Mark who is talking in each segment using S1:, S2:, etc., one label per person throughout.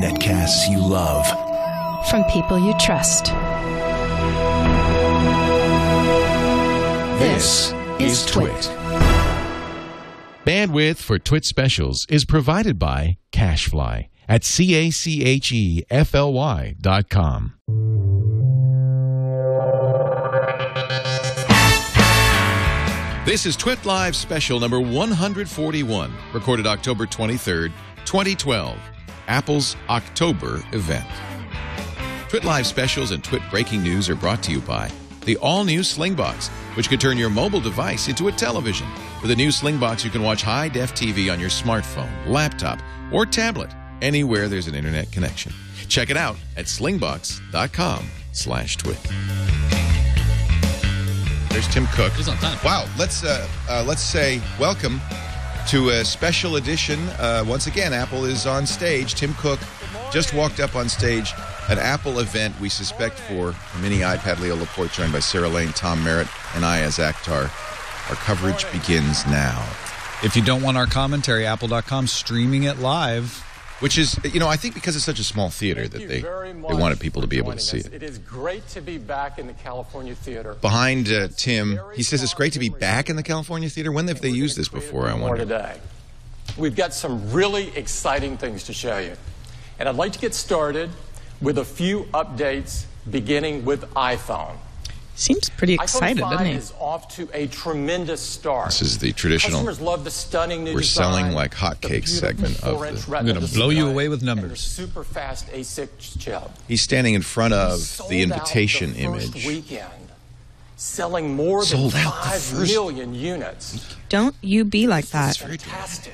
S1: Netcasts you love.
S2: From people you trust.
S1: This is TWiT.
S3: Bandwidth for TWiT specials is provided by Cachefly at CACHEFLY.com. This is TWiT Live special number 141, recorded October 23rd, 2012, Apple's October event. TWiT Live specials and TWiT breaking news are brought to you by the all-new Slingbox, which can turn your mobile device into a television. With a new Slingbox, you can watch high-def TV on your smartphone, laptop, or tablet, anywhere there's an internet connection. Check it out at slingbox.com/twit. There's Tim Cook.
S4: He's on time.
S3: Wow, let's say welcome to a special edition. Once again, Apple is on stage. Tim Cook just walked up on stage. An Apple event we suspect for mini iPad. Leo Laporte, joined by Sarah Lane, Tom Merritt, and Iyaz Akhtar. Our coverage begins now.
S4: If you don't want our commentary, apple.com streaming it live.
S3: Which is, I think because it's such a small theater that they wanted people to be able to see it.
S5: It is great to be back in the California theater.
S3: Behind Tim, he says it's great to be back in the California theater. When have they used this before, I wonder?
S5: Today. We've got some really exciting things to show you. And I'd like to get started with a few updates, beginning with iPhone.
S6: Seems pretty excited, doesn't he?
S5: iPhone 5 is off to a tremendous start.
S3: This is the traditional,
S5: customers love the stunning new
S3: we're
S5: design,
S3: selling like hotcakes segment of the...
S4: I'm going to blow you away with numbers.
S5: Super fast A6 chip.
S3: He's standing in front of the invitation image.
S5: Weekend, selling more than 5 million units.
S6: Don't you be like that.
S5: Fantastic.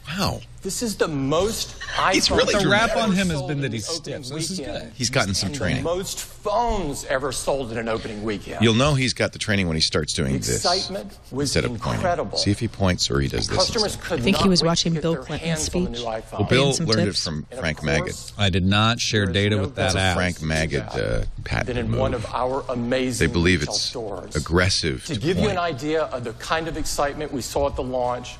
S3: Wow.
S5: This is the most iPhone.
S3: He's really
S4: The rap
S3: dramatic.
S4: on him has been that he's stiff, so this is good.
S3: He's gotten some training.
S5: The most phones ever sold in an opening weekend.
S3: You'll know he's got the training when he starts doing
S5: The
S3: this.
S5: excitement was
S3: instead of
S5: incredible.
S3: pointing. See if he points or he does this.
S5: Customers
S3: instead.
S5: could
S6: I think he
S5: not
S6: was
S5: wait
S6: watching
S5: to get
S6: Bill
S5: their
S6: Clinton's
S5: hands on the
S6: speech.
S5: new iPhone.
S3: Well, Bill
S6: some
S3: learned
S6: tips.
S3: it from
S5: And
S3: Frank
S5: of
S3: Magid.
S5: course,
S4: I did not share data with that
S5: That's a
S4: app.
S3: Frank Magid patent
S5: than in
S3: move.
S5: one of our amazing
S3: They believe
S5: retail
S3: it's
S5: stores.
S3: aggressive
S5: To
S3: to
S5: give you
S3: point.
S5: an idea of the kind of excitement we saw at the launch,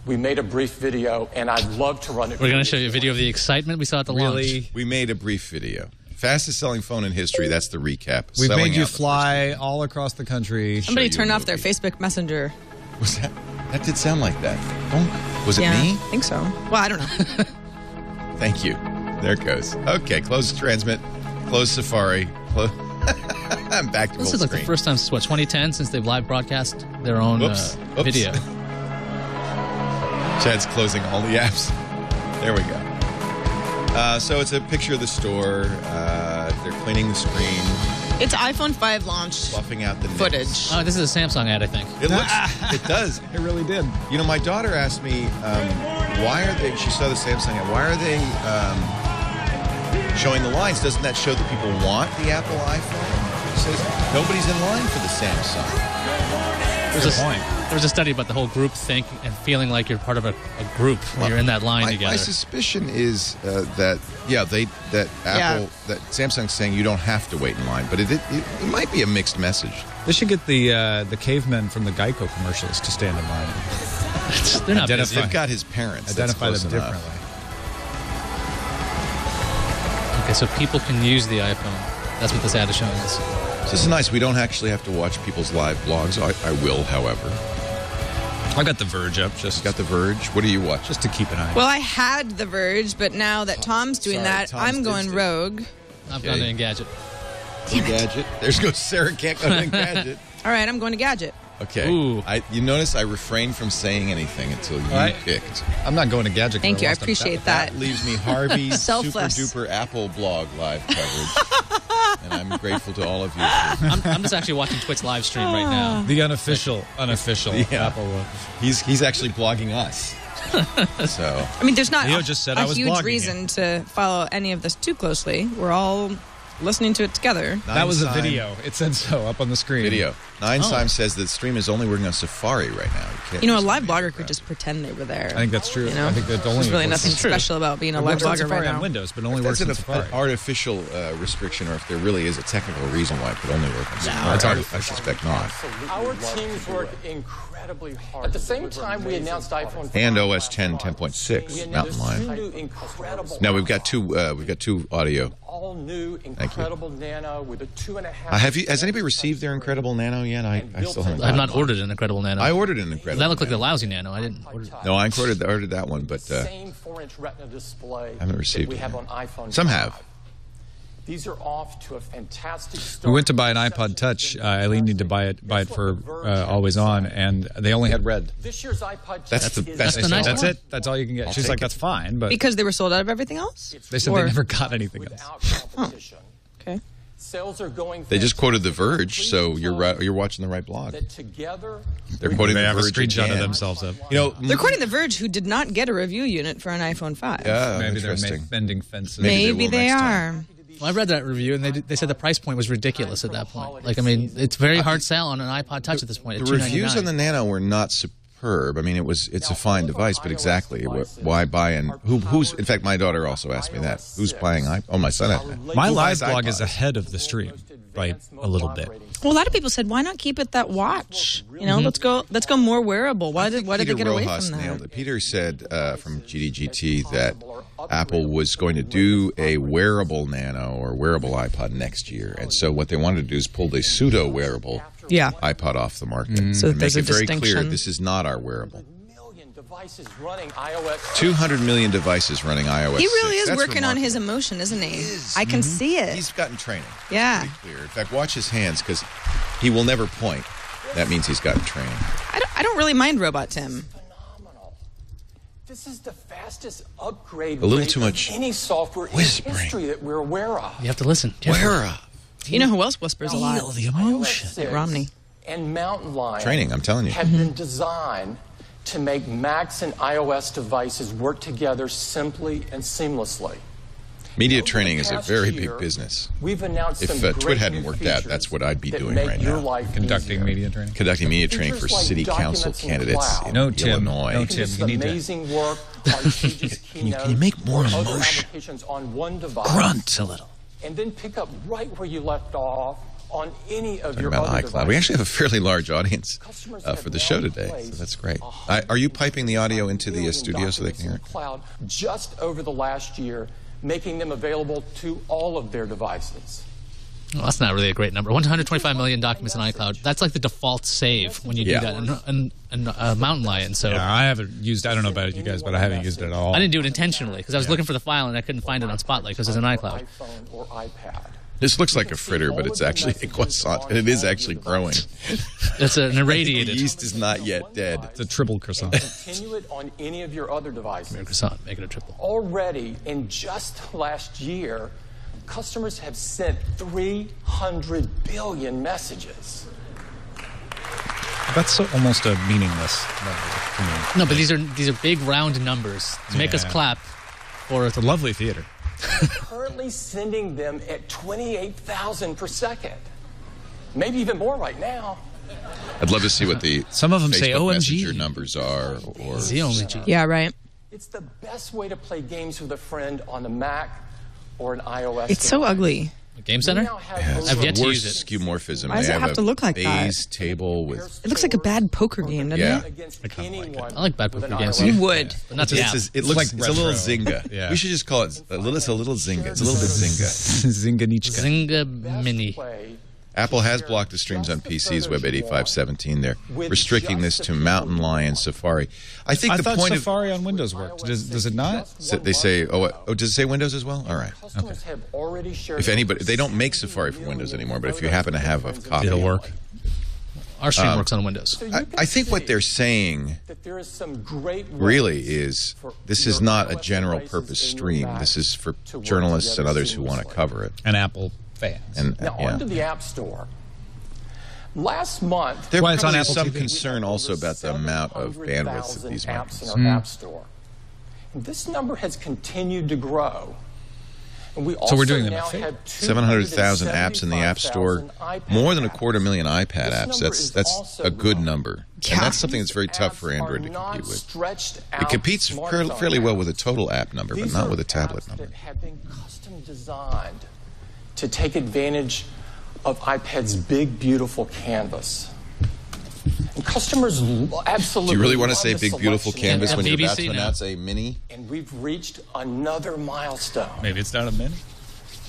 S5: we made a brief video, and I'd love to run it.
S7: We're going to show you a video of the excitement we saw at the launch.
S3: We made a brief video. Fastest selling phone in history. That's the recap.
S4: We've
S3: Selling
S4: made you
S3: out the
S4: fly all across the country.
S6: Somebody
S3: you
S6: turned
S3: a
S6: off their
S3: movie.
S6: Facebook Messenger.
S3: Was that? That did sound like that. Was it
S6: Yeah,
S3: me?
S6: I think so. Well, I don't know.
S3: Thank you. There it goes. Okay, close the transmit. Close Safari. I'm back to
S7: This
S3: full
S7: is like
S3: screen.
S7: the first time since, 2010, since they've live broadcast their own
S3: Oops.
S7: video.
S3: Chad's closing all the apps. There we go. So it's a picture of the store. They're cleaning the screen,
S6: It's iPhone 5 launch
S3: buffing out the
S6: footage.
S3: nits.
S7: Oh, this is a Samsung ad, I think.
S3: It looks. It does.
S4: It really did.
S3: My daughter asked me, why are they? She saw the Samsung ad. Why are they showing the lines? Doesn't that show that people want the Apple iPhone? She says nobody's in line for the Samsung.
S7: There was a study about the whole group think and feeling like you're part of a group when you're in that line together.
S3: My suspicion is that Samsung's saying you don't have to wait in line, but it might be a mixed message.
S4: They should get the cavemen from the Geico commercials to stand in line.
S7: They're not
S4: Identify.
S7: busy.
S3: They've got his parents.
S4: Identify
S3: That's
S4: them
S3: close enough.
S4: differently.
S7: Okay, so people can use the iPhone. That's what this ad is showing us.
S3: This is nice. We don't actually have to watch people's live blogs. I will, however.
S4: I got The Verge up. Just
S3: Got The Verge. What do you watch?
S4: just to keep an eye.
S6: Well, I had The Verge, but now that Tom's doing
S3: Sorry,
S6: that,
S3: Tom's
S6: I'm going
S3: did
S6: rogue.
S7: I've gone to Engadget.
S3: Gadget. There's goes Sarah. Can't go to Gadget.
S6: All right, I'm going to Gadget.
S3: Okay.
S7: Ooh.
S3: You notice I refrained from saying anything until you
S4: Right.
S3: picked.
S4: I'm not going to Gadget.
S6: Thank you. I
S4: lost on
S6: appreciate that.
S3: That leaves me Harvey's super
S6: Selfless.
S3: duper Apple blog live coverage. And I'm grateful to all of you.
S7: I'm just actually watching Twit's live stream right now.
S4: The unofficial
S3: Yeah.
S4: Apple one.
S3: He's actually blogging us. So
S6: I mean, there's not
S4: Leo just said
S6: a
S4: I was
S6: huge
S4: blogging
S6: reason to follow any of this too closely. We're all listening to it together.
S4: That was a video. It said so up on the screen.
S3: Video. Nine says that the stream is only working on Safari right now.
S6: You know, a live blogger could just pretend they were there.
S4: I think that's true.
S6: You know?
S4: I think that's only
S6: There's really nothing special about being a live blogger right now.
S4: on Windows, but only works on Safari.
S3: An artificial restriction, or if there really is a technical reason why it could only work on Safari. I suspect not.
S5: Our teams work incredibly hard. At the same time, we announced iPhone 5
S3: and OS 10 10.6 Mountain Lion. Now we've got two audio.
S5: All new incredible Nano with a 2.5.
S3: Has anybody received their Incredible Nano yet? I still haven't.
S7: I've not ordered an Incredible Nano.
S3: I ordered an Incredible.
S7: That looked like the lousy Nano. I didn't order.
S3: No, I ordered that one, but
S5: same 4-inch Retina display.
S3: I haven't received
S5: we
S3: it.
S5: have on iPhone.
S3: Some have.
S5: These are off to a fantastic start.
S4: We went to buy an iPod Touch. Eileen needed to buy it for Always On, and they only had red.
S5: This year's iPod Touch
S3: That's the best.
S4: That's it. That's all you can get. She's like, that's fine, but
S6: Because they were sold out of everything else?
S4: they said they never got anything else.
S6: Okay.
S5: Sales are going.
S3: They just quoted The Verge, so you're watching the right blog.
S5: That together,
S3: They're quoting
S4: They
S3: The
S4: have a
S3: Verge
S4: screenshot
S3: again.
S4: of themselves up.
S3: You know,
S6: They're quoting The Verge, who did not get a review unit for an iPhone 5.
S3: yeah,
S4: Maybe they're
S3: interesting.
S4: bending fences.
S6: Maybe
S3: will
S6: they
S3: next
S6: are.
S3: time.
S7: Well, I read that review, and they said the price point was ridiculous at that point. Like, I mean, it's very hard sell on an iPod Touch at this point. At
S3: The reviews
S7: $299.
S3: on the Nano were not superb. I mean, it's a fine device, but exactly why buy and who's? In fact, my daughter also asked me that. Who's buying iPod? Oh, my son asked that.
S4: My
S3: Who
S4: live
S3: buys
S4: blog is
S3: iPods?
S4: ahead of the stream by a little bit.
S6: Well, a lot of people said, why not keep it that watch? You know, let's go more wearable. Why did they get away
S3: Rojas
S6: from
S3: nailed
S6: that?
S3: it. Peter said from GDGT that Apple was going to do a wearable Nano or wearable iPod next year, and so what they wanted to do is pull the pseudo wearable iPod off the market.
S6: So
S3: and
S6: there's
S3: make
S6: a
S3: it very clear
S6: distinction.
S3: this is not our wearable.
S5: devices running iOS.
S3: 200 million devices running iOS.
S6: He really
S3: 6.
S6: is
S3: That's
S6: working on his
S3: remarkable.
S6: emotion, isn't he? I can see it.
S3: He's gotten training.
S6: Yeah.
S3: It's pretty clear. In fact, watch his hands because he will never point. That means he's gotten training.
S6: I don't really mind Robot Tim.
S5: Phenomenal. This is the fastest upgrade
S3: A little
S5: rate
S3: too much
S5: of any software
S3: whispering.
S5: in history that we're aware of.
S7: You have to listen.
S3: Where up?
S6: You know who else whispers a lot?
S4: Feel the emotion.
S5: iOS 6
S6: Romney.
S5: and Mountain Lion
S3: Training, I'm telling you.
S5: have been designed to make Macs and iOS devices work together simply and seamlessly.
S3: Media
S5: Over the
S3: training is a
S5: past
S3: very
S5: year,
S3: big business.
S5: We've announced
S3: If
S5: some
S3: TWiT
S5: great
S3: hadn't
S5: new
S3: worked out,
S5: features
S3: that's what I'd be
S5: that
S3: doing
S5: make
S3: right
S5: your
S3: now.
S5: life
S4: Conducting
S5: easier.
S4: media training.
S3: Conducting media training for
S5: Features like
S3: city council
S5: documents in
S3: candidates
S5: cloud.
S3: in
S4: No, Tim.
S3: Illinois.
S4: No,
S5: You
S4: Tim.
S5: can do
S4: You
S5: some
S4: need to
S5: amazing work on Pages Keynote
S3: can you make more
S5: or other
S3: emotion?
S5: applications on one device
S4: grunt a little.
S5: and then pick up right where you left off on any of
S3: Talking
S5: your
S3: about
S5: other
S3: iCloud.
S5: devices.
S3: We actually have a fairly large audience
S5: Customers
S3: for
S5: have
S3: the
S5: now
S3: show today,
S5: replaced
S3: so that's great.
S5: 100
S3: Are you piping the audio into the
S5: billion
S3: studio so they can hear it?
S5: documents in cloud just over the last year, making them available to all of their devices.
S7: Well, that's not really a great number. 125 million documents in iCloud. That's like the default save when you do
S3: Yeah.
S7: that in Mountain Lion. So
S4: Yeah, I haven't used. I don't know about you guys, but I haven't used it at all.
S7: I didn't do it intentionally because I was looking for the file and I couldn't find it on Spotlight because it's in iCloud.
S5: iPhone or iPad.
S3: This looks like a fritter, but it's actually a croissant, and it is actually growing.
S7: It's an
S3: The
S7: irradiated
S3: yeast is not yet dead.
S4: It's a triple croissant.
S5: Continue it on any of your other devices.
S7: croissant. Make it a triple.
S5: Already, in just last year, customers have sent 300 billion messages.
S4: That's almost a meaningless number to me.
S7: No, but these are big round numbers to make us
S4: Yeah.
S7: clap for
S4: It's a lovely theater.
S5: Currently sending them at 28,000 per second. Maybe even more right now.
S3: I'd love to see what the
S4: Some of them say
S3: Facebook
S4: OMG.
S3: Messenger numbers are. Or
S7: the only G.
S6: Yeah, right.
S5: It's the best way to play games with a friend on the Mac or an iOS
S6: It's so
S5: device.
S6: ugly.
S7: Game
S5: We
S7: Center?
S5: now have
S3: It's
S7: I've
S3: the
S7: yet to
S3: worst
S7: use it.
S3: skeuomorphism.
S6: Why does
S3: They
S6: it have
S3: a
S6: to look like that?
S3: Bayes table with.
S6: It looks like a bad poker game, doesn't
S3: Yeah.
S6: it?
S5: against
S4: I kinda like it.
S5: anyone
S7: I like bad
S5: with an
S7: poker games.
S5: iOS
S6: You
S7: Yeah.
S6: would.
S7: But not the
S3: It's
S7: app.
S3: it looks.
S4: like
S3: It's a little
S4: retro.
S3: Zynga.
S4: Yeah.
S3: We should just call it a little. It's a little Zynga. It's a little bit Zynga.
S4: Zinganichka.
S7: Zynga Mini.
S5: way.
S3: Apple has blocked the streams on PCs, Web 8517. They're restricting this to Mountain Lion, Safari. I think
S4: I
S3: the
S4: thought
S3: point
S4: Safari on Windows worked. Does it not?
S3: of they say, does it say Windows as well? All right.
S5: Customers have already shared
S3: If anybody, they don't make Safari for Windows anymore, but if you happen to have a copy,
S4: It'll work.
S7: Our stream works on Windows.
S5: So you
S3: I
S5: can
S3: think what
S5: see
S3: they're saying
S5: that there is some great
S3: really
S5: ways
S3: is
S5: for
S3: this is
S5: your
S3: not a
S5: iOS
S3: general
S5: devices
S3: purpose
S5: and your
S3: stream.
S5: Mac
S3: This is for
S5: to work
S3: journalists and
S5: together
S3: others who want to
S5: seamlessly.
S3: cover it.
S4: And Apple fans.
S3: And
S5: Now
S3: yeah.
S5: onto the App Store. Last month,
S3: There
S4: Why it's on
S3: probably
S4: Apple
S3: is some
S4: TV.
S3: concern also about the amount of bandwidth that these might
S5: apps in
S3: consume.
S5: our App Store. And this number has continued to grow. And we
S4: So we're doing
S5: also
S4: them a
S5: now
S4: favor.
S5: have
S3: 700,000 apps in the App Store,
S5: 275,000
S3: more than
S5: iPad
S3: 250,000 iPad
S5: This
S3: apps.
S5: number is
S3: That's
S5: also
S3: a good
S5: growing.
S3: number.
S6: Yeah.
S3: And that's something that's very
S5: These
S3: tough for
S5: apps
S3: Android to
S5: are not
S3: compete with.
S5: stretched
S3: It
S5: out
S3: competes
S5: smartphone
S3: fairly well
S5: apps.
S3: with a total app number, but
S5: These
S3: not
S5: are
S3: with a tablet
S5: apps
S3: number.
S5: that have been custom designed to take advantage of iPad's big, beautiful canvas. And customers absolutely
S3: Do you really want to
S5: love
S3: say
S5: the
S3: big, beautiful
S5: selection
S3: canvas when you're about
S7: BBC
S3: to
S7: now.
S3: announce a mini?
S5: And we've reached another milestone.
S4: Maybe it's not a mini.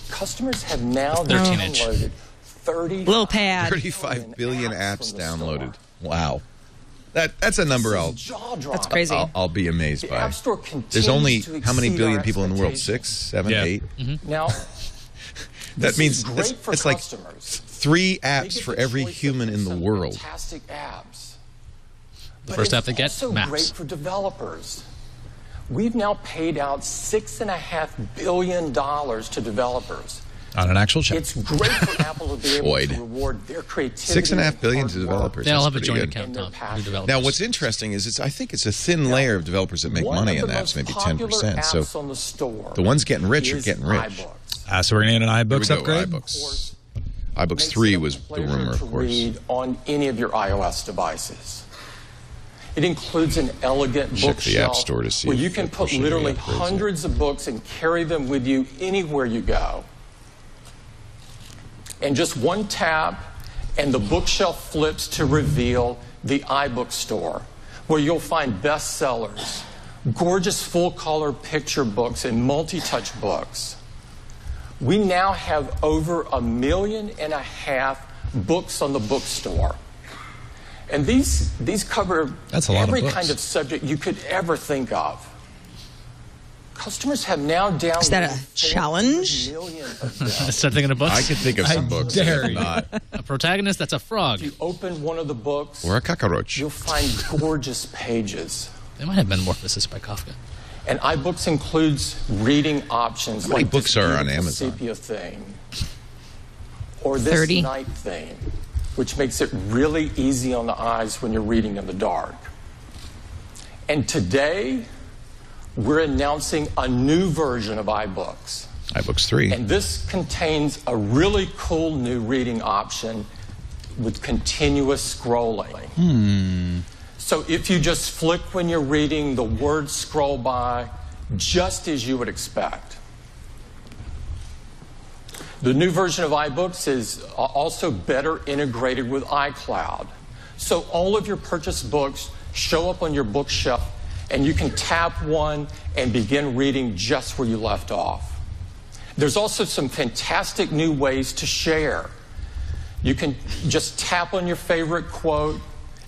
S5: Customers have now
S7: 13-inch.
S5: downloaded 30
S6: Little pad.
S3: 35 billion apps
S5: from the
S3: downloaded.
S5: store.
S3: Wow. That's a number
S5: Jaw-dropping.
S6: That's crazy.
S3: I'll be amazed
S5: The
S3: by.
S5: App Store continues
S3: There's only
S5: to
S3: how many
S5: exceed
S3: billion
S5: our
S3: people in the world?
S5: expectations.
S3: 6, 7,
S4: Yeah.
S3: 8?
S5: Now,
S3: That
S5: this
S3: means
S5: is great
S3: that's,
S5: for
S3: that's like
S5: customers.
S3: 3
S5: They
S3: apps
S5: get
S3: for
S5: the
S3: every
S5: choice of
S3: human in the
S5: some
S3: world.
S5: Fantastic apps. But
S7: First
S5: it's
S7: app they get,
S5: also
S7: Maps.
S5: great for developers. We've now paid out $6.5 billion to developers.
S4: On an actual check.
S5: It's great for Apple to be able
S3: Boyd.
S5: to reward their creativity.
S3: $6.5 billion
S5: and
S3: to
S5: hard work.
S3: developers.
S7: They all
S3: That's
S7: have a
S3: pretty
S7: joint
S3: good.
S7: account,
S5: And
S7: Tom.
S5: they're passionate.
S7: New developers.
S3: Now, what's interesting is I think it's a thin layer of developers that make
S5: One
S3: money
S5: of
S3: in
S5: the
S3: apps,
S5: most
S3: maybe
S5: popular
S3: 10%. So
S5: apps on the store
S3: the ones getting rich are
S5: is
S3: getting rich.
S5: iBooks.
S4: So we're going to get an iBooks
S3: Here we go,
S4: upgrade?
S3: iBooks. iBooks
S5: Makes
S3: 3
S5: it a
S3: was the
S5: pleasure
S3: rumor,
S5: to
S3: of course.
S5: read on any of your iOS devices. It includes an elegant
S3: Check the
S5: bookshelf
S3: App Store to see
S5: where
S3: if
S5: you can
S3: they're
S5: put
S3: pushing
S5: literally
S3: the upgrades.
S5: hundreds of books and carry them with you anywhere you go. And just one tap, and the bookshelf flips to reveal the iBook store, where you'll find bestsellers, gorgeous full-color picture books, and multi-touch books. We now have over 1.5 million books on the bookstore. And these cover
S4: That's a lot of
S5: every
S4: books.
S5: kind of subject you could ever think of. Customers have now downloaded
S6: Is that a
S5: 400
S6: challenge?
S5: million of them.
S7: Start thinking of books.
S3: I could think of some books that
S4: dare
S3: are
S4: you.
S3: not.
S7: A protagonist that's a frog.
S5: If you open one of the books,
S3: Or a cockroach.
S5: you'll find gorgeous pages.
S7: They might have Metamorphosis by Kafka.
S5: And iBooks includes reading options
S3: How many
S5: like
S3: books
S5: this
S3: are on
S5: beautiful
S3: Amazon?
S5: sepia theme, or this
S6: 30.
S5: night theme, which makes it really easy on the eyes when you're reading in the dark. And today, we're announcing a new version of iBooks.
S3: iBooks 3.
S5: And this contains a really cool new reading option with continuous scrolling. So if you just flick when you're reading, the words scroll by just as you would expect. The new version of iBooks is also better integrated with iCloud. So all of your purchased books show up on your bookshelf, and you can tap one and begin reading just where you left off. There's also some fantastic new ways to share. You can just tap on your favorite quote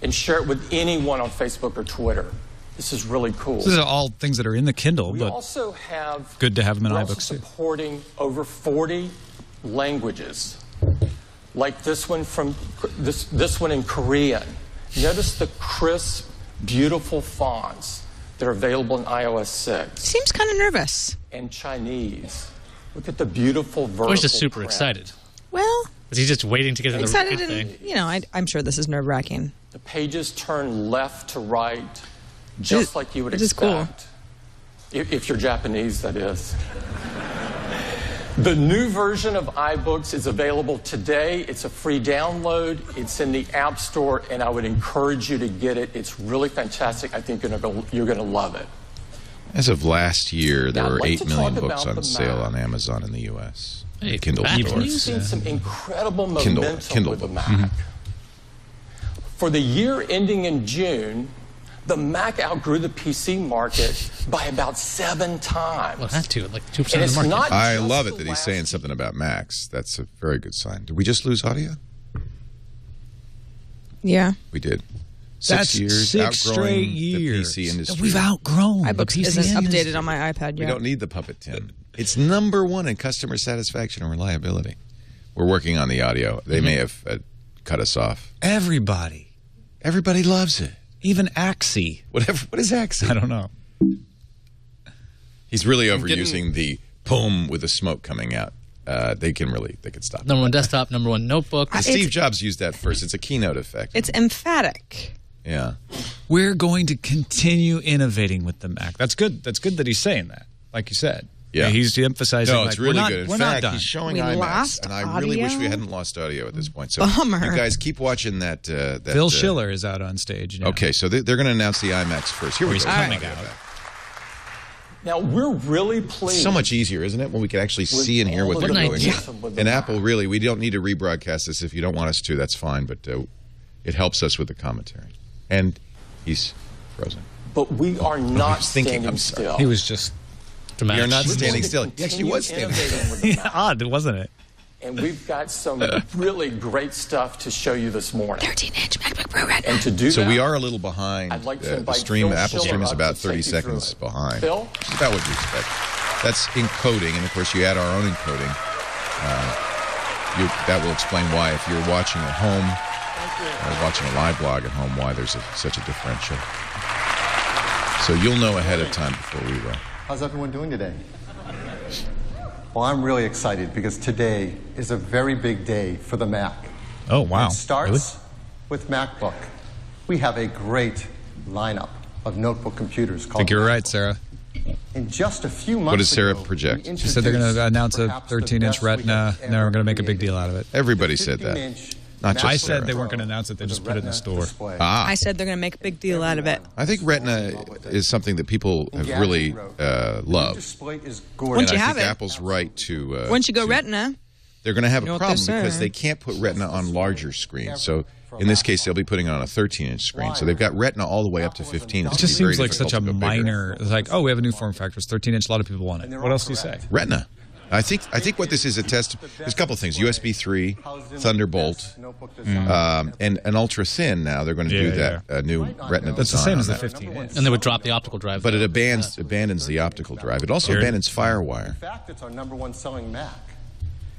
S5: and share it with anyone on Facebook or Twitter. This is really cool.
S4: These are all things that are in the Kindle,
S5: We
S4: but
S5: also have
S4: good to have them in
S5: we're also
S4: iBooks too.
S5: supporting over 40 languages, like this one from this one in Korean. Notice the crisp, beautiful fonts that are available in iOS 6
S6: Seems kind of nervous.
S5: and Chinese. Look at the beautiful vertical.
S7: Or he's just super
S5: print.
S7: excited.
S6: Well,
S7: Because he's just waiting to get to the
S6: excited
S7: good
S6: and,
S7: thing.
S6: you know, I'm sure this is nerve-wracking.
S5: The pages turn left to right, just like you would
S6: it is cool.
S5: expect. If you're Japanese, that is. The new version of iBooks is available today. It's a free download. It's in the App Store, and I would encourage you to get it. It's really fantastic. I think you're going to love it.
S3: As of last year, there
S5: Now, I'd
S3: were
S5: like
S3: 8
S5: to
S3: million
S5: talk
S3: books
S5: about
S3: on
S5: the
S3: sale
S5: Mac.
S3: on Amazon in the U.S.
S7: Hey,
S3: Kindle
S7: Mac
S3: stores.
S7: news.
S5: Using some incredible
S3: Kindle
S5: momentum with the
S3: books.
S5: Mac. For the year ending in June, the Mac outgrew the PC market by about 7 times.
S7: Well, it had to, like 2%
S5: And
S7: of the
S5: it's
S7: market.
S5: not
S3: I
S5: just
S3: love
S5: the
S3: it that he's
S5: last
S3: saying something about Macs. That's a very good sign. Did we just lose audio?
S6: Yeah.
S3: We did.
S4: That's
S3: 6 years,
S4: 6
S3: outgrowing
S4: straight years.
S3: the PC industry.
S4: We've outgrown the
S6: iBooks
S4: PC
S6: isn't
S4: industry.
S6: updated on my iPad
S3: We
S6: yet.
S3: don't need the puppet, Tim. It's number 1 in customer satisfaction and reliability. We're working on the audio. They may have cut us off.
S4: Everybody.
S3: Everybody loves it.
S4: Even Axie.
S3: What is Axie?
S4: I don't know.
S3: He's really overusing the boom with the smoke coming out. They can stop.
S7: Number 1 desktop, number 1 notebook.
S3: Steve Jobs used that first. It's a keynote effect.
S6: It's emphatic.
S3: Yeah.
S4: We're going to continue innovating with the Mac. That's good. That's good that he's saying that, like you said.
S3: Yeah.
S4: He's emphasizing.
S3: No, it's really good. In fact,
S4: done.
S3: he's showing
S6: We
S3: IMAX,
S6: lost
S3: and I really wish we
S6: audio?
S3: hadn't lost audio at this point. So
S6: Bummer.
S3: you guys keep watching that.
S4: Phil Schiller is out on stage now.
S3: Okay, so they're going to announce the IMAX first. Here we
S4: He's
S3: go.
S4: coming out.
S5: Now, we're really pleased.
S3: It's so much easier, isn't it, when we can actually see and hear what they're
S7: What an
S3: doing?
S7: idea.
S3: And Apple, really, we don't need to rebroadcast this. If you don't want us to, that's fine, but it helps us with the commentary. And he's frozen.
S5: But we are not
S3: was thinking,
S5: standing
S3: I'm sorry.
S5: still.
S4: He was just
S7: Dramatic.
S3: You're not
S5: We're
S3: standing
S5: going to
S3: still. He actually was
S5: continue
S3: standing still.
S5: innovating with the Mac.
S4: odd, wasn't it?
S5: And we've got some really great stuff to show you this morning.
S2: 13-inch MacBook Pro Retina.
S5: And to do
S3: So
S5: that,
S3: we are a little behind.
S5: I'd like to
S3: The
S5: invite
S3: stream,
S5: Phil
S3: Apple stream
S5: Schiller
S3: is
S5: up
S3: about
S5: to
S3: 30
S5: take you through
S3: seconds
S5: it.
S3: behind.
S5: Phil?
S3: That would be expect. That's encoding, and of course you add our own encoding. That will explain why, if you're watching at home or watching a live blog at home, why there's such a differential. So you'll know ahead of time before we will.
S8: How's everyone doing today? Well, I'm really excited because today is a very big day for the Mac.
S4: Oh, wow.
S8: It starts
S4: Really?
S8: with MacBook. We have a great lineup of notebook computers
S4: I
S8: called
S4: think you're right,
S8: MacBook.
S4: Sarah.
S8: In just a few months
S3: What does Sarah
S8: ago,
S3: project?
S8: we
S3: She
S4: said they're going to
S8: introduced
S4: announce a
S8: perhaps the
S4: 13-inch
S8: best we
S4: Retina,
S8: have
S4: and they're
S8: ever
S4: going to make a big
S8: created.
S4: deal out of it.
S3: Everybody said that.
S8: 15-inch
S3: Not just
S4: I
S3: Sarah.
S4: said they weren't going to announce it. They just put it in the store.
S8: Display.
S6: I said they're going to make a big deal out of it.
S3: I think Retina is something that people have really
S8: The
S3: loved.
S8: display is
S6: Once
S8: gorgeous.
S6: you
S3: And I
S6: have
S3: think
S6: it.
S3: Apple's right to...
S6: Once you go
S3: to-
S6: Retina,
S3: They're going to have
S6: You know
S3: a
S6: what
S3: problem
S6: they're
S3: because
S6: saying.
S3: they can't put Retina on larger screens. So in this case, they'll be putting it on a 13-inch screen. So they've got Retina all the way up to 15.
S4: It just seems like such a minor. It's like, oh, we have a new form factor. It's 13-inch. A lot of people want it. What else do you say?
S3: Retina. I think what this is a test. There's a couple of things: USB 3, Thunderbolt, and ultra thin. Now they're going to do
S4: Yeah,
S3: that new Retina.
S4: That's the
S3: design
S4: same as
S3: on
S4: the
S3: that.
S4: 15-inch.
S7: And they would drop the optical drive.
S3: But it abandons the optical drive. It also
S4: Here.
S3: abandons FireWire.
S8: In fact, it's our #1 selling Mac.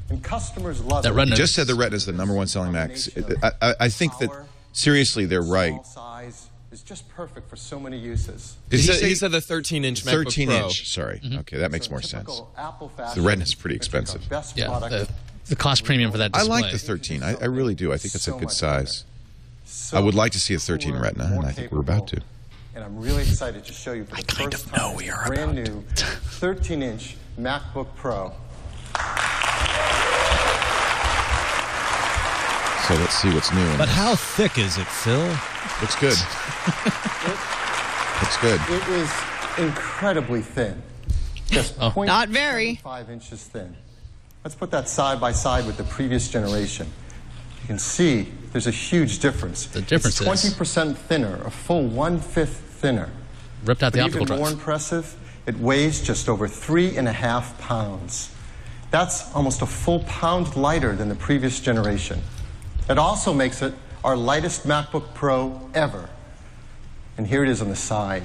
S8: And customers love
S7: That
S8: it.
S7: Retina-
S3: Just said the Retina is the #1 selling Mac. I think that seriously they're right.
S8: Small size is just perfect for so many uses.
S3: Did
S9: He
S3: say
S9: said the 13-inch MacBook
S3: 13-inch? Sorry. Okay, that makes
S8: So
S3: more
S8: in
S3: sense.
S8: typical Apple
S3: The
S8: fashion,
S3: Retina's pretty
S8: we take our
S3: expensive.
S8: best
S7: Yeah,
S8: product,
S7: the cost premium for that
S3: I
S7: display.
S3: like the 13. I really do. I think it's a
S8: So
S3: good
S8: much
S3: size.
S8: so
S3: I would like to see a 13
S8: cooler,
S3: Retina,
S8: more
S3: and I think we're about to.
S8: capable. And I'm really excited to show you for the first time a brand new 13-inch MacBook Pro.
S3: So let's see what's new. In
S10: But
S3: this.
S10: how thick is it, Phil?
S3: Looks good. Looks good.
S8: It is incredibly thin. Just
S6: Not very.
S8: 5 inches thin. Let's put that side by side with the previous generation. You can see there's a huge difference.
S7: The difference
S8: it's
S7: is-
S8: 20% thinner, a full 1/5 thinner.
S7: Ripped out
S8: But
S7: the optical
S8: even more
S7: drive.
S8: impressive, it weighs just over 3.5 pounds. That's almost a full pound lighter than the previous generation. It also makes it our lightest MacBook Pro ever. And here it is on the side.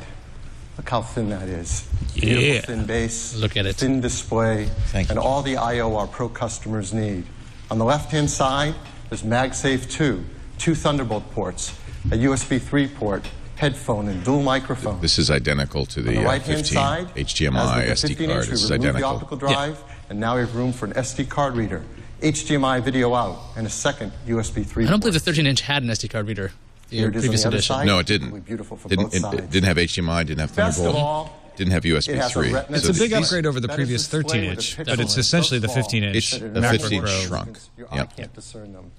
S8: Look how thin that is.
S4: Yeah.
S8: Beautiful thin base,
S7: Look at it.
S8: thin display,
S3: Thank
S8: and
S3: you.
S8: all the I/O our Pro customers need. On the left-hand side, there's MagSafe 2, 2 Thunderbolt ports, a USB 3 port, headphone, and dual microphone.
S3: This is identical to
S8: On
S3: the
S8: the right-hand
S3: 15
S8: side,
S3: HDMI
S8: as with the
S3: SD
S8: 15-inch,
S3: card.
S8: we
S3: This is
S8: removed the
S3: identical.
S8: optical drive, and now we have room for an SD card reader, HDMI video out, and a second USB 3
S7: I don't
S8: port.
S7: believe the 13-inch had an SD card reader. The
S8: Here it is on
S7: previous
S8: the other
S7: edition.
S8: side.
S3: No, it didn't.
S8: Equally beautiful for
S3: Didn't
S8: both sides.
S3: it didn't have HDMI. Didn't have
S8: Best of
S3: Thunderbolt.
S8: all,
S3: Didn't have
S8: it
S3: USB
S8: has a
S3: 3.
S8: Retina
S3: So
S4: It's a big
S3: these-
S4: upgrade over the
S8: That is
S4: previous
S8: displayed with a
S4: 13-inch,
S8: pixel
S4: but it's
S8: so
S4: essentially the
S8: small
S4: 15-inch
S3: It's
S8: that it
S3: the
S8: really
S3: 15
S8: Pro.
S3: shrunk.
S8: Your eye
S3: Yep.
S8: can't discern them.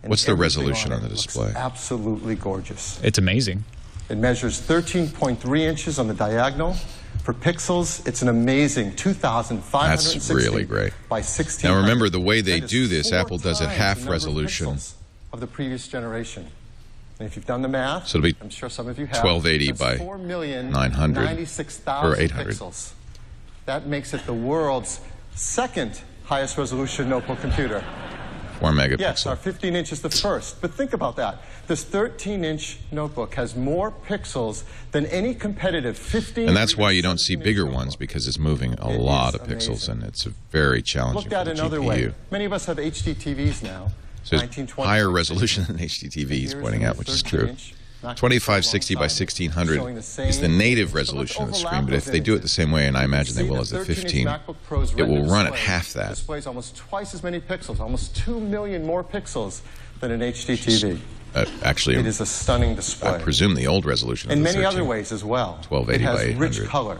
S8: And
S3: What's the
S8: everything
S3: resolution on
S8: it
S3: the
S8: looks
S3: display?
S8: Absolutely gorgeous.
S4: It's amazing.
S8: It measures 13.3 inches on the diagonal. For pixels, it's an amazing 2,560
S3: That's really great.
S8: by 16.
S3: Now remember, the way they
S8: That is
S3: do this,
S8: 4
S3: Apple does it
S8: times
S3: half
S8: the number of
S3: resolution.
S8: pixels of the previous generation. And if you've done the math,
S3: So it'll be
S8: I'm sure some of you have.
S3: 1280
S8: that's
S3: by
S8: 4,996,000
S3: or 800.
S8: pixels. That makes it the world's second highest resolution notebook computer.
S3: 4 megapixel.
S8: Yes, our 15-inch is the first. But think about that. This 13-inch notebook has more pixels than any competitive 15.
S3: And that's why you don't see bigger ones, because it's moving a
S8: It
S3: lot
S8: is
S3: of pixels,
S8: amazing.
S3: and it's very challenging
S8: Looked
S3: for
S8: at
S3: the
S8: another
S3: GPU.
S8: way. Many of us have HD TVs now.
S3: So it's
S8: 1920.
S3: higher resolution than HDTV, he's pointing out, which is true. 2560 by 1600 is the native resolution of the screen, but if they do it the same way, and I imagine they will as the 15, it will run at half that.
S8: Displays almost twice as many pixels, almost 2 million more pixels than an HD TV.
S3: Actually,
S8: It is a stunning display.
S3: I presume the old resolution of
S8: In
S3: the
S8: many
S3: 13.
S8: other ways as well.
S3: 1280
S8: it has
S3: by
S8: rich
S3: 800.
S8: color,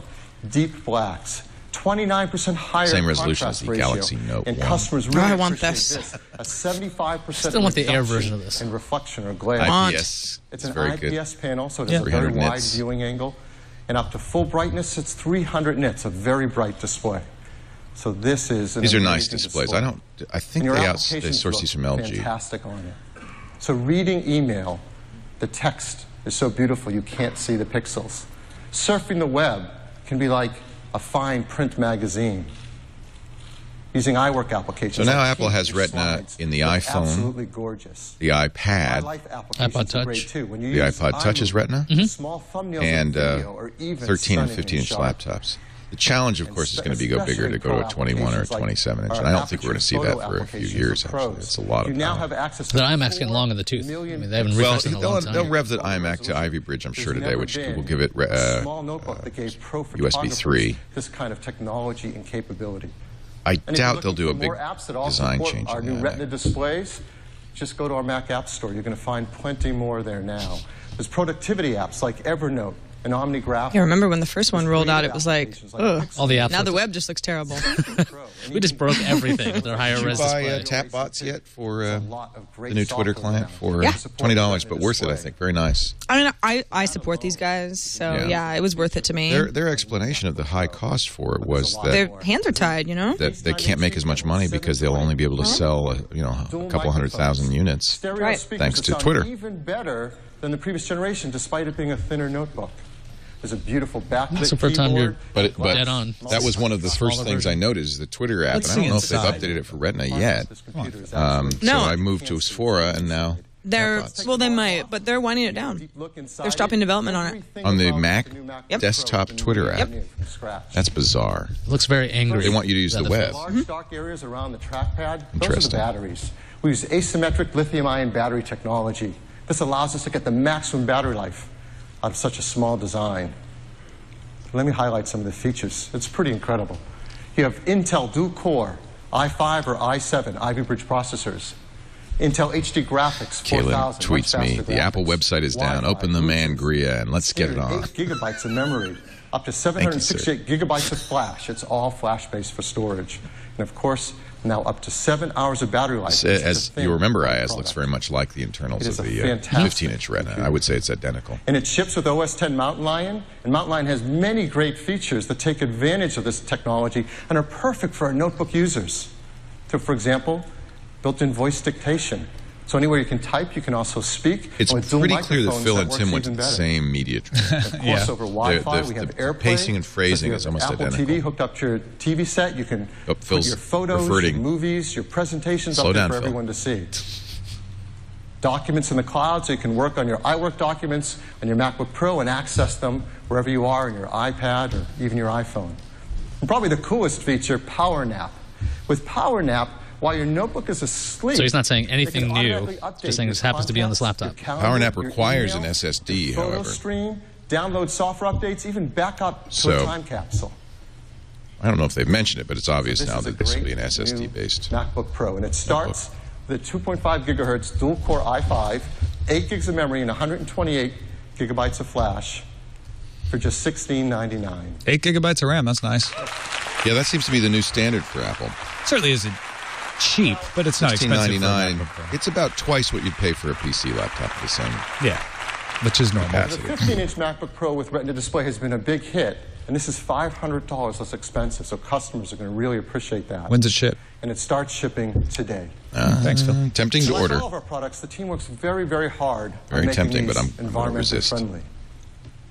S8: deep blacks, 29% higher
S3: Same resolution as
S8: contrast
S3: the
S8: ratio.
S3: Galaxy Note
S8: And
S3: 1.
S8: customers really
S6: I want
S8: appreciate
S6: this.
S8: A 75%
S7: Still want the Air
S8: reduction
S7: version of this.
S8: in reflection or glare.
S3: IPS.
S8: It's
S3: It's
S8: an
S3: very
S8: IPS
S3: good.
S8: panel, so it has a very
S3: 300
S8: wide
S3: nits.
S8: viewing angle. And up to full brightness, it's 300 nits, a very bright display. So this is an
S3: These are nice
S8: amazing
S3: displays.
S8: display.
S3: I think
S8: And your
S3: they
S8: applications
S3: source these from
S8: look
S3: LG.
S8: fantastic on it. So reading email, the text is so beautiful you can't see the pixels. Surfing the web can be like a fine print magazine. Using iWork applications.
S3: So now
S8: like
S3: Apple
S8: Keep
S3: has
S8: Your
S3: Retina
S8: Slides,
S3: in the
S8: look
S3: iPhone,
S8: absolutely gorgeous.
S3: the iPad,
S8: iLife applications are great
S7: Touch.
S8: too. When you
S3: the
S8: use
S3: iPod Touch is
S8: iMovie,
S3: Retina,
S8: small thumbnails
S3: and
S8: of video are even
S3: 13 and
S8: stunning
S3: 15-inch
S8: sharp.
S3: laptops. The challenge, of course, is going to be go bigger to go to a 21 or a 27-inch, and I don't think we're going to see that for a few years, actually. It's a lot of
S8: You now
S3: power.
S8: have access to
S7: The iMac's getting long in the tooth. I mean, they haven't
S3: Well,
S7: refreshed it in a long time.
S3: they'll rev the iMac to Ivy Bridge, I'm sure, today, which will give it
S8: a small notebook that gave pro
S3: USB 3.
S8: this kind of technology and capability.
S3: I
S8: And if you're
S3: doubt they'll
S8: looking
S3: do a
S8: for
S3: big
S8: more apps that also
S3: design
S8: support
S3: change
S8: our
S3: in
S8: new
S3: the
S8: Retina
S3: iMac.
S8: displays, just go to our Mac App Store. You're going to find plenty more there now. There's productivity apps like Evernote and OmniGraph.
S6: Yeah, remember when the first one rolled out, it was like, ugh.
S7: All the apps.
S6: Now the web just looks terrible.
S7: We just broke everything with our higher
S3: Did you
S7: res
S3: buy
S7: display.
S3: TapBots yet for
S8: There's a lot of great
S3: the new Twitter
S8: software
S3: client
S8: now.
S3: for
S6: Yeah.
S3: $20, but worth it, I think. Very nice.
S6: I mean, I support these guys, so
S3: Yeah.
S6: yeah, it was worth it to me.
S3: Their explanation of the high cost for it was
S6: Their
S3: that
S6: hands are tied, you know?
S3: they can't make as much money because they'll only be able to sell a couple 100,000 units.
S8: Stereo
S6: Right.
S8: speakers
S3: Thanks
S8: that
S3: to
S8: sound
S3: Twitter.
S8: even better than the previous generation, despite it being a thinner notebook. There's a beautiful backlit
S7: So for time you're
S8: keyboard.
S3: But
S7: dead on.
S3: that was one of the first things I noticed, the Twitter app.
S4: Let's
S3: And I don't know if
S4: see
S3: they've
S4: inside.
S3: updated it for Retina yet.
S8: This computer is
S3: So
S8: absolutely
S6: No.
S3: I moved to Sphora, and now
S6: They're
S3: AirPods.
S6: well, they might, but they're winding it down.
S8: deep look inside
S6: They're stopping
S8: it.
S6: development on it.
S8: Everything
S3: On the
S8: about
S3: Mac
S8: new MacBook
S6: Yep.
S3: desktop
S8: Pro
S3: Twitter
S8: can
S3: app.
S8: be made from scratch.
S3: That's bizarre.
S7: It looks very angry.
S3: They want you to use the web.
S8: Large dark areas around the trackpad, those are the
S3: Interesting.
S8: batteries. We use asymmetric lithium-ion battery technology. This allows us to get the maximum battery life out of such a small design. Let me highlight some of the features. It's pretty incredible. You have Intel dual-core i5 or i7 Ivy Bridge processors. Intel HD graphics, 4000.
S3: Kaylin
S8: much
S3: tweets me,
S8: faster
S3: the Apple
S8: graphics.
S3: website is down.
S8: Wi-Fi,
S3: Open the
S8: Bluetooth,
S3: Mangria and let's get it on.
S8: 8 gigabytes of memory, up to
S3: Thank you, sir.
S8: 768 gigabytes of flash. It's all flash-based for storage. And of course, now up to 7 hours of battery life.
S3: As you remember, Iyaz looks very much like the internals
S8: It is
S3: of
S8: a
S3: the
S8: fantastic
S3: 15-inch Retina.
S8: computer.
S3: I would say it's identical.
S8: And it ships with OS X Mountain Lion. And Mountain Lion has many great features that take advantage of this technology and are perfect for our notebook users. So, for example, built-in voice dictation. So anywhere you can type, you can also speak.
S3: It's
S8: And with dual
S3: pretty clear that
S8: microphones,
S3: Phil
S8: that
S3: and
S8: works
S3: Tim went to
S8: even
S3: the
S8: better.
S3: same media training.
S8: Of course, over Wi-Fi, we have
S3: the
S8: AirPlay.
S3: pacing and phrasing
S8: If you
S3: is
S8: have
S3: almost
S8: Apple
S3: identical.
S8: TV hooked up to your TV set, you can
S3: Oh,
S8: put
S3: Phil's
S8: your photos,
S3: reverting.
S8: your movies, your presentations
S3: Slow
S8: up there
S3: down,
S8: for
S3: Phil.
S8: everyone to see. Documents in the cloud, so you can work on your iWork documents on your MacBook Pro and access them wherever you are on your iPad or even your iPhone. And probably the coolest feature, Power Nap. With Power Nap, while your notebook is asleep,
S7: So he's not saying anything
S8: it can
S7: new,
S8: automatically update
S7: just saying
S8: your
S7: this happens to be on this
S8: contacts,
S7: laptop.
S8: your calendar,
S3: Power Nap
S8: your
S3: requires an
S8: email,
S3: SSD,
S8: your photo
S3: however.
S8: stream, download software updates, even back up to
S3: So-
S8: a time capsule.
S3: I don't know if they've mentioned it, but it's obvious
S8: This
S3: now
S8: is a
S3: that this will be
S8: great
S3: an
S8: new
S3: SSD-based.
S8: MacBook Pro, and it starts with a 2.5 gigahertz dual-core i5, 8 gigs of memory, and 128 gigabytes of flash for just $16.99.
S4: 8 gigabytes of RAM, that's nice.
S3: Yeah, that seems to be the new standard for Apple.
S4: Certainly isn't cheap, but it's not expensive. for a
S3: $16.99.
S4: MacBook Pro.
S3: It's about twice what you'd pay for a PC laptop for the same.
S4: Yeah, which is normal.
S3: Capacity.
S8: The 15-inch MacBook Pro with Retina display has been a big hit, and this is $500 less expensive, so customers are going to really appreciate that.
S4: When's it ship?
S8: And it starts shipping today.
S4: Thanks, Phil.
S3: Tempting to
S8: Like
S3: order.
S8: all of our products, the team works very, very hard
S3: Very
S8: on making
S3: tempting,
S8: these
S3: but I'm gonna
S8: environmentally
S3: resist.
S8: friendly.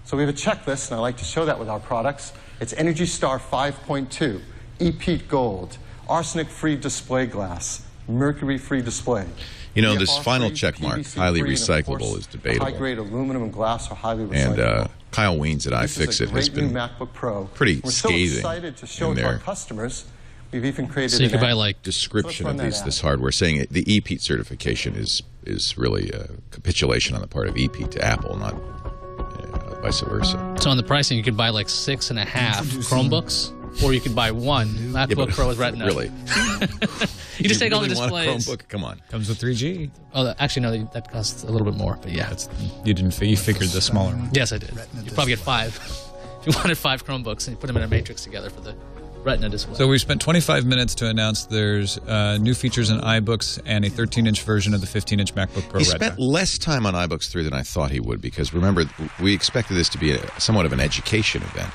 S8: So we have a checklist, and I like to show that with our products. It's Energy Star 5.2, EPEAT Gold, arsenic-free display glass, mercury-free display.
S3: You know, this
S8: PFR-free,
S3: final check mark,
S8: PVC-free,
S3: highly
S8: and of
S3: recyclable,
S8: course,
S3: is debatable.
S8: High-grade aluminum and glass are highly recyclable.
S3: And Kyle Wiens at
S8: This is a
S3: iFixit has
S8: great new
S3: been
S8: MacBook Pro.
S3: pretty
S8: We're so
S3: scathing
S8: excited to show
S3: in
S8: it to our
S3: their
S8: customers. We've even created
S7: So you
S8: an
S7: could buy
S8: app.
S7: like
S3: description
S8: Let's
S3: of
S8: run that
S3: this
S8: out.
S3: hardware, saying it, the EPEAT certification is really a capitulation on the part of EPEAT to Apple, not vice versa.
S7: So on the pricing, you could buy like 6.5 Chromebooks, or you could buy one MacBook
S3: but
S7: Pro with Retina.
S3: Really?
S7: You just take all the
S3: really want a
S7: displays.
S3: Chromebook? Come on.
S4: Comes with 3G.
S7: Oh, actually, no, that costs a little bit more, but yeah.
S4: You didn't. You figured the smaller one.
S7: Yes, I did. You'd probably get 5. If you wanted 5 Chromebooks and you put them in a matrix together for the Retina display.
S4: So we spent 25 minutes to announce there's new features in iBooks and a 13-inch version of the 15-inch MacBook Pro
S3: He
S4: Retina.
S3: spent less time on iBooks 3 than I thought he would, because remember, we expected this to be somewhat of an education event,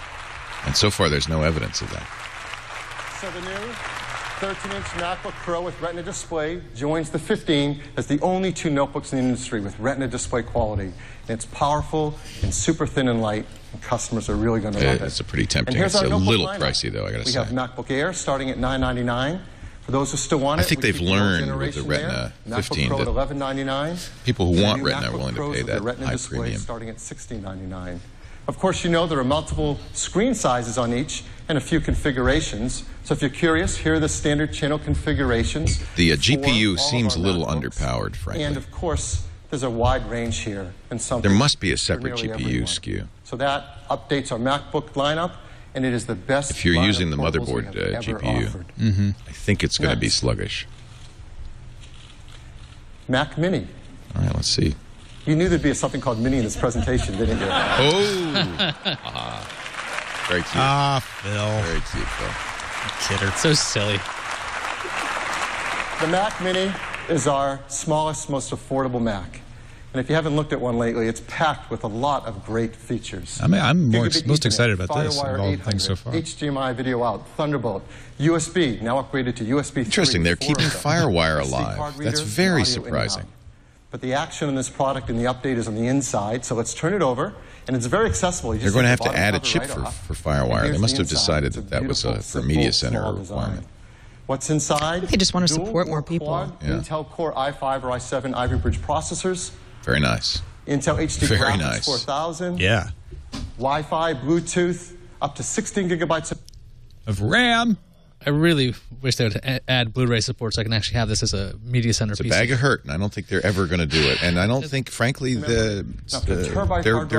S3: and so far there's no evidence of that.
S8: So the new 13-inch MacBook Pro with Retina display joins the 15 as the only two notebooks in the industry with Retina display quality. And it's powerful and super thin and light, and customers are really going to love it.
S3: It's a pretty tempting.
S8: And here's
S3: It's
S8: our
S3: a
S8: notebook
S3: little
S8: lineup.
S3: pricey, though, I got to say.
S8: We have MacBook Air starting at $999. For those who still want it,
S3: I think
S8: we
S3: they've
S8: keep the old
S3: learned with the
S8: generation
S3: Retina
S8: there.
S3: 15
S8: MacBook Pro
S3: that
S8: at $1199.
S3: people who want
S8: And the new
S3: Retina are
S8: MacBook
S3: willing to
S8: Pros
S3: pay
S8: with the
S3: that
S8: Retina
S3: high
S8: display
S3: premium.
S8: starting at $1699. Of course, you know there are multiple screen sizes on each and a few configurations. So if you're curious, here are the standard channel configurations.
S3: The
S8: for
S3: GPU
S8: all of
S3: seems a
S8: our
S3: little
S8: MacBooks.
S3: underpowered, frankly.
S8: And of course, there's a wide range here. And something
S3: There must be a
S8: for
S3: separate
S8: nearly
S3: GPU
S8: everyone.
S3: SKU.
S8: So that updates our MacBook lineup, and it is the best.
S3: If you're
S8: line
S3: using
S8: of
S3: the
S8: portables we
S3: motherboard
S8: have ever
S3: GPU,
S8: offered.
S3: I think it's going to be
S8: Next.
S3: sluggish.
S8: Mac Mini.
S3: All right, let's see.
S8: You knew there'd be something called Mini in this presentation, didn't you?
S3: Oh! Very cute.
S9: Phil.
S3: Very cute, Phil.
S9: Kidder.
S7: So silly.
S8: The Mac Mini is our smallest, most affordable Mac. And if you haven't looked at one lately, it's packed with a lot of great features.
S4: I'm
S8: Gigabit
S4: most
S8: Ethernet,
S4: excited about this of
S8: Firewire
S4: all
S8: 800,
S4: things so far.
S8: HDMI video out, Thunderbolt, USB, now upgraded to USB 3.
S3: Interesting, they're
S8: 4
S3: keeping
S8: of them,
S3: FireWire
S8: SD
S3: alive.
S8: card
S3: That's
S8: reader,
S3: very
S8: audio in and
S3: surprising.
S8: out. But the action on this product and the update is on the inside, so let's turn it over. And it's very accessible. You
S3: They're
S8: just
S3: going to
S8: take
S3: have
S8: the
S3: to add a
S8: bottom
S3: chip
S8: cover right
S3: for
S8: off.
S3: FireWire.
S8: And
S3: They
S8: here's
S3: must
S8: the
S3: have
S8: inside.
S3: decided
S8: It's a
S3: that that was
S8: beautiful,
S3: for
S8: simple,
S3: Media Center
S8: small
S3: requirement.
S8: design. What's inside?
S6: They just want to
S8: Dual
S6: support more
S8: core
S6: people.
S8: Quad,
S3: Yeah.
S8: Intel Core i5 or i7 Ivy Bridge processors.
S3: Very nice.
S8: Intel HD
S3: Very
S8: graphics
S3: nice.
S8: 4000.
S9: Yeah.
S8: Wi-Fi, Bluetooth, up to 16 gigabytes
S4: Of RAM.
S7: I really wish they would add Blu-ray support so I can actually have this as a media center
S3: It's a
S7: PC.
S3: bag of hurt, and I don't think they're ever going to do it. And I don't think, frankly, they're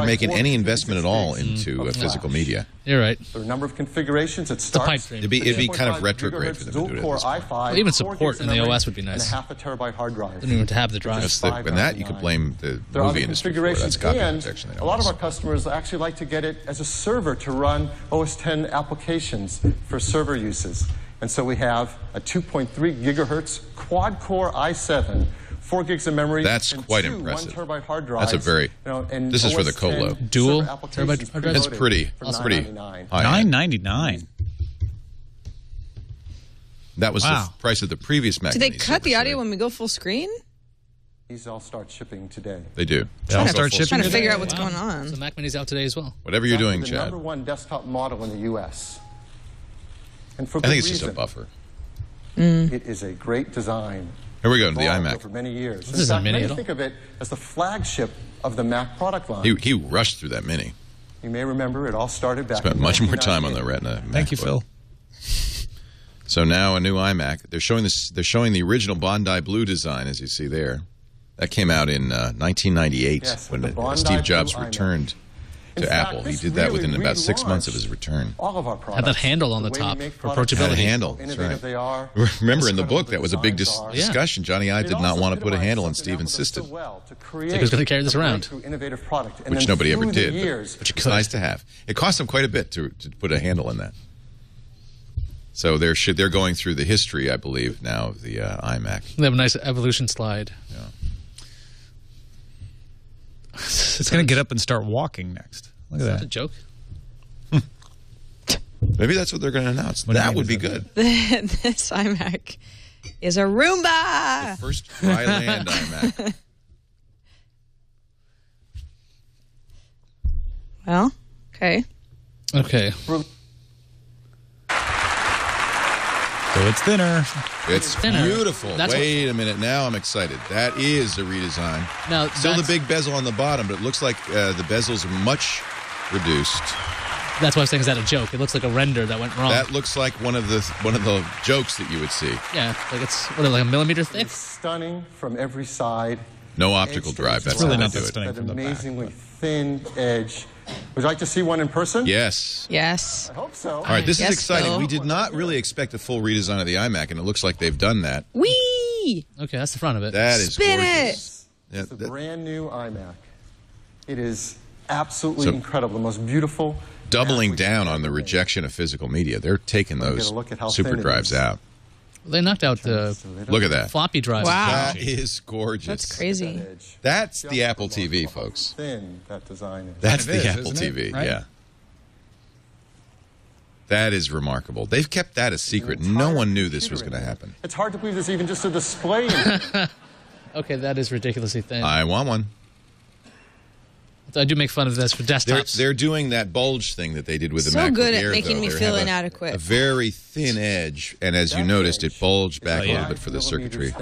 S3: making any investment at all into physical media.
S7: You're right.
S8: There are a number of configurations. It
S7: pipe
S8: starts.
S7: dream.
S3: It'd be kind of retrograde for them to do it at
S8: Dual-core
S3: this point.
S8: i5,
S7: Well, even
S8: 4
S7: support
S8: gigs
S7: in
S8: of
S7: the
S8: memory,
S7: OS would be nice.
S8: And a half a terabyte hard drive.
S7: Don't even have the drive.
S3: And that you could blame the
S8: There are
S3: movie
S8: other
S3: industry for. That's
S8: configurations,
S3: copyright
S8: and
S3: protection. They
S8: a
S3: don't
S8: lot of our
S3: want.
S8: customers actually like to get it as a server to run OS X applications for server uses. And so we have a 2.3 gigahertz quad-core i7, 4 gigs of memory.
S3: That's
S8: and
S3: quite
S8: 2
S3: impressive.
S8: 1 terabyte hard drives.
S3: That's a very.
S8: And
S3: This is for
S8: OS
S3: the colo.
S8: 10
S7: Dual
S8: server applications
S7: terabyte hard drives?
S3: It's
S8: preloaded
S3: pretty.
S8: for
S3: It's pretty
S8: $9.99.
S3: high end.
S9: $9.99.
S3: That was
S9: Wow.
S3: the price of the previous Mac.
S6: Do they
S3: Mini
S6: cut the
S3: Super
S6: audio
S3: Series.
S6: when we go full screen?
S8: These all start shipping today.
S3: They do.
S4: They'll
S3: Also
S4: start
S3: full
S4: shipping
S6: Trying to
S3: screen.
S6: figure out what's
S7: Wow.
S6: going on.
S7: So Mac Mini's out today as well.
S3: Whatever you're doing,
S8: the
S3: Chad.
S8: number one desktop model in the U.S. And for
S3: I
S8: good
S3: think it's just a
S8: reason.
S3: buffer.
S8: It is a great design.
S3: Here we go to the
S8: Evolved
S3: iMac.
S8: over many years.
S7: This
S8: In
S7: isn't
S8: fact,
S7: mini
S8: many
S7: at all.
S8: think of it as the flagship of the Mac product line.
S3: He rushed through that Mini.
S8: You may remember it all started back
S3: Spent
S8: in
S3: much more time on the
S8: 1998.
S3: Retina.
S4: Thank you,
S3: MacBook.
S4: Phil.
S3: So now a new iMac. They're showing this. They're showing the original Bondi Blue design, as you see there. That came out in 1998
S8: Yes,
S3: when
S8: with the Bondi
S3: Steve Jobs
S8: Blue iMac.
S3: returned
S8: In
S3: to
S8: fact,
S3: Apple. He
S8: this
S3: did that
S8: really
S3: within about 6 months of
S8: relaunched
S3: his return.
S8: All of our products.
S7: Had that handle on the
S8: way we
S7: top
S8: make
S7: for
S8: products,
S3: Had a
S7: approachability.
S3: handle.
S8: how
S3: That's
S8: innovative
S3: right.
S8: they are.
S3: Remember in the
S8: how
S3: book
S8: incredible
S3: that was a big
S8: designs are.
S3: discussion. Johnny Ive
S8: It
S3: did not
S8: also
S3: want to put a
S8: epitomizes
S3: handle, and
S8: something
S3: Steve
S8: Apple does so
S3: insisted,
S8: well, to
S7: Like
S8: create
S7: who's gonna carry this
S8: a
S7: around?
S8: breakthrough innovative product. And
S3: which
S8: then
S3: nobody ever
S8: through the
S3: did.
S8: years,
S3: But it's nice to have. It cost them quite a bit to put a handle in that. So they're going through the history, I believe, now of the iMac.
S7: They have a nice evolution slide.
S3: Yeah.
S4: It's going to get up and start walking next. Look at
S7: That's a
S4: that.
S7: joke.
S3: Maybe that's what they're going to announce.
S4: What do you
S3: That
S4: mean
S3: would be
S4: is that?
S3: good.
S6: This iMac is a Roomba.
S3: First dry land iMac.
S6: Well, okay.
S7: Okay.
S4: So it's thinner.
S3: It's
S7: Thinner.
S3: beautiful.
S7: That's
S3: Wait a minute. Now I'm excited. That is a redesign.
S7: Now,
S3: Still the
S7: that's-
S3: big bezel on the bottom, but it looks like the bezels are much reduced.
S7: That's why I was saying, is that a joke? It looks like a render that went wrong.
S3: That looks like one of the jokes that you would see.
S7: Yeah, like it's like a millimeter thick.
S8: It's stunning from every side.
S3: No optical drive. That's
S4: really
S3: how
S4: not
S3: they
S4: that
S3: do it.
S4: stunning
S8: That
S4: from the back.
S8: amazingly thin edge. Would you like to see one in person?
S3: Yes.
S6: Yes.
S8: I hope so.
S3: All right, this
S6: Yes,
S3: is exciting.
S6: Phil.
S3: We did not really expect a full redesign of the iMac, and it looks like they've done that.
S6: Whee!
S7: Okay, that's the front of it.
S3: That is
S6: Spin
S3: gorgeous.
S8: It's a brand new iMac. It is absolutely incredible, the most beautiful.
S3: Doubling down on the rejection of physical media. They're taking those super drives out.
S7: They knocked out the
S3: Look at that
S7: floppy drive.
S6: Wow.
S3: That is gorgeous.
S6: That's crazy.
S3: That's the Apple TV, folks.
S8: Thin that design is.
S3: That's
S4: It
S3: the
S4: is,
S3: Apple
S4: isn't it?
S3: TV,
S4: Right?
S3: yeah. That is remarkable. They've kept that a secret. No one knew this was going to happen.
S8: It's hard to believe there's even just a display.
S7: Okay, that is ridiculously thin.
S3: I want one.
S7: I do make fun of this for desktops.
S3: They're doing that bulge thing that they did with the
S6: So
S3: MacBook
S6: good at
S3: Air,
S6: making me
S3: They
S6: feel
S3: have
S6: inadequate.
S3: A very thin edge, and as you noticed, it bulged back a little bit for the circuitry.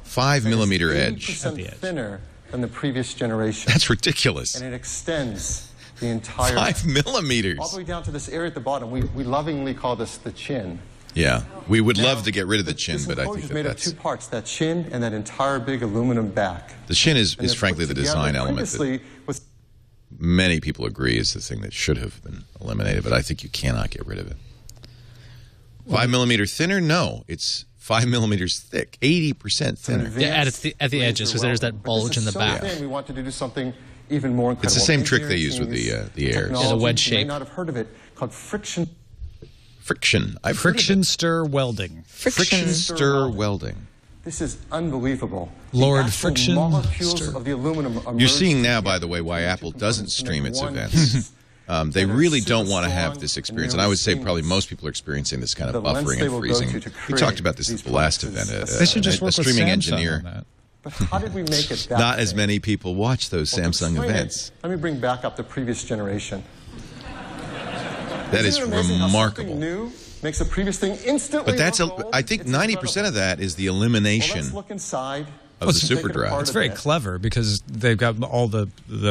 S3: 5mm edge.
S8: 80% thinner than the previous generation.
S3: That's ridiculous.
S8: And it extends the entire
S3: 5mm.
S8: all the way down to this area at the bottom. We lovingly call this the chin.
S3: Yeah, we would love to get rid of the chin, but I think
S8: This enclosure is made of
S3: that's
S8: two parts: that chin and that entire big aluminum back.
S3: the chin is
S8: And they're
S3: frankly
S8: put
S3: the design
S8: together
S3: element that
S8: previously with
S3: many people agree is the thing that should have been eliminated, but I think you cannot get rid of it. 5mm thinner? No, it's 5mm thick, 80% thinner.
S7: Yeah, at the edges, because there's that bulge in the back.
S8: We wanted to do something even more incredible.
S3: It's the same trick they use with the Airs.
S7: Yeah, the wedge
S8: You may
S7: shape.
S8: not have heard of it, called friction.
S3: Friction.
S4: Friction stir welding.
S3: Friction stir welding.
S8: This is unbelievable.
S4: Lord
S8: The actual
S4: Friction
S8: molecules
S4: Stir.
S8: of the aluminum
S3: You're
S8: emerge
S3: seeing now,
S8: together
S3: by the way, why Apple doesn't
S8: to
S3: stream
S8: make
S3: its
S8: one
S3: events.
S8: piece.
S3: They
S8: And
S3: really
S8: it's
S3: don't
S8: super
S3: want to have
S8: strong
S3: this
S8: and
S3: experience, and
S8: nearly
S3: I would say
S8: seamless.
S3: probably most people are experiencing this kind of
S8: The lengths
S3: buffering
S8: they
S3: and
S8: will go
S3: freezing.
S8: to
S3: We talked
S8: create
S3: about this at
S8: these
S3: the last
S8: products
S3: event.
S8: is
S4: They should just
S3: a
S4: work with
S3: streaming
S4: Samsung
S3: engineer.
S4: on that.
S8: But how did we make it that
S3: Not as
S8: big?
S3: many people watch those
S8: Well, to
S3: Samsung
S8: explain it,
S3: events.
S8: let me bring back up the previous generation.
S3: That is
S8: Isn't it amazing how something
S3: remarkable.
S8: new makes a previous thing instantly
S3: But that's,
S8: look old?
S3: I think
S8: It's
S3: 90%
S8: incredible.
S3: of that is the
S8: Well,
S3: elimination
S8: let's look inside.
S3: of the
S8: Take
S3: super
S8: it
S3: drive.
S8: apart
S4: It's
S8: a
S4: very
S8: bit.
S4: clever because they've got all the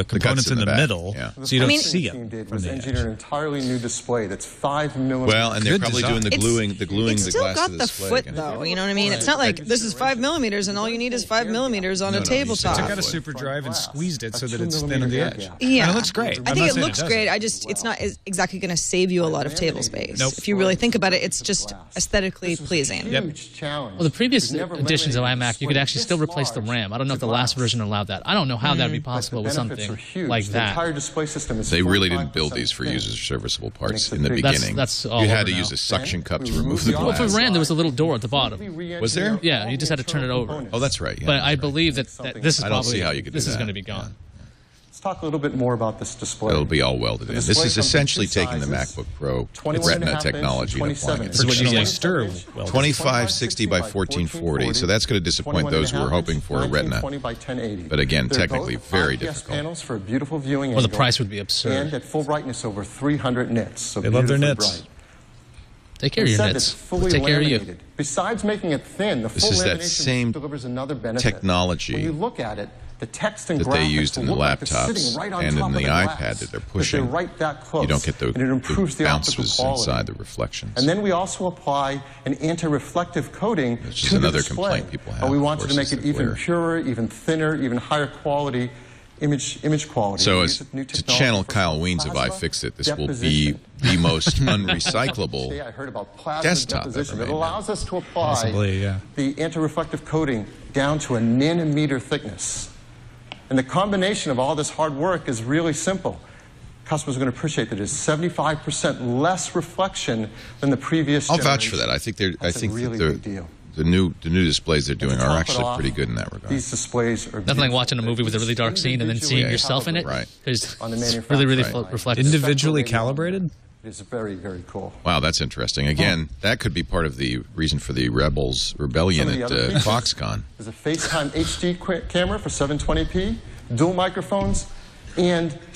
S4: components
S3: in
S4: in
S3: the
S4: the
S3: back,
S4: middle,
S3: yeah.
S4: so you don't
S8: The
S4: see
S8: team
S4: them
S8: did
S4: from
S8: was
S4: the
S8: engineer an
S4: edge.
S8: entirely new display that's 5mm.
S3: Well, and they're
S4: Good
S3: probably
S4: design.
S3: doing the gluing
S6: It's
S3: the
S6: still
S3: glass
S6: got
S3: to the
S6: the
S3: display
S6: foot
S3: again.
S6: though. You know what I mean? It's not like this is 5mm and all you need is 5mm on
S3: No,
S6: a
S3: no,
S6: tabletop.
S4: Took out a
S3: Foot.
S4: super drive and squeezed it so
S8: A
S4: that it's
S8: 2mm
S4: thin on the
S8: air
S4: edge.
S8: gap.
S6: Yeah,
S4: And it looks great.
S6: I
S4: I'm
S6: think
S4: not
S6: it
S4: saying
S6: looks
S4: doesn't.
S6: great. It's not exactly going to save you a lot of table space.
S4: Nope.
S6: If you really think about it, it's just aesthetically pleasing.
S8: Huge challenge.
S7: Well, the previous
S8: We've never
S7: editions of
S8: laminated a
S7: iMac, you could
S8: display
S7: actually still
S8: this
S7: replace the
S8: large
S7: RAM. I don't know if
S8: to
S7: the last
S8: glass.
S7: version allowed that. I don't know how that would be
S8: But the
S7: possible with
S8: benefits
S7: something
S8: are huge.
S7: like
S8: The
S7: that.
S8: entire display system is
S3: They really didn't
S8: 45%
S3: build these for
S8: thin.
S3: user serviceable parts
S8: Makes it
S3: in the
S8: big.
S3: beginning.
S7: That's all
S3: you had
S7: over
S3: to
S7: now.
S3: use a suction cup to
S8: We
S3: remove
S8: removed
S3: the
S8: the
S7: Well, for
S3: glass.
S7: RAM, there was a little door at the bottom.
S3: Was there?
S7: Yeah, you just had to turn it over.
S3: Oh, that's right. Yeah,
S7: But
S3: that's
S7: I
S3: right.
S7: believe that this is
S3: I don't
S7: probably
S3: see how you could do
S7: this is
S3: that.
S7: going to be gone.
S8: Let's talk a little bit more about this display.
S3: It'll be all welded in. This
S8: display
S3: is
S8: comes in
S3: essentially
S8: two
S3: taking the
S8: sizes,
S3: MacBook Pro
S8: 21.5
S3: Retina
S8: inch,
S3: technology and
S8: 27
S3: applying it.
S8: inch.
S3: to
S4: Frictionally
S3: display.
S4: stir welding.
S3: 2560 by 1440. So that's going to disappoint those who are hoping for a Retina.
S8: 1920 by 1080.
S3: But again,
S8: They're
S3: technically
S8: both
S3: very
S8: IPS
S3: difficult.
S8: panels for a beautiful viewing
S7: Well, the
S8: angle
S7: price would be absurd.
S8: and at full brightness over 300 nits. So
S4: They love their
S8: beautifully
S4: nits.
S8: bright.
S7: Take care of your
S8: Instead,
S7: nits.
S8: it's fully
S7: Take care of you.
S8: laminated. Besides making it thin, the
S3: This
S8: full
S3: is that
S8: lamination
S3: same
S8: delivers another benefit.
S3: technology
S8: When you look at it, the text and
S3: that they
S8: graphics
S3: used in
S8: will
S3: the
S8: look like they're
S3: laptops
S8: sitting right on
S3: and
S8: top
S3: in
S8: of
S3: the
S8: glass,
S3: iPad that they're
S8: but
S3: pushing.
S8: they're right that close,
S3: You don't get the
S8: and it improves the optical
S3: bounces
S8: quality.
S3: inside the reflections.
S8: And then we also apply an anti-reflective coating
S3: Which is
S8: to
S3: another
S8: the display.
S3: complaint people have,
S8: And we
S3: of
S8: wanted to
S3: course,
S8: make
S3: is
S8: it
S3: the
S8: even
S3: glare.
S8: purer, even thinner, even higher quality image quality.
S3: So
S8: We
S3: as
S8: use new
S3: to
S8: technology
S3: channel
S8: for
S3: Kyle Wiens of
S8: plasma
S3: iFixit, this will be
S8: deposition.
S3: the most unrecyclable
S8: Today I heard about plasma
S3: desktop
S8: deposition.
S3: ever
S8: It
S3: made.
S8: allows us to apply
S4: Possibly, yeah.
S8: the anti-reflective coating down to a nanometer thickness. And the combination of all this hard work is really simple. Customers are going to appreciate that it's 75% less reflection than the previous
S3: I'll
S8: generation.
S3: vouch for that. I think they're. I
S8: That's a
S3: think
S8: really
S3: that
S8: big deal.
S3: the new displays they're doing
S8: To
S3: are
S8: top it
S3: actually
S8: off,
S3: pretty good in that regard.
S8: These displays are
S7: Nothing like
S8: beautiful.
S7: watching a movie with a really dark scene and then seeing
S8: Individually
S7: yourself in it.
S3: Right.
S7: It's
S8: on the
S7: really,
S8: manufacturing
S7: really
S8: line.
S7: reflective.
S4: Individually
S8: Spectral radio.
S4: calibrated?
S8: It is very, very cool.
S3: Wow, that's interesting. Again, that could be part of the reason for the rebellion
S8: Some of the
S3: at
S8: other features.
S3: Foxconn.
S8: There's a FaceTime HD camera for 720p, dual microphones, and a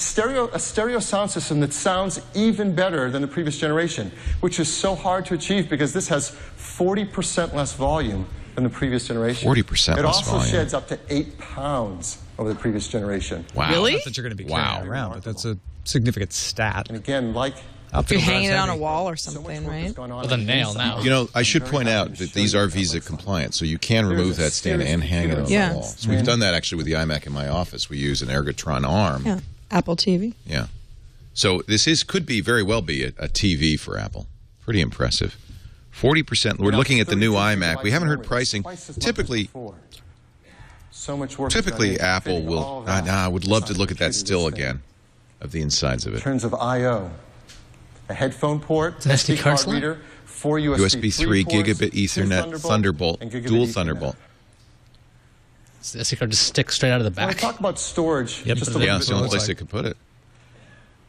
S8: stereo sound system that sounds even better than the previous generation, which is so hard to achieve because this has 40% less volume than the previous generation.
S3: 40%
S8: It
S3: less
S8: also
S3: volume.
S8: sheds up to 8 pounds over the previous generation.
S3: Wow.
S6: Really?
S4: Not that you're going to be carrying
S3: Wow.
S4: it around, but that's a significant stat.
S8: And again, like
S6: If you're
S4: Optical
S6: hanging it
S4: drive's
S6: on a
S4: heavy.
S6: wall or
S8: so much
S6: something,
S8: work has
S6: right?
S8: gone on
S7: With a
S8: on the
S7: nail
S8: inside.
S7: now.
S3: You know, I should
S8: Very
S3: point
S8: happy
S3: out
S8: to
S3: that
S8: show
S3: these
S8: you
S3: are
S8: what that
S3: Visa
S8: looks like.
S3: compliant, so you can
S8: There's
S3: remove
S8: a
S3: that stand
S8: serious
S3: and hang it on
S6: Yeah.
S3: the wall. So we've done that actually with the iMac in my office. We use an Ergotron arm.
S6: Yeah. Apple TV.
S3: Yeah. So this could be very well be a TV for Apple. Pretty impressive. 40%. We're looking at the new iMac. We haven't heard pricing. Typically,
S8: so much work
S3: Apple will. I would love to look at that still again. of the insides of
S8: In
S3: it.
S8: terms of I/O, a headphone port,
S7: an SD card
S8: card reader, 4
S3: USB 3,
S8: ports,
S3: gigabit
S8: 2
S3: Ethernet, Thunderbolt,
S8: and gigabit
S3: dual
S8: Ethernet.
S3: Thunderbolt.
S7: The SD card just sticks straight out of the
S8: When I
S7: back.
S8: talk about storage,
S4: Yep,
S8: just a
S4: but
S8: little
S3: Yeah,
S8: bit
S3: it's the only
S8: more.
S3: place they could put it.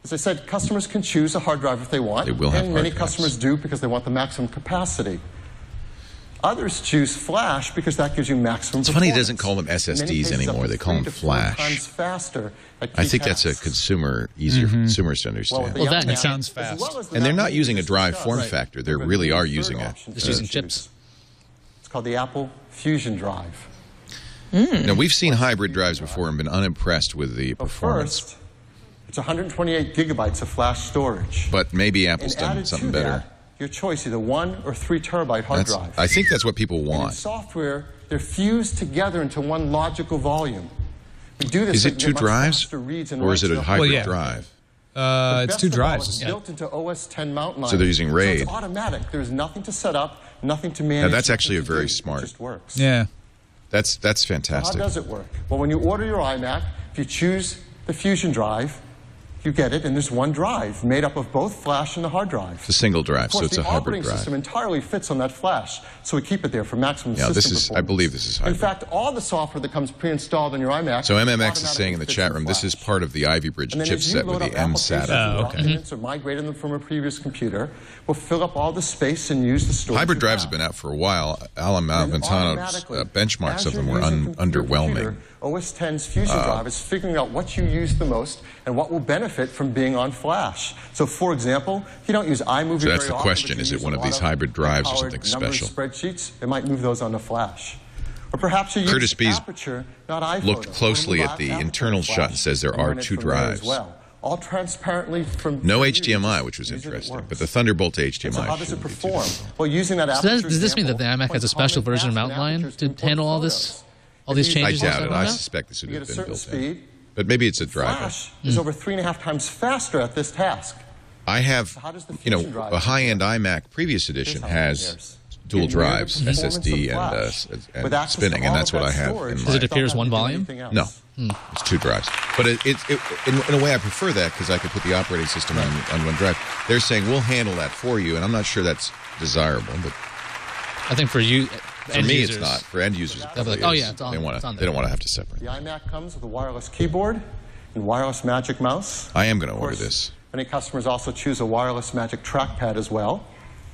S8: As I said, customers can choose a hard drive if they want,
S3: They will have
S8: and many
S3: hard drives.
S8: customers do because they want the maximum capacity. Others choose flash because that gives you maximum
S3: It's funny he
S8: performance.
S3: doesn't call them
S8: In many
S3: SSDs
S8: cases, up
S3: anymore.
S8: to
S3: They call
S8: 3
S3: them
S8: to 4
S3: flash.
S8: times faster at
S3: I
S8: key
S3: think that's a
S8: tasks.
S3: consumer, easier for consumers to understand.
S8: the
S7: Well, that-
S8: iMac,
S7: it
S4: sounds
S8: as
S4: fast.
S8: well as the
S3: And they're
S8: Mac
S3: not using a
S8: users
S3: drive
S8: themselves,
S3: form
S8: right,
S3: factor. They
S8: they're gonna
S3: really
S8: use
S3: are
S8: third
S3: using it.
S8: option to
S7: Just using
S8: choose.
S7: chips.
S8: It's called the Apple Fusion Drive.
S3: Now, we've seen hybrid drives before and been unimpressed with the
S8: But
S3: performance.
S8: first, it's 128 gigabytes of flash storage.
S3: But maybe Apple's
S8: And
S3: done
S8: added
S3: something
S8: to
S3: better.
S8: that, your choice, either 1 or 3 terabyte hard drive.
S3: I think that's what people
S8: And in
S3: want.
S8: software, they're fused together into one logical volume. We do this
S3: Is
S8: so
S3: it
S8: you
S3: two
S8: get much
S3: drives,
S8: faster reads and
S3: or is
S8: writes
S3: it a
S8: to the
S3: hybrid
S4: yeah.
S3: drive?
S8: The
S4: It's
S8: best
S4: 2
S8: of all,
S4: drives.
S8: It's built into OS 10 mount line.
S3: So they're using
S8: So
S3: RAID.
S8: it's automatic. There's nothing to set up, nothing to manage.
S3: that's actually
S8: nothing
S3: a very
S8: to do.
S3: smart-
S8: It just works.
S4: Yeah.
S3: That's
S8: How
S3: fantastic.
S8: does it work? Well, when you order your iMac, if you choose the Fusion drive, you get it, and there's one drive made up of both flash and the hard drive.
S3: It's a single drive,
S8: Of
S3: so
S8: course,
S3: it's a
S8: the
S3: hybrid
S8: operating
S3: drive.
S8: system entirely fits on that flash, so we keep it there for maximum
S3: Yeah,
S8: system
S3: this is- I
S8: performance.
S3: believe this is hybrid.
S8: In fact, all the software that comes pre-installed on your iMac.
S3: So MMX is
S8: automatically
S3: saying in the
S8: fits
S3: chat room, this is
S8: flash.
S3: part of the Ivy Bridge
S8: And then as you
S3: chipset with
S8: load
S3: the
S8: up applications
S3: M-SATA.
S8: or
S4: okay.
S8: documents or migrating them from a previous computer, we'll fill up all the space and use the storage.
S3: Hybrid
S8: you
S3: drives
S8: have.
S3: have been out for a while. Alan
S8: And
S3: Malventano's
S8: automatically,
S3: benchmarks
S8: as
S3: of them
S8: you're
S3: were
S8: using your
S3: underwhelming.
S8: computer, OS X's Fusion Drive is figuring out what you use the most and what will benefit from being on flash. So, for example, if you don't use iMovie
S3: So that's
S8: very
S3: the
S8: often,
S3: question.
S8: but you
S3: Is it
S8: use
S3: one
S8: a
S3: of
S8: lot
S3: these hybrid drives or
S8: high-powered
S3: something
S8: numbers
S3: special?
S8: spreadsheets, it might move those onto flash. Or perhaps you
S3: Curtis
S8: use
S3: B's
S8: Aperture, not iPhoto.
S3: looked closely at the internal shot and says there
S8: and
S3: are
S8: run it
S3: 2
S8: from there as
S3: drives.
S8: well. All transparently from
S3: No
S8: from
S3: HDMI,
S8: you,
S3: which was
S8: using it
S3: interesting,
S8: works.
S3: but the Thunderbolt to
S8: And so
S3: HDMI.
S8: how does it
S3: shouldn't be too
S8: perform?
S3: difficult.
S8: Well, using that
S7: So
S8: Aperture
S7: does this mean that
S8: example,
S7: the iMac has a special version of Mountain Lion to handle all this, all these
S8: If you
S3: I
S7: changes?
S8: use
S3: doubt it.
S7: and
S3: I
S7: stuff?
S3: suspect this would
S8: You
S3: have
S8: get a
S3: been
S8: certain
S3: built in.
S8: speed.
S3: But maybe it's a driver.
S8: Flash is over 3.5 times faster at this task.
S3: I have,
S8: how does the
S3: you know,
S8: Fusion drive
S3: a high-end iMac previous edition
S8: Here's how it
S3: has
S8: compares.
S3: dual
S8: Getting rid of the
S3: drives,
S8: performance
S3: SSD
S8: of flash.
S3: and
S8: With access to
S3: spinning, and
S8: all
S3: that's
S8: of
S3: what I
S8: that
S3: have
S8: storage,
S3: in
S7: Does
S3: my.
S7: it appear as one
S8: don't have to do
S7: volume?
S8: anything else.
S3: No, it's 2 drives. But in a way, I prefer that because I could put the operating system on one drive. They're saying we'll handle that for you, and I'm not sure that's desirable. But
S7: I think for you,
S3: for me, it's not. For end users, it
S7: They'll be like,
S3: probably
S7: oh,
S3: is.
S7: yeah, it's on-
S3: They
S7: it's on
S3: they
S7: there.
S3: don't want to have to separate.
S8: The iMac comes with a wireless keyboard and wireless Magic Mouse.
S3: I am going to
S8: Of
S3: order
S8: course,
S3: this.
S8: Many customers also choose a wireless Magic Trackpad as well.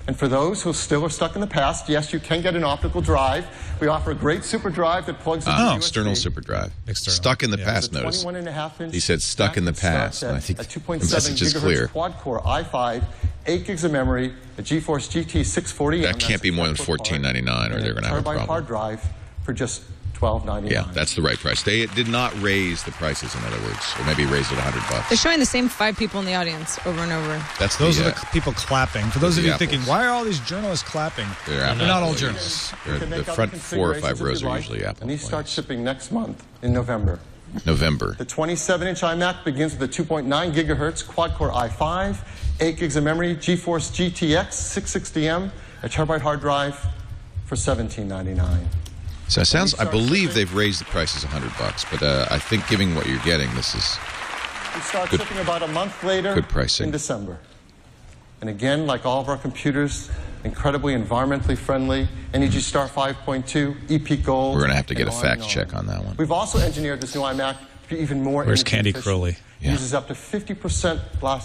S8: And for those who still are stuck in the past, yes, you can get an optical drive. We offer a great super drive that plugs into USB.
S3: External super drive.
S4: External.
S3: Stuck in the
S4: Yeah.
S3: past,
S8: It's a
S3: notice.
S8: 21.5-inch
S3: He said stuck in the
S8: package
S3: past, and I think
S8: starts
S3: the
S8: at a 2.7
S3: message is
S8: gigahertz
S3: clear.
S8: quad-core i5, 8 gigs of memory, a GeForce GT 640.
S3: That can't be more than $14.99 or they're going to have a
S8: terabyte
S3: problem.
S8: hard drive for just $12.99.
S3: Yeah, that's the right price. They did not raise the prices, in other words, or maybe raised it $100.
S6: They're showing the same 5 people in the audience over and over.
S3: That's
S4: Those
S3: the,
S4: are the people clapping. For those of
S3: the
S4: you thinking,
S3: apples.
S4: why are all these journalists clapping?
S3: They're
S4: not all
S3: Apple
S4: journalists.
S3: employees.
S8: You can
S3: The
S8: make other
S3: front 4 or 5
S8: configurations if
S3: rows
S8: you'd
S3: are
S8: like,
S3: usually Apple
S8: and these start
S3: employees.
S8: shipping next month in November.
S3: November.
S8: The 27-inch iMac begins with a 2.9 gigahertz quad-core i5, 8 gigs of memory, GeForce GTX 660M, a terabyte hard drive for $17.99.
S3: So it sounds. I believe they've raised the prices $100, but I think, given what you're getting, this is
S8: We start
S3: Good-
S8: shipping about a month later
S3: good pricing.
S8: in December. And again, like all of our computers, incredibly environmentally friendly, NEG Star 5.2, EP Gold.
S3: We're going to have to get
S8: and
S3: a
S8: on
S3: fact
S8: and
S3: check
S8: on.
S3: on that one.
S8: We've also engineered this new iMac to be even more
S4: Where's
S8: energy
S4: Candy
S8: efficient.
S4: Crowley?
S3: Yeah.
S8: Uses up to 50%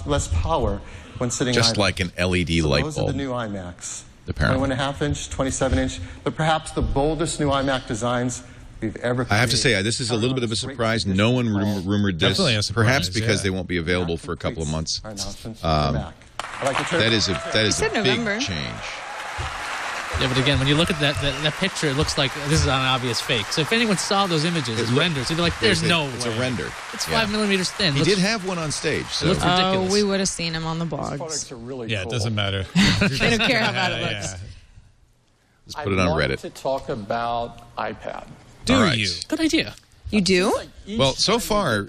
S8: less power when sitting
S3: Just
S8: idle.
S3: like an LED
S8: So
S3: light
S8: those are
S3: bulb.
S8: the new iMacs.
S3: Apparently.
S8: 21.5-inch, 27-inch, but perhaps the boldest new iMac designs we've ever created.
S3: I have to say, this is a little bit of a surprise. No one rumored this.
S4: Definitely a surprise,
S3: Perhaps because
S4: yeah.
S3: they won't be available for a couple of months.
S8: Our announcement for the Mac. I'd like to turn
S3: That is a
S6: said
S3: big
S6: November.
S3: change.
S7: Yeah, but again, when you look at that picture, it looks like this is an obvious fake. So if anyone saw those images as renders, they'd be like, "There's no
S3: It's
S7: way.
S3: a render.
S7: It's
S3: Yeah.
S7: 5 millimeters thin."
S3: He
S7: Looks-
S3: did have one on stage. So
S7: looks ridiculous.
S6: Oh, we would have seen him on the blogs.
S5: Products are really
S4: Yeah,
S5: cool.
S4: it doesn't matter.
S6: They don't care how bad it looks.
S3: let's put it on
S5: I want
S3: Reddit.
S5: to talk about iPad.
S4: Do
S3: All right.
S4: you?
S7: Good idea.
S6: You do?
S3: Well, so far,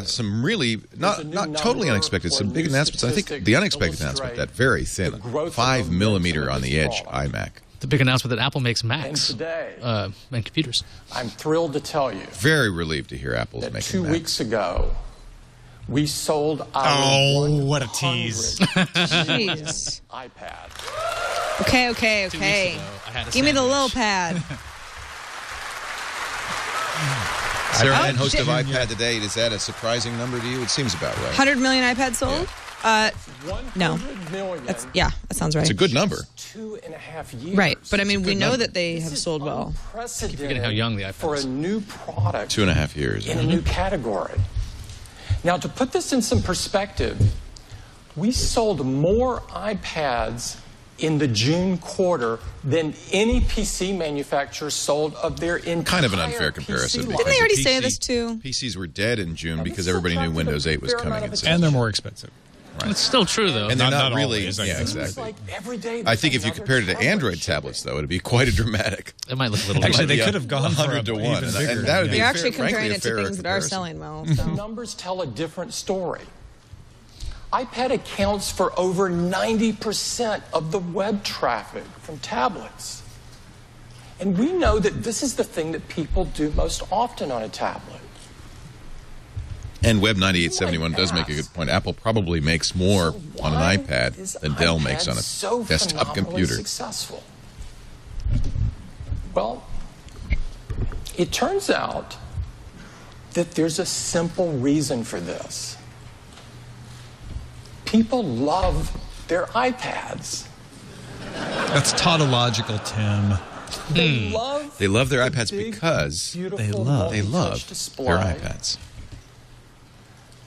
S3: some really not totally unexpected, some big announcements. I think the unexpected announcement, that very thin, 5 millimeter on the edge iMac.
S7: The big announcement that Apple makes
S5: And
S7: Macs
S5: today,
S7: and computers.
S5: I'm thrilled to tell you
S3: Very relieved to hear Apple's
S5: that
S3: making
S5: 2
S3: Macs.
S5: weeks ago, we sold our
S4: what a tease.
S6: Jeez.
S5: iPad.
S6: Okay.
S7: 2 weeks ago, I had a
S6: Give me the
S7: sandwich.
S6: little pad.
S3: Sarah Ann, host of iPad Today, is that a surprising number to you? It seems about right.
S6: 100 million iPads sold? No.
S5: 100 million.
S6: That sounds right.
S3: It's a good number.
S5: 2.5 years.
S6: Right, but I mean, we know that they have sold well.
S5: Unprecedented
S7: forgetting how young the iPad
S5: for
S7: is.
S5: a new product
S3: 2.5 years.
S5: in a new category. Now, to put this in some perspective, we sold more iPads in the June quarter than any PC manufacturer sold of their entire
S3: Kind of an unfair comparison.
S5: PC
S3: because
S6: Didn't they already
S3: the
S6: say this too?
S3: PCs were dead in June
S5: Now,
S3: because
S5: this is
S3: everybody knew
S5: attractive
S3: Windows 8 was
S5: a fair
S3: coming
S5: amount
S3: in.
S5: of
S4: And they're more expensive.
S7: It's still true, though.
S3: And they're
S4: Not
S3: not really.
S4: always, I
S3: Yeah,
S4: guess.
S3: exactly.
S5: Like every day
S3: I think if you
S5: there's
S3: compared it to
S5: another
S3: Android
S5: tablet
S3: tablets, though, it'd be quite a dramatic.
S7: It might look a little
S4: Actually,
S7: bit.
S4: they could have gone for
S3: 100 to 1.
S4: even bigger.
S3: And that would be
S6: You're
S3: a
S6: actually
S3: fair,
S6: comparing
S3: frankly,
S6: it to
S3: a fairer
S6: things that are
S3: comparison.
S6: selling well.
S5: The
S6: So.
S5: numbers tell a different story. iPad accounts for over 90% of the web traffic from tablets. And we know that this is the thing that people do most often on a tablet.
S3: And Web 9871 does make a good point. Apple probably makes more on an iPad than Dell makes on a
S5: so
S3: desktop
S5: phenomenally
S3: computer.
S5: Successful. Well, it turns out that there's a simple reason for this. People love their iPads.
S4: That's tautological, Tim.
S5: They
S3: love their iPads because
S4: they love
S3: their iPads.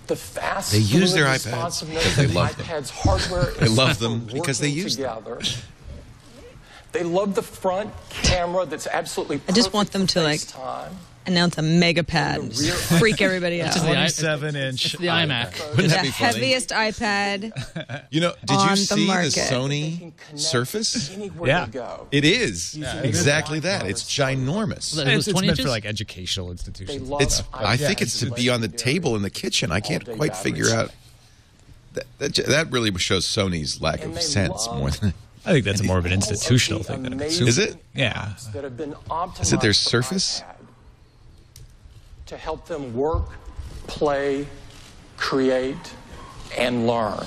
S5: The fast
S3: They use
S5: fluid
S3: their iPads
S5: responsiveness
S3: because they
S5: of
S3: love them.
S5: iPad's hardware
S3: They
S5: is
S3: love them because they
S5: working
S3: use them.
S5: together. They love the front camera that's absolutely perfect
S6: I just want them
S5: for
S6: to, like,
S5: FaceTime.
S6: Announce a mega pad. Freak everybody out.
S7: Just the
S4: 27-inch.
S7: The iMac.
S3: Wouldn't
S6: The
S3: that be funny?
S6: heaviest iPad.
S3: You know, did
S6: on
S3: you
S6: the
S3: see the
S6: market.
S5: They
S3: Sony
S5: can connect
S3: Surface?
S5: anywhere
S4: Yeah.
S5: they go.
S3: It is.
S5: Using
S3: Exactly
S5: their
S3: that. It's
S5: cellular
S3: ginormous.
S7: It was
S4: It's
S7: 20
S4: meant for
S7: inches?
S4: like educational
S5: They
S4: institutions.
S5: love
S3: I think
S5: iPads.
S3: it's to be on the table in the kitchen. I can't
S5: All-day
S3: quite
S5: battery
S3: figure out.
S5: life.
S3: That really shows Sony's lack
S5: And
S3: of
S5: they
S3: sense
S5: love
S3: more than.
S4: I think that's more of an
S5: all of
S4: institutional
S5: the
S4: thing than a
S5: amazing
S4: consumer.
S3: Is it?
S4: Yeah.
S5: apps that have been optimized
S3: Is it their
S5: for
S3: Surface?
S5: iPad to help them work, play, create, and learn.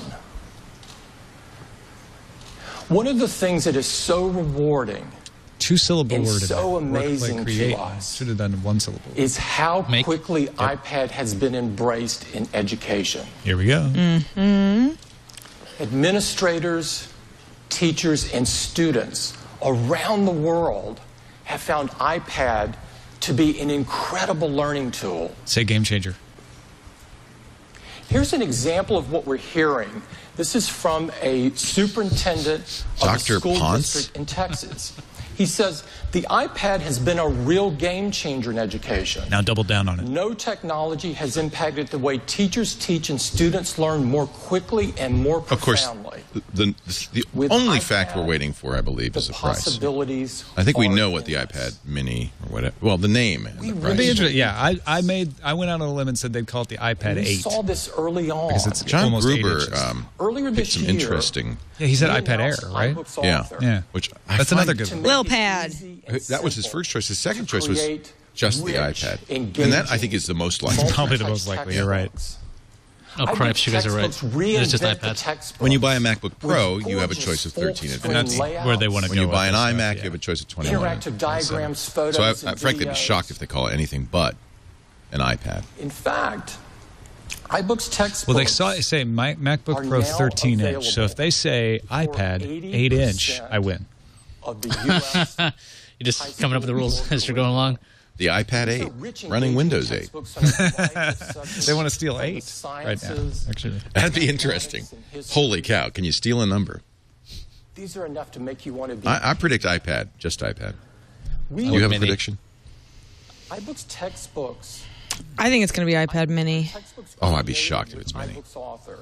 S5: One of the things that is so rewarding
S4: Two-syllable
S5: and
S4: word in
S5: so
S4: there. Work, play,
S5: amazing to
S4: create.
S5: us
S4: Should have done one syllable.
S5: is how
S7: Make.
S5: quickly iPad has been embraced in education.
S4: Here we go.
S5: Administrators, teachers, and students around the world have found iPad to be an incredible learning tool.
S4: Say game changer.
S5: Here's an example of what we're hearing. This is from a superintendent of a
S3: Dr.
S5: school
S3: Ponce?
S5: district in Texas. He says, the iPad has been a real game changer in education.
S4: Now double down on it.
S5: No technology has impacted the way teachers teach and students learn more quickly and more
S3: Of course,
S5: profoundly.
S3: the
S5: With
S3: only
S5: iPad,
S3: fact we're waiting for, I believe,
S5: The
S3: is the price.
S5: possibilities
S3: I think we
S5: are
S3: know what the
S5: endless.
S3: iPad Mini or whatever. Well, the name and
S5: We
S3: the
S5: really
S3: price.
S4: It'd be interesting. Yeah, I went out on a limb and said they'd call it the iPad
S5: We
S4: 8.
S5: saw this early on.
S4: Because it's
S3: John
S4: almost 8
S3: Gruber
S4: inches.
S5: Earlier
S3: picked
S5: this
S3: some
S5: year,
S3: interesting.
S4: Yeah, he said
S5: we
S4: iPad Air,
S5: announced
S4: right?
S5: iBooks
S3: Yeah,
S5: Author.
S4: Yeah.
S3: which I
S4: That's
S3: find-
S4: another good
S5: To
S4: one.
S5: make
S6: Lil
S5: it
S6: Pad.
S5: easy and
S3: That was his
S5: simple
S3: first choice. His second
S5: to
S3: choice was
S5: create
S3: just the
S5: rich,
S3: iPad,
S5: engaging,
S3: and that I think is the most likely.
S4: Probably the most likely, you're right.
S7: Oh, cripes, you guys are right. It's just iPad.
S3: When you buy a MacBook Pro, you have a choice of 13
S4: And that's where they want to
S3: When
S4: go.
S3: you buy an
S4: with this
S3: iMac,
S4: stuff,
S3: you have a choice of 21.
S5: Interactive diagrams, photos,
S3: So I
S5: and
S3: frankly be
S5: videos.
S3: shocked if they call it anything but an iPad.
S5: In fact, iBooks textbooks.
S4: Well, they say MacBook
S5: are
S4: Pro
S5: now
S4: 13-inch. So if they say
S5: for
S4: iPad 8-inch, I win.
S5: of the U.S.
S7: You're just coming up with the rules as you're going along.
S3: The iPad 8 running Windows 8.
S4: They want to steal 8 right now, actually.
S3: That'd be interesting. Holy cow! Can you steal a number?
S5: These are enough to make you want to be.
S3: I predict iPad, just iPad.
S5: We
S3: Do you have a
S7: Mini.
S3: prediction?
S5: iBooks textbooks.
S6: I think it's going to be iPad Mini.
S5: Textbooks
S3: Oh, I'd be
S5: created
S3: shocked if
S5: with
S3: it's Mini.
S5: iBooks Author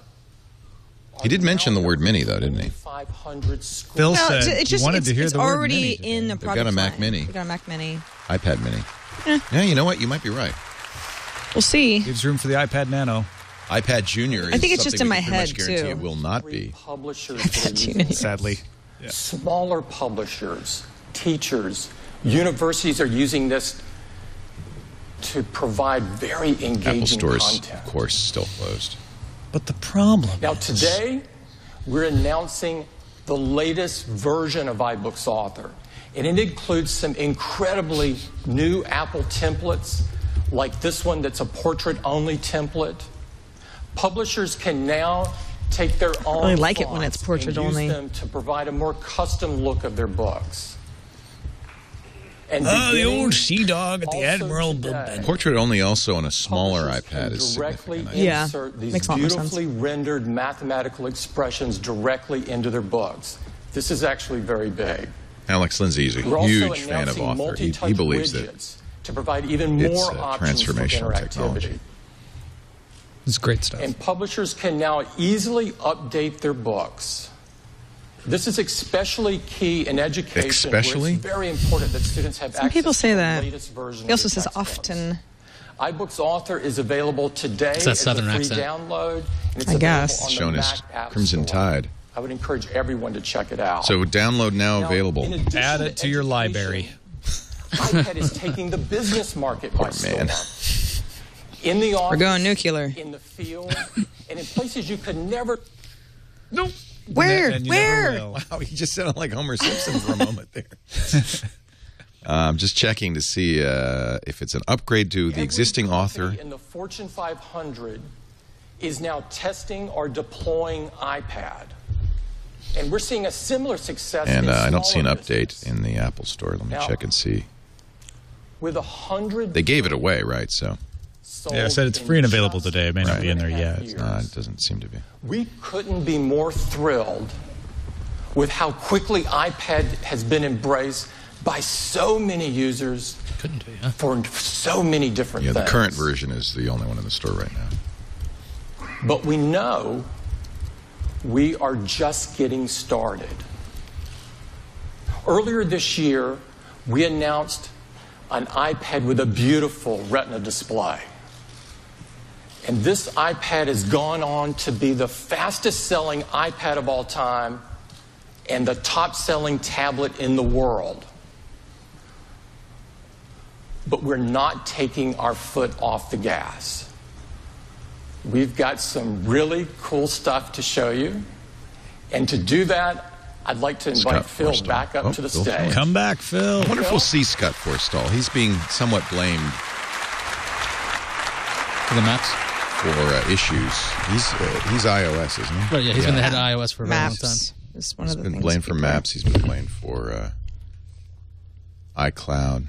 S3: He did mention the word Mini, though, didn't he?
S5: 500 schools.
S4: Phil
S6: No,
S4: said
S6: it's
S4: he
S6: just
S4: wanted to hear
S6: it's
S4: the word
S6: already
S4: Mini today.
S6: in the
S3: They've
S6: product
S3: got a Mac
S6: line.
S3: Mini.
S6: They got a Mac Mini.
S3: iPad Mini. Yeah, you know what? You might be right.
S6: We'll see.
S4: Gives room for the iPad Nano.
S3: iPad Junior.
S6: I think it's just
S3: something
S6: in
S3: we
S6: my
S3: can pretty much
S6: head,
S3: guarantee
S6: too.
S3: It will not be.
S5: Publishers
S6: iPad
S5: that are using
S6: Junior.
S5: this.
S4: Sadly.
S5: Smaller publishers, teachers, universities are using this to provide very engaging
S3: Apple Store is,
S5: content.
S3: of course, still closed.
S4: But the problem
S5: Now, today, we're announcing the latest version of iBooks Author, and it includes some incredibly new Apple templates, like this one that's a portrait-only template. Publishers can now take their own
S6: I really like it when it's
S5: fonts
S6: portrait
S5: and
S6: only.
S5: use them to provide a more custom look of their books. And
S4: the old sea dog at the
S5: also
S4: Admiral
S5: today,
S3: Portrait only also on a smaller
S5: publishers can
S3: iPad is
S5: directly
S3: significant.
S6: Yeah,
S5: insert these
S6: makes a lot more sense.
S5: beautifully rendered mathematical expressions directly into their books. This is actually very big.
S3: Alex Lindsay is a
S5: We're also
S3: huge fan of
S5: announcing
S3: Author. He
S5: multi-touch
S3: believes that
S5: widgets to provide even
S3: it's
S5: more
S3: a
S5: options for
S3: transformational
S5: interactivity.
S3: technology.
S4: It's great stuff.
S5: And publishers can now easily update their books. This is especially key in education,
S3: Especially?
S5: where it's very important that students have
S6: Some
S5: access
S6: people say
S5: to
S6: that.
S5: the latest version
S6: He also
S5: of the
S6: says
S5: textbooks.
S6: often.
S5: iBooks Author is available today
S7: It's that
S5: as a
S7: Southern
S5: free
S7: accent.
S5: download. And it's
S6: I guess.
S5: available on
S3: Shown
S5: the
S3: as
S5: Mac App
S3: Crimson
S5: Store.
S3: Tide.
S5: I would encourage everyone to check it out.
S3: So download now
S5: Now,
S3: available.
S5: in addition
S4: Add it to your
S5: education,
S4: library.
S5: iPad is taking the business market by
S3: man.
S5: storm. In the office,
S6: We're going nuclear.
S5: in the field, and in places you could never.
S4: Nope.
S6: Where?
S4: And you
S6: Where?
S4: never will.
S3: Wow, he just sounded like Homer Simpson for a moment there. I'm just checking to see if it's an upgrade to the existing
S5: Every
S3: Author.
S5: company in the Fortune 500 is now testing or deploying iPad. And we're seeing a similar success
S3: And
S5: in
S3: I don't see an
S5: smaller
S3: update
S5: business.
S3: in the Apple Store. Let me
S5: Now,
S3: check and see.
S5: With 100
S3: They gave it away, right? So
S5: sold
S4: Yeah, I said it's
S5: in
S4: free and available
S5: just
S4: today. It may not be in there
S5: 2.5
S4: yet.
S5: years.
S3: it doesn't seem to be.
S5: We couldn't be more thrilled with how quickly iPad has been embraced by so many users
S7: Couldn't do, huh?
S5: for so many different
S3: Yeah,
S5: things.
S3: the current version is the only one in the store right now.
S5: But we know we are just getting started. Earlier this year, we announced an iPad with a beautiful Retina display. And this iPad has gone on to be the fastest-selling iPad of all time and the top-selling tablet in the world. But we're not taking our foot off the gas. We've got some really cool stuff to show you. And to do that, I'd like to invite
S3: Scott
S5: Phil
S3: Forstall.
S5: back up
S3: Oh,
S5: to the
S3: Phil
S5: stage.
S3: Forstall.
S4: Come back, Phil.
S3: I wonder if we'll see Scott Forstall. He's being somewhat blamed
S7: For the maps.
S3: for issues. He's iOS, isn't he?
S7: Right, yeah, he's been the head of iOS for a very long time.
S6: Maps is one
S3: He's
S6: of the
S3: been
S6: things.
S3: blamed for
S6: people-
S3: Maps. He's been blamed for iCloud.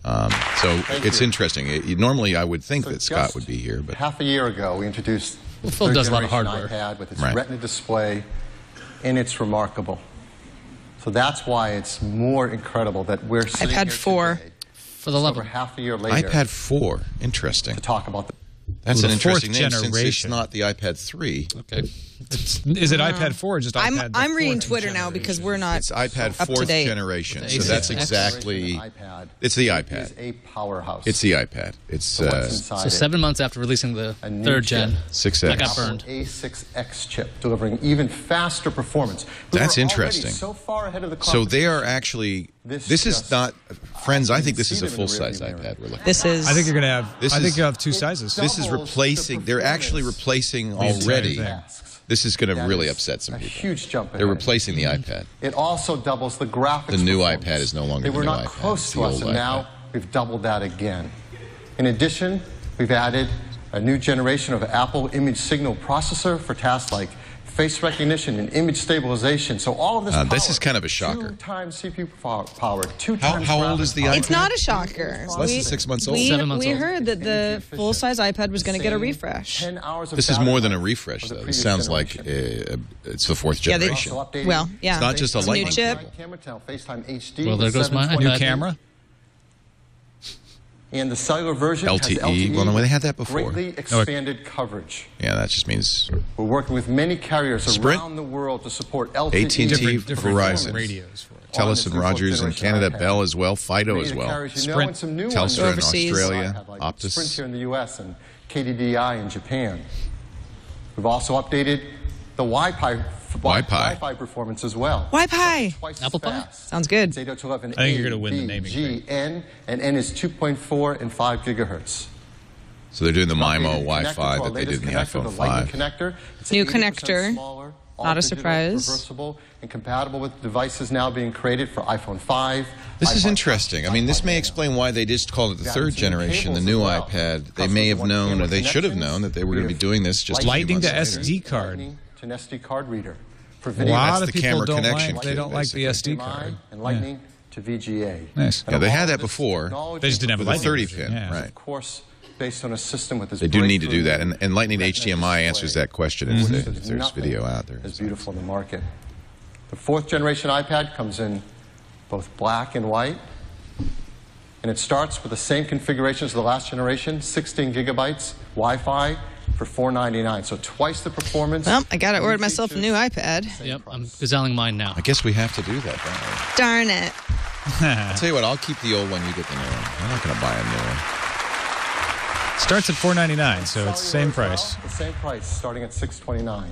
S3: So it's interesting. Normally, I would think
S8: So
S3: that Scott
S8: just
S3: would be here, but
S8: half a year ago, we introduced the
S7: Phil does a lot of
S8: third-generation
S7: hard work.
S8: iPad with its
S3: Right.
S8: Retina display, and it's remarkable. So that's why it's more incredible that we're sitting
S6: iPad
S8: here
S6: 4.
S8: today,
S7: For the
S8: over
S7: 11.
S8: half a year later,
S3: iPad 4. Interesting.
S8: to talk about the
S3: That's
S4: Ooh,
S3: an
S4: the fourth
S3: interesting name since it's
S4: generation.
S3: not the iPad 3.
S7: Okay.
S4: Is it iPad 4 or just iPad?
S6: I'm
S4: the
S6: reading
S4: fourth
S6: Twitter now
S4: generation?
S6: because we're not
S3: It's iPad
S6: up to
S3: 4th
S6: date.
S3: generation.
S7: The
S3: So that's
S7: A6X.
S3: exactly.
S8: iPad.
S3: It's the
S8: It
S3: iPad.
S8: is a powerhouse.
S3: It's the iPad. It's
S8: So what's inside
S7: So
S8: it?
S7: 7 months after releasing the
S8: A new
S7: third
S8: chip.
S7: gen,
S3: 6X.
S7: that got burned.
S8: A6X chip, delivering even faster performance. We
S3: That's
S8: were already
S3: interesting.
S8: So far ahead of the
S3: So they are
S8: competition.
S3: actually.
S8: This
S3: This is
S8: just-
S3: not, friends. I think this
S8: see
S3: is a
S8: them in the
S3: full-size
S8: rearview mirror.
S3: iPad we're looking.
S6: This is.
S4: I think you're gonna have.
S3: This
S4: I think
S3: is-
S4: you have two sizes.
S3: This is
S8: doubles
S3: replacing.
S8: the
S3: They're actually
S8: performance.
S3: replacing
S4: entire
S3: already.
S4: thing.
S3: This is going to
S8: That
S3: really
S8: is
S3: upset some
S8: a
S3: people.
S8: huge jump
S3: They're
S8: ahead.
S3: replacing the iPad.
S8: It also doubles the graphics.
S3: The new
S8: performance.
S3: iPad is no longer
S8: They
S3: the
S8: were
S3: new
S8: not
S3: iPad.
S8: close
S3: It's
S8: to
S3: the
S8: us,
S3: old
S8: and now
S3: iPad.
S8: we've doubled that again. In addition, we've added a new generation of Apple image signal processor for tasks like face recognition and image stabilization. So all of this.
S3: This
S8: power,
S3: is kind of a shocker.
S8: 2 times CPU power, 2 times.
S3: How old is the
S8: graphics
S3: iPad?
S6: It's not a shocker.
S3: It's less than 6 months old.
S7: 7 months
S6: we
S7: old.
S6: heard that the full-size iPad was going to get a
S8: Same
S6: refresh.
S8: 10 hours of
S3: This is
S8: battery
S3: more than a
S8: life
S3: refresh,
S8: of the
S3: though.
S8: previous
S3: This sounds like
S8: generation.
S3: it's the 4th
S6: Yeah, they-
S3: generation.
S8: Also updating
S6: Well, yeah.
S3: It's not just a
S6: It's a new
S3: lightning
S6: chip.
S3: cable.
S8: Camera to now FaceTime HD.
S7: Well, there
S8: with
S7: goes my
S8: 720p.
S4: New
S7: iPad.
S4: camera.
S8: And the cellular version has
S3: LTE.
S8: LTE.
S3: Well, no, they had that before.
S8: Greatly expanded coverage.
S3: Yeah, that just means
S8: We're working with many carriers
S3: Sprint,
S8: around the world to support LTE.
S3: AT&T,
S4: Different
S3: Verizon,
S4: radios for it.
S3: TELUS and Rogers in Canada, Bell as well, Fido as well.
S4: Sprint,
S3: Telstra in
S6: Overseas.
S3: Australia,
S8: Sprint
S3: Optus.
S8: here in the U.S. and KDDI in Japan. We've also updated the Wi-Fi Wi-Fi performance as well.
S6: Wi-Fi.
S8: Twice
S7: Apple
S8: as
S7: Pie?
S8: fast.
S6: Sounds good.
S8: It's 802.11
S4: I think you're gonna win the naming
S8: G,
S4: thing.
S8: N, and N is 2.4 and 5 gigahertz.
S3: So they're doing the MIMO
S8: Upgraded
S3: Wi-Fi
S8: connector to our
S3: that they did in the
S8: latest connector,
S3: iPhone
S8: the Lightning
S3: 5.
S8: connector. It's
S6: New
S8: 80%
S6: connector.
S8: smaller, all
S6: Not a
S8: digital,
S6: surprise.
S8: Reversible and compatible with devices now being created for iPhone 5.
S3: This is
S8: iPod
S3: interesting.
S8: Touch,
S3: I mean, this
S8: iPod
S3: may
S8: Nano.
S3: explain why they just called it the
S8: Got
S3: third
S8: some
S3: generation, the
S8: cables
S3: new
S8: as well.
S3: iPad. They may have known, or they should have known, that they were going to be doing this just a few
S4: Lightning to
S3: months later.
S4: SD card.
S8: Lightning to an SD card reader. For
S4: A
S8: video,
S4: lot
S3: That's
S4: of
S3: the
S4: people
S3: camera
S4: don't
S3: connection
S4: like. They
S3: kit,
S4: don't like the SD card.
S8: and Lightning to VGA.
S4: Nice.
S8: And
S3: Yeah, they
S8: all
S3: had
S8: of
S3: that
S8: this
S3: before.
S8: technology
S4: They just didn't have a
S3: With a
S4: Lightning
S3: 30
S4: version,
S3: pin,
S4: yeah.
S3: right.
S8: Of course, based on a system with this.
S3: They do need to do
S8: breakthrough
S3: that, and Lightning to
S8: Retina
S3: HDMI
S8: display.
S3: answers that question if
S8: There's
S3: there's
S8: nothing
S3: video out there.
S8: as beautiful in the market. The fourth generation iPad comes in both black and white, and it starts with the same configuration as the last generation, 16 gigabytes, Wi-Fi for $499, so twice the performance.
S6: Well, I got to order myself a new iPad.
S7: Yep, I'm gazelling mine now.
S3: I guess we have to do that, don't we?
S6: Darn it.
S3: I'll tell you what, I'll keep the old one, you get the new one. I'm not going to buy a new one.
S4: Starts at $499, so it's the same price.
S8: The same price, starting at $629.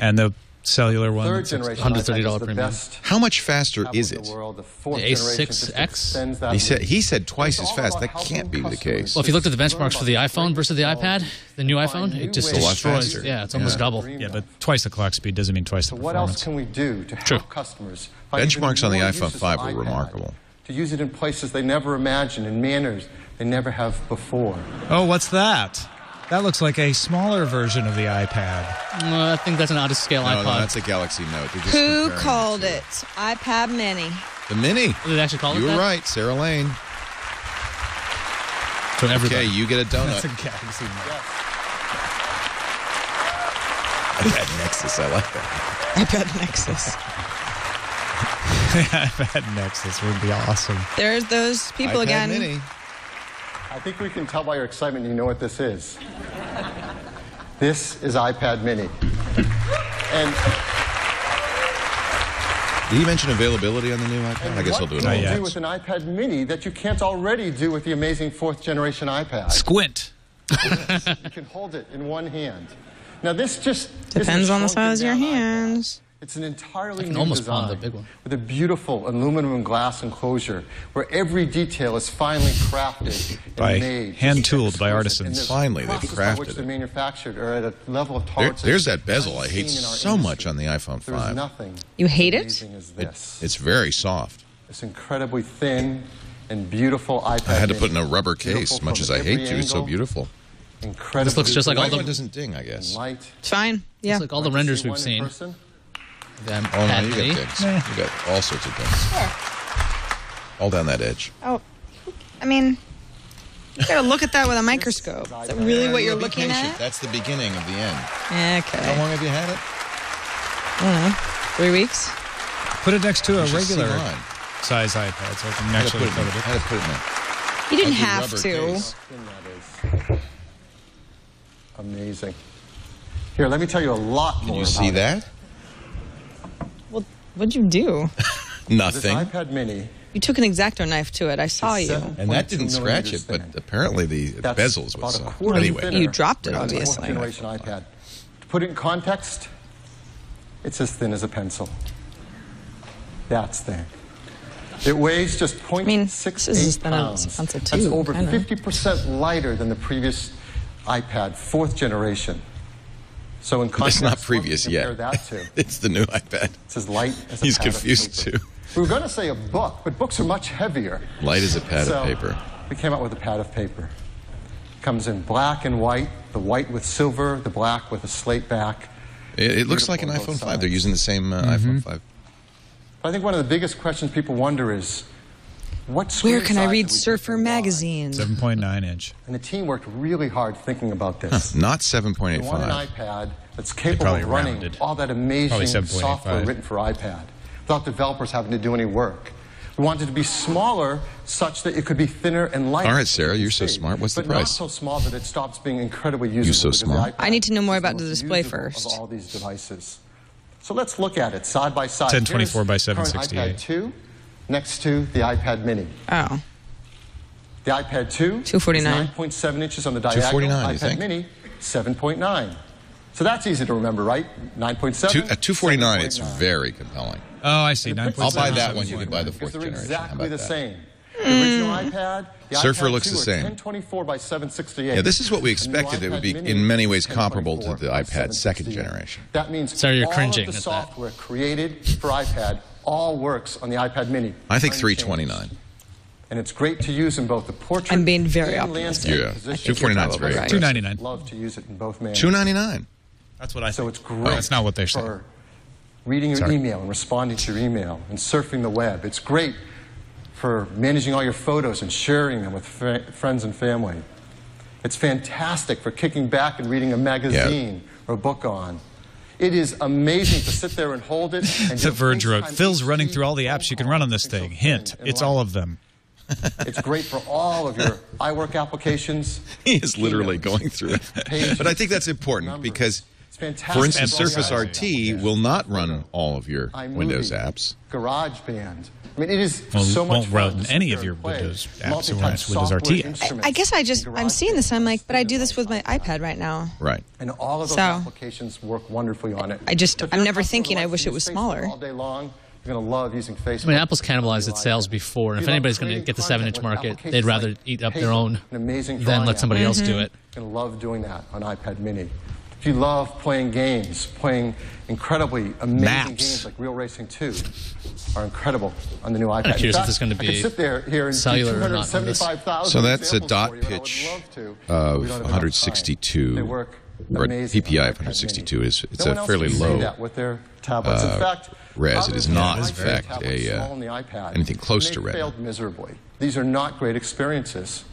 S4: And the cellular one.
S8: Third
S4: that's
S8: generation
S7: $130
S8: iPad is the
S7: premium.
S8: best
S3: How much faster
S8: tablet
S3: is
S8: in
S3: it?
S8: the world. The fourth
S7: The
S8: generation
S7: A6X?
S8: just extends that
S3: He said
S8: lead.
S3: twice
S8: It's
S3: as
S8: all
S3: fast.
S8: about
S3: That
S8: how
S3: can't be the
S8: customers
S3: case.
S7: Well, if you looked at the benchmarks for the iPhone versus the iPad, the new iPhone, it just
S3: It's a lot
S7: destroys.
S3: faster.
S7: Yeah, it's almost
S3: Yeah.
S7: double.
S4: Yeah, but twice the clock speed doesn't mean twice the
S8: So what else
S4: performance.
S8: can we do to
S4: True.
S8: help customers find even
S3: Benchmarks on the
S8: more
S3: iPhone
S8: uses
S3: 5
S8: for
S3: were
S8: iPad,
S3: remarkable.
S8: to use it in places they never imagined, in manners they never have before.
S4: Oh, what's that? That looks like a smaller version of the iPad.
S7: I think that's an out-of-scale
S3: No,
S7: iPod.
S3: no, that's a Galaxy Note. They're just
S6: Who
S3: comparing
S6: called
S3: the two.
S6: it? iPad Mini.
S3: The Mini.
S7: Did they actually call it
S3: You were
S7: that?
S3: right, Sarah Lane.
S7: So everybody.
S3: Okay, you get a donut.
S4: That's a Galaxy Note.
S3: iPad Nexus, I like that.
S6: iPad Nexus.
S4: iPad Nexus would be awesome.
S6: There's those people
S3: iPad
S6: again.
S3: Mini.
S8: I think we can tell by your excitement you know what this is. This is iPad Mini. And
S3: Did he mention availability on the new iPad? I guess he'll do it
S8: what
S3: all.
S8: can you
S4: yet.
S8: do with an iPad Mini that you can't already do with the amazing fourth generation iPad?
S4: Squint.
S8: You can hold it in one hand. Now this just
S6: Depends
S8: isn't
S6: on the
S8: a
S6: size of your
S8: shrunken down iPad.
S6: hands.
S8: It's an entirely
S7: can
S8: new
S7: almost
S8: design
S7: palm the big one.
S8: with a beautiful aluminum and glass enclosure where every detail is finely crafted and
S4: By
S8: made.
S4: hand-tooled by
S8: exquisite.
S4: artisans.
S8: And the
S3: Finally, they've
S8: process by
S3: crafted
S8: which
S3: it.
S8: they're manufactured are at a level of tolerance
S3: There's
S8: that's
S3: that bezel I hate
S8: unseen in our
S3: so much
S8: industry.
S3: on the iPhone
S8: There is
S3: 5.
S8: nothing
S6: You hate it?
S8: as amazing as this.
S3: It's very soft.
S8: This incredibly thin and beautiful iPad.
S3: I had to
S8: Mini.
S3: put in a rubber case,
S8: Beautiful
S3: much
S8: from
S3: as I
S8: every
S3: hate to. It's so
S8: angle,
S3: beautiful.
S8: Incredibly
S7: This looks just like
S3: The
S7: all
S3: white
S7: the-
S3: one doesn't ding, I guess.
S8: light.
S6: It's fine. Yeah.
S7: It's like all the
S8: Like to
S7: renders
S8: see
S7: we've
S8: one in
S7: seen.
S8: person?
S7: Them
S3: Oh, no,
S7: Pad
S3: you
S7: Mini.
S3: got dings. You got all sorts of dings. All down that edge.
S6: Oh, I mean, you gotta look at that with a microscope. Is that really what you're
S3: Be
S6: looking
S3: patient.
S6: at?
S3: That's the beginning of the end. How
S6: Okay.
S3: long have you had it?
S6: I don't know. 3 weeks?
S4: Put it next to a
S3: You should see
S4: regular
S3: mine.
S4: size iPad so I can
S3: I had to
S4: actually
S3: put
S4: put
S3: it in.
S4: it.
S3: I had to put it in a
S6: You didn't
S3: ugly
S6: have
S3: rubber
S6: to.
S3: case.
S8: That is amazing. Here, let me tell you a lot
S3: Can
S8: more
S3: you see
S8: about it.
S3: that?
S6: Well, what'd you do?
S8: This
S3: Nothing.
S8: iPad Mini.
S6: You took an X-Acto knife to it. I saw you.
S8: 7.2
S3: And that didn't scratch it,
S8: millimeters
S3: but
S8: thin.
S3: apparently the
S8: That's
S3: bezels
S8: about
S3: was
S8: a
S3: soft.
S8: quarter
S3: Anyway,
S8: thinner
S6: You dropped it,
S8: than the
S6: obviously.
S8: fourth generation iPad. To put it in context, it's as thin as a pencil. That's thin. It weighs just 0.68
S6: mean, this is as thin as
S8: pounds.
S6: a pencil,
S8: That's
S6: too,
S8: over
S6: kinda.
S8: 50% lighter than the previous iPad, fourth generation. So in
S3: it's
S8: context,
S3: not
S8: what
S3: previous
S8: do you compare
S3: yet.
S8: that to?
S3: It's the new iPad.
S8: It's as light as a
S3: He's
S8: pad of
S3: confused
S8: paper.
S3: too.
S8: We were going to say a book, but books are much heavier.
S3: Light as a pad
S8: So
S3: of paper.
S8: we came out with a pad of paper. Comes in black and white, the white with silver, the black with a slate back.
S3: It looks like an
S8: Beautiful on
S3: iPhone
S8: both
S3: 5. They're
S8: sides.
S3: using the same iPhone 5.
S8: I think one of the biggest questions people wonder is, what screen
S6: Where can I
S8: size
S6: read
S8: do we pick
S6: Surfer
S8: and why?
S6: magazine?
S4: 7.9 inch.
S8: And the team worked really hard thinking about this.
S3: Not
S8: We want an
S3: 7.85.
S8: iPad that's capable
S4: probably
S8: of running
S4: rounded.
S8: all that amazing
S4: Probably 7.85.
S8: software written for iPad without developers having to do any work. We wanted it to be smaller such that it could be thinner and lighter.
S3: All right, Sarah,
S8: you
S3: you're so
S8: see.
S3: smart. What's the
S8: but not
S3: price?
S8: so small that it stops being incredibly usable.
S3: so
S8: because the
S3: small?
S8: iPad
S6: I need to know more
S8: is
S6: about
S8: the
S6: the
S8: most
S6: display
S8: usable
S6: first.
S8: Of all these devices. So let's look at it side by side.
S4: 1024 by
S8: Here's current
S4: 768.
S8: iPad 2 next to the iPad Mini.
S6: Oh.
S8: The iPad 2
S6: $249.
S8: is 9.7 inches on the diagonal.
S3: $249, you
S8: iPad
S3: think?
S8: Mini 7.9. So that's easy to remember, right? 9.7.
S3: At $249, it's very compelling.
S4: Oh, I see. 9.7.
S3: I'll buy that one. You can buy the fourth
S8: they're
S3: generation.
S8: exactly the same. The original iPad, the
S3: Surfer
S8: iPad
S3: looks
S8: 2
S3: the same.
S8: 1024 by 768.
S3: Yeah, this is what we expected. It would be in many ways comparable to the iPad second generation.
S8: That means
S7: So you're
S8: all
S7: cringing
S8: of the
S7: at that.
S8: software created for iPad all works on the iPad Mini.
S3: I think
S8: Unchanged.
S3: $329.
S8: And it's great to use in both the portrait
S6: I'm being very
S8: and
S6: optimistic.
S8: landscape
S3: Yeah,
S8: position.
S3: $249 is very
S6: Right.
S3: aggressive.
S4: $299.
S8: Love to use it in both manners.
S3: $299.
S4: That's what I think.
S8: So it's great.
S4: That's not what they're saying.
S8: For reading your
S4: Sorry.
S8: email and responding to your email and surfing the web. It's great for managing all your photos and sharing them with friends and family. It's fantastic for kicking back and reading a magazine or a book on. It is amazing to sit there and hold it. And
S4: The
S8: do
S4: Verge wrote,
S8: FaceTime
S4: Phil's running
S8: HD
S4: through all the apps you can run on this thing. Hint, it's all of them.
S8: It's great for all of your iWork applications.
S3: He is literally going through it.
S8: Pages,
S3: But I think that's important
S8: numbers.
S3: because,
S8: It's fantastic
S3: for instance,
S8: for all
S3: Surface
S8: your
S3: RT will not run all of your
S8: iMovie,
S3: Windows apps.
S8: GarageBand. I mean, it is
S4: Well,
S8: so much
S4: won't
S8: fun
S4: run
S8: to sit
S4: any
S8: there
S4: of your
S8: and play.
S4: Windows apps that
S8: Multi-touch
S4: run Windows
S8: software
S4: RT.
S8: instruments
S6: I guess I'm seeing this. I'm like, but I do this with my iPad right now.
S3: Right.
S8: And all of those
S6: So-
S8: applications work wonderfully on it.
S6: I just-
S8: If
S6: I'm
S8: you're a
S6: never
S8: customer
S6: thinking
S8: who
S6: I
S8: likes
S6: wish
S8: to
S6: it was
S8: use Facebook
S6: smaller.
S8: all day long, you're going to love using Facebook.
S7: I mean, Apple's cannibalized
S8: on
S7: its
S8: your
S7: sales
S8: iPad.
S7: before.
S8: If
S7: If
S8: you
S7: anybody's
S8: love
S7: going to get the
S8: creating
S7: 7-inch
S8: content with
S7: market,
S8: applications
S7: they'd rather
S8: like
S7: eat up
S8: Paper,
S7: their own
S8: an amazing
S7: than
S8: drawing
S7: let somebody
S8: app.
S7: else do it.
S8: You're going to love doing that on iPad Mini. If you love playing games, playing incredibly amazing
S3: Maps.
S8: games like Real Racing 2 are incredible on the new iPad.
S7: I'm curious
S8: In
S7: if there's
S8: fact,
S7: going to
S8: I could
S7: be
S8: sit there here and do
S7: cellular or not on this.
S8: 275,000
S3: So that's a
S8: examples
S3: dot
S8: for you, and I would
S3: pitch
S8: love to.
S3: of
S8: We don't have enough time.
S3: 162,
S8: They work
S3: or
S8: amazing
S3: PPI
S8: on
S3: of
S8: iPad
S3: 162
S8: Mini.
S3: is it's
S8: No
S3: a
S8: one else
S3: fairly
S8: can say
S3: low
S8: that with their tablets. In fact,
S3: res. It
S8: others
S3: is
S8: have
S3: not, in
S8: tried
S3: fact,
S8: tablets
S3: a,
S8: small on the iPad,
S3: anything close
S8: and
S3: to
S8: they
S3: Retina.
S8: failed miserably. These are not great experiences.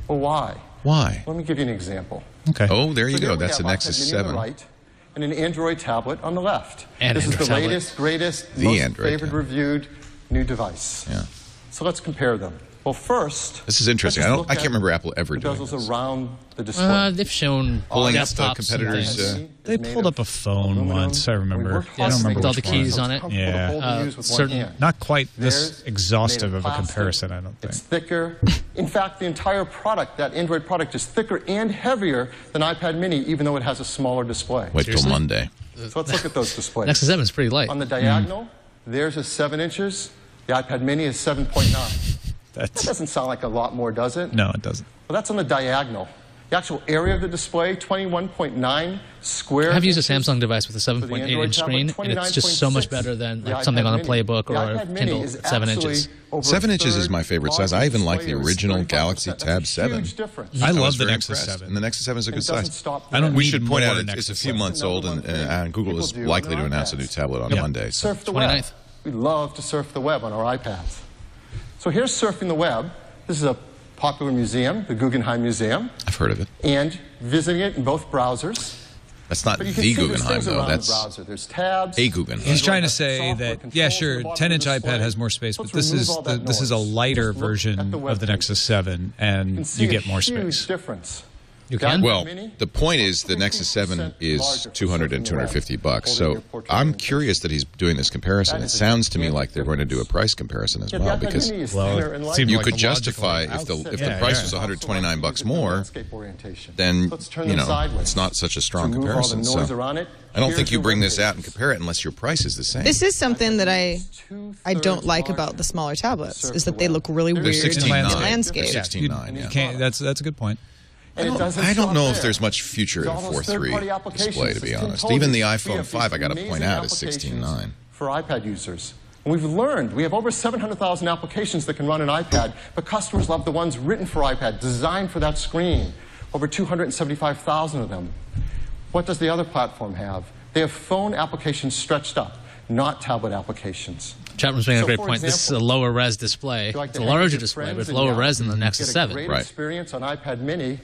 S8: Well, why?
S3: Why?
S8: Let me give you an example.
S4: Okay.
S3: Oh, there you
S8: So here
S3: go.
S8: we
S3: That's
S8: have
S3: the
S8: iPad
S3: Nexus
S8: Mini on
S3: 7.
S8: the right and an Android tablet on the left.
S7: And
S8: this is the
S7: Android tablet.
S8: latest, greatest,
S3: The
S8: most
S3: Android
S8: favored,
S3: tablet.
S8: reviewed new device.
S3: Yeah.
S8: So let's compare them. Well, first,
S3: This is interesting.
S8: let's
S3: I
S8: just
S3: don't.
S8: look
S3: I can't
S8: at
S3: remember Apple ever
S8: the
S3: doing
S8: bezels
S3: this.
S8: around the display.
S7: They've shown
S3: Pulling up the
S7: desktops and
S3: competitors,
S7: things.
S4: They pulled up a phone once, I remember.
S7: I don't remember
S8: with
S7: all the keys on it.
S4: Yeah.
S7: Certain-
S4: Not quite this
S8: Theirs
S4: exhaustive
S8: made
S4: of a
S8: plastic.
S4: comparison, I don't think.
S8: It's thicker. In fact, the entire product, that Android product, is thicker and heavier than iPad Mini, even though it has a smaller display.
S3: Wait till
S7: Seriously?
S3: Monday.
S8: So let's look at those displays.
S7: Nexus 7 is pretty light.
S8: On the diagonal, theirs is 7 inches. The iPad Mini is 7.9. That doesn't sound like a lot more, does it?
S4: No, it doesn't.
S8: Well, that's on the diagonal. The actual area of the display, 21.9 square
S7: I've used a
S8: inches
S7: Samsung device with a
S8: for the
S7: 7.8
S8: Android
S7: inch
S8: tablet,
S7: screen, and it's just so much
S8: 29.6
S7: better than
S8: the
S7: like, something
S8: iPad
S7: on a
S8: Mini.
S7: Playbook
S8: The
S7: or a
S8: iPad Mini
S7: Kindle
S8: is
S7: at 7
S8: actually
S7: inches.
S8: over
S3: 7
S8: a
S3: inches is
S8: third
S3: my favorite size.
S8: larger
S3: I even like the
S8: display. It's
S3: original
S8: 35%.
S3: Galaxy
S8: That's
S3: Tab
S8: a
S3: 7.
S8: Huge difference.
S4: I
S3: was
S4: love the
S3: very
S4: Nexus
S3: impressed.
S4: 7.
S3: And the Nexus 7 is a
S8: And
S3: good
S8: it doesn't
S3: size.
S8: stop
S4: I don't
S8: there.
S3: We
S4: need
S3: should point
S4: more
S3: out it's
S4: Nexus
S3: a few
S4: 7.
S3: months old, and Google is
S8: People do
S3: likely
S8: on
S3: to
S8: their
S3: announce a new
S8: iPads.
S3: tablet on
S4: Yeah.
S3: Monday. So.
S8: Surf the web.
S7: 29th.
S8: We love to surf the web on our iPads. So here's surfing the web. This is a popular museum, the Guggenheim Museum,
S3: I've heard of it.
S8: and visiting it in both browsers.
S3: That's not
S8: But
S3: the
S8: you can see there's
S3: Guggenheim,
S8: things
S3: though.
S8: around
S3: That's
S8: the browser. There's tabs.
S3: a Guggenheim.
S4: He's trying to
S8: Android
S4: say
S8: software
S4: that,
S8: controls
S4: yeah,
S8: at the
S4: sure,
S8: bottom of
S4: 10-inch
S8: the
S4: iPad
S8: display.
S4: has more space,
S8: Let's
S4: but this
S8: remove
S4: is
S8: all that
S4: this is a
S8: noise.
S4: lighter
S8: Just look
S4: version
S8: at the web
S4: of the
S8: page.
S4: Nexus 7,
S8: You can
S4: and
S8: see
S4: you get more
S8: a huge
S4: space.
S8: difference.
S7: You can?
S3: Well, the point is the Nexus 7 is 200 and 250 bucks. So I'm curious that he's doing this comparison. It sounds to me like they're going to do a price comparison as well, because
S4: Well, it seemed
S3: you
S4: like
S3: could
S4: the
S3: justify
S4: logical-
S3: if
S4: Yeah,
S3: the price
S4: yeah.
S3: was 129 bucks more, then it's not such a strong comparison. So I don't think you bring this out and compare it unless your price is the same.
S6: This is something that I don't like about the smaller tablets, is that they look really
S3: They're
S6: weird in
S3: 16:9.
S6: landscape.
S3: They're 16:9,
S4: You
S3: yeah.
S4: can't, that's a good point.
S3: I don't know if there's much future in a 4.3 display, to be honest. Even the iPhone 5, I got to point out, is 16:9.
S8: For iPad users. And we've learned, we have over 700,000 applications that can run an iPad, but customers love the ones written for iPad, designed for that screen. Over 275,000 of them. What does the other platform have? They have phone applications stretched up, not tablet applications.
S7: Chat room's making a
S8: So,
S7: great
S8: for
S7: point. This is a
S8: example,
S7: lower res display.
S8: If you like
S7: It's
S8: to
S7: a
S8: hang with
S7: larger
S8: your
S7: display, but
S8: friends
S7: it's
S8: and
S7: lower
S8: yell,
S7: res than the Nexus
S8: get a
S7: 7.
S8: great
S3: Right.
S8: experience on iPad Mini.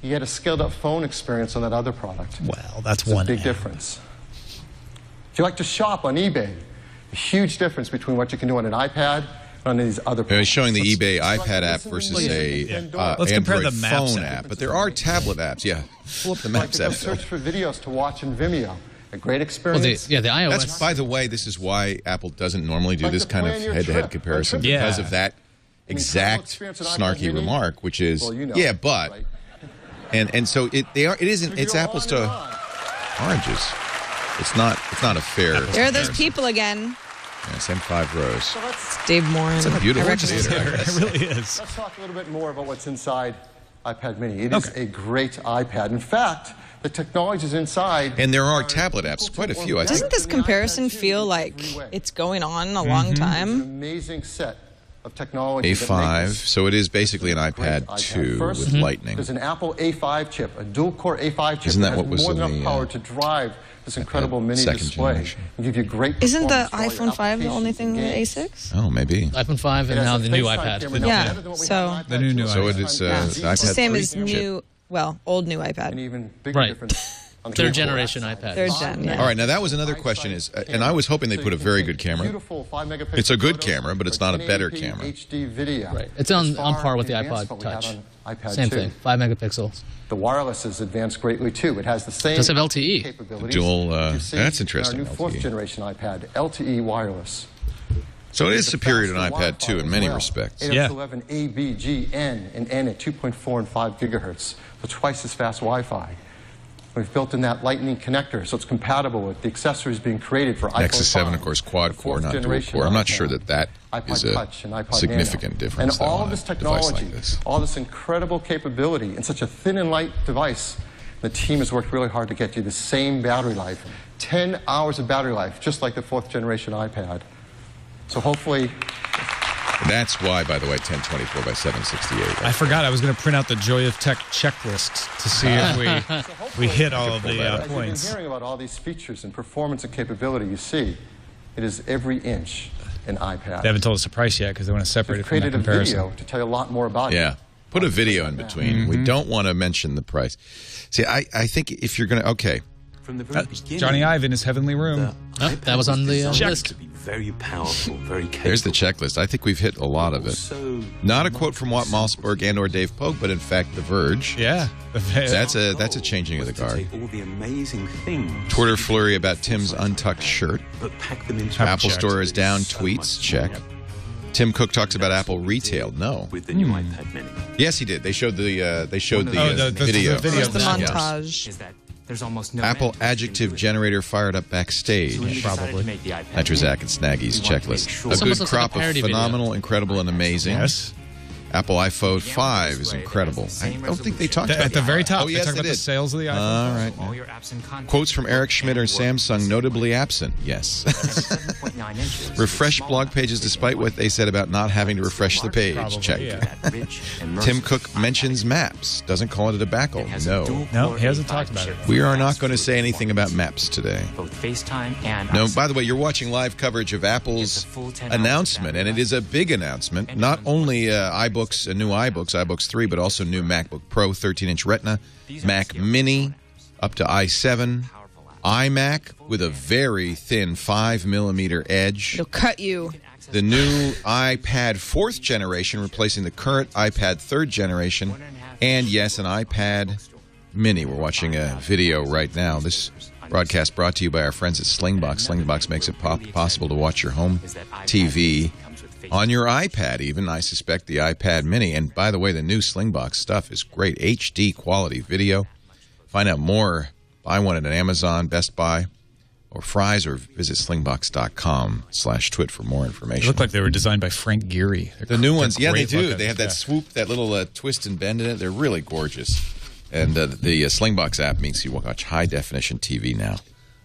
S8: You get a scaled-up phone experience on that other product.
S4: Well, that's
S8: It's a
S4: one
S8: big
S4: app.
S8: difference. If you like to shop on eBay, a huge difference between what you can do on an iPad and on these other
S3: He's showing the
S8: Let's-
S3: eBay
S8: let's
S3: iPad app
S8: listen
S3: versus
S8: to
S3: a
S8: music.
S4: Let's compare
S3: Android
S4: the Maps
S3: phone
S4: app.
S3: app. But there are tablet apps. Yeah, pull up the
S8: Like
S3: Maps
S8: to go
S3: app.
S8: search for videos to watch in Vimeo. A great
S7: Well,
S8: experience.
S7: the iOS.
S3: That's, by the way, this is why Apple doesn't normally do
S8: Like
S3: this
S8: to
S3: kind of
S8: plan your
S3: head-to-head
S8: trip,
S3: comparison,
S8: or trip
S3: because
S4: Yeah.
S3: of that
S8: incredible
S3: exact
S8: experience on iPad
S3: snarky
S8: Mini.
S3: remark, which is,
S8: Well, you know,
S3: yeah, but,
S8: right?
S3: and so it isn't. It's
S8: Go
S3: apples
S8: on
S3: to.
S8: and on.
S3: oranges. It's not a fair.
S6: There are those people again.
S3: Yeah, same 5 rows.
S8: So
S6: It's Dave Morin.
S3: It's a beautiful
S6: theater.
S4: It really is.
S8: let's talk a little bit more about what's inside iPad mini. It is a great iPad. In fact, the technology is inside.
S3: And there are tablet apps, quite a few, I think.
S6: Doesn't this comparison feel like it's going on a long
S8: It's an
S6: time?
S8: amazing set of technology.
S3: A5, so it is basically an iPad 2
S8: First,
S3: with Lightning.
S8: There's an Apple A5 chip, a dual-core A5 chip
S3: Isn't that
S8: has
S3: what was
S8: more
S3: in
S8: than enough
S3: the,
S8: power to drive this incredible mini
S3: second
S8: display
S3: generation?
S8: and give you great
S6: Isn't the
S8: performance for all your
S6: iPhone 5 the only thing with
S8: applications and
S6: A6?
S3: Oh, maybe.
S7: iPhone 5
S8: games.
S7: and
S8: It
S7: now
S8: has
S7: the
S8: a
S7: new
S8: FaceTime
S7: iPad.
S8: camera now,
S6: Yeah,
S8: better than what we
S6: so-
S8: had on
S4: The
S8: iPad
S4: new
S8: 2.
S3: So it is
S8: Yeah.
S3: the
S6: It's the
S3: iPad
S6: same
S3: 3
S6: as
S3: chip.
S6: new, old new
S8: An
S6: iPad.
S8: even bigger
S7: Right.
S8: difference on the
S7: Third
S8: dual-core
S7: generation
S8: side.
S7: iPad.
S6: Third gen, yeah.
S3: All right, now that was another question is, and I was hoping they'd put a very good camera.
S8: Beautiful 5-megapixel
S3: It's a good
S8: photos
S3: camera, but it's
S8: for
S3: not a better
S8: 1080p
S3: camera.
S8: HD video.
S7: Right. It's on
S8: It's far
S7: par with the
S8: advanced
S7: iPod
S8: what we had
S7: Touch.
S8: on iPad
S7: Same
S8: 2.
S7: thing. 5 megapixels.
S8: The wireless is advanced greatly too. It has the same
S7: Does it have LTE?
S8: capabilities
S3: Dual,
S8: you see
S3: that's interesting,
S8: in our new 4th
S3: LTE.
S8: generation iPad, LTE wireless.
S3: So it is
S8: The
S3: superior to an
S8: faster
S3: iPad 2
S8: Wi-Fi
S3: in
S8: as
S3: many
S8: well.
S3: respects.
S4: Yeah.
S8: 802.11 ABGN and N at 2.4 and 5 gigahertz, so twice as fast Wi-Fi. We've built in that Lightning connector, so it's compatible with the accessories being created for iPhone
S3: Nexus 7,
S8: 5,
S3: of course, quad
S8: the
S3: core,
S8: 4th
S3: not dual
S8: generation
S3: core. I'm not
S8: iPad,
S3: sure that
S8: iPod
S3: is a
S8: Touch and iPod
S3: significant
S8: Nano.
S3: difference.
S8: And
S3: though,
S8: all
S3: on
S8: of this
S3: a device
S8: technology,
S3: like this.
S8: all this incredible capability in such a thin and light device, the team has worked really hard to get you the same battery life, 10 hours of battery life, just like the 4th generation iPad. So hopefully,
S3: That's why, by the way, 1024 by 768.
S4: I forgot I was going to print out the Joy of Tech checklist to see if we hit all of the
S8: as you've been
S4: points.
S8: hearing about all these features and performance and capability you see, it is every inch an iPad.
S4: They haven't told us the price yet because they want to separate
S8: We've
S4: it from that
S8: created a
S4: comparison.
S8: video to tell you a lot more about it.
S3: Yeah. Put a video in between. We don't want to mention the price. See, I think if you're going to, okay.
S9: From the very beginning,
S4: Johnny Ive in his heavenly room.
S7: Oh, that was on the list.
S9: to be very powerful, very capable.
S3: There's the checklist. I think we've hit a lot of it.
S9: So
S3: Not a quote from Watt Mossberg and or Dave Pogue, but in fact, The Verge.
S4: Yeah.
S3: That's a changing of the
S9: to
S3: guard.
S9: take all the amazing things,
S3: Twitter flurry about Tim's untucked shirt.
S9: but pack them into
S3: Apple
S4: checked.
S3: Store is down. Tweets, check. Tim Cook talks about Apple retail. No.
S9: with the new iPad Mini.
S3: Yes, he did. They showed the
S4: the
S3: video.
S4: video.
S6: Just the
S3: Yeah.
S6: montage.
S10: Is that there's almost no
S3: Apple adjective generator fired up backstage.
S10: probably.
S3: Enter Zach and Snaggy's checklist. A
S7: This almost
S3: good
S7: looks like a
S3: crop of
S7: parody video.
S3: phenomenal, incredible, and amazing.
S4: Yes.
S3: Apple iPhone 5 is incredible. I don't think they talked about
S4: At the
S3: that.
S4: very top,
S3: Oh, yes,
S4: they talk
S3: they
S4: about the
S3: did.
S4: sales of the iPhone.
S3: All right.
S10: All your apps and content.
S3: Quotes from Eric Schmidt or Samsung, notably absent. Yes.
S10: 7.9 inches.
S3: Refresh blog pages despite what they said about not having to refresh the page.
S4: Probably,
S3: Check.
S4: yeah.
S10: That rich and
S3: Tim
S10: merciful
S3: Cook mentions maps. Doesn't call it a debacle.
S10: It has a
S3: No.
S10: dual
S4: No,
S10: core
S4: he hasn't
S10: A5
S4: talked about
S10: chip.
S4: it.
S3: We are not going to say anything about maps today.
S10: Both FaceTime and
S3: No,
S10: outside.
S3: by the way, you're watching live coverage of Apple's
S10: It's a full 10 hours of
S3: announcement, and it is a big announcement. Not only iBooks, new iBooks 3, but also new MacBook Pro 13-inch Retina, Mac Mini up to i7, iMac with a very thin 5mm edge,
S6: It'll cut you.
S3: the new iPad 4th generation replacing the current iPad 3rd generation, and yes, an iPad Mini. We're watching a video right now. This broadcast brought to you by our friends at Slingbox. Slingbox makes it possible to watch your home TV on your iPad even. I suspect the iPad Mini. And by the way, the new Slingbox stuff is great. HD quality video. Find out more. Buy one at an Amazon, Best Buy, or Fry's, or visit slingbox.com/twit for more
S4: They
S3: information.
S4: look like they were designed by Frank Gehry.
S3: The new ones, yeah, they
S4: great
S3: do.
S4: looking.
S3: They have that
S4: Yeah.
S3: swoop, that little twist and bend in it. They're really gorgeous. And the Slingbox app means you watch high-definition TV now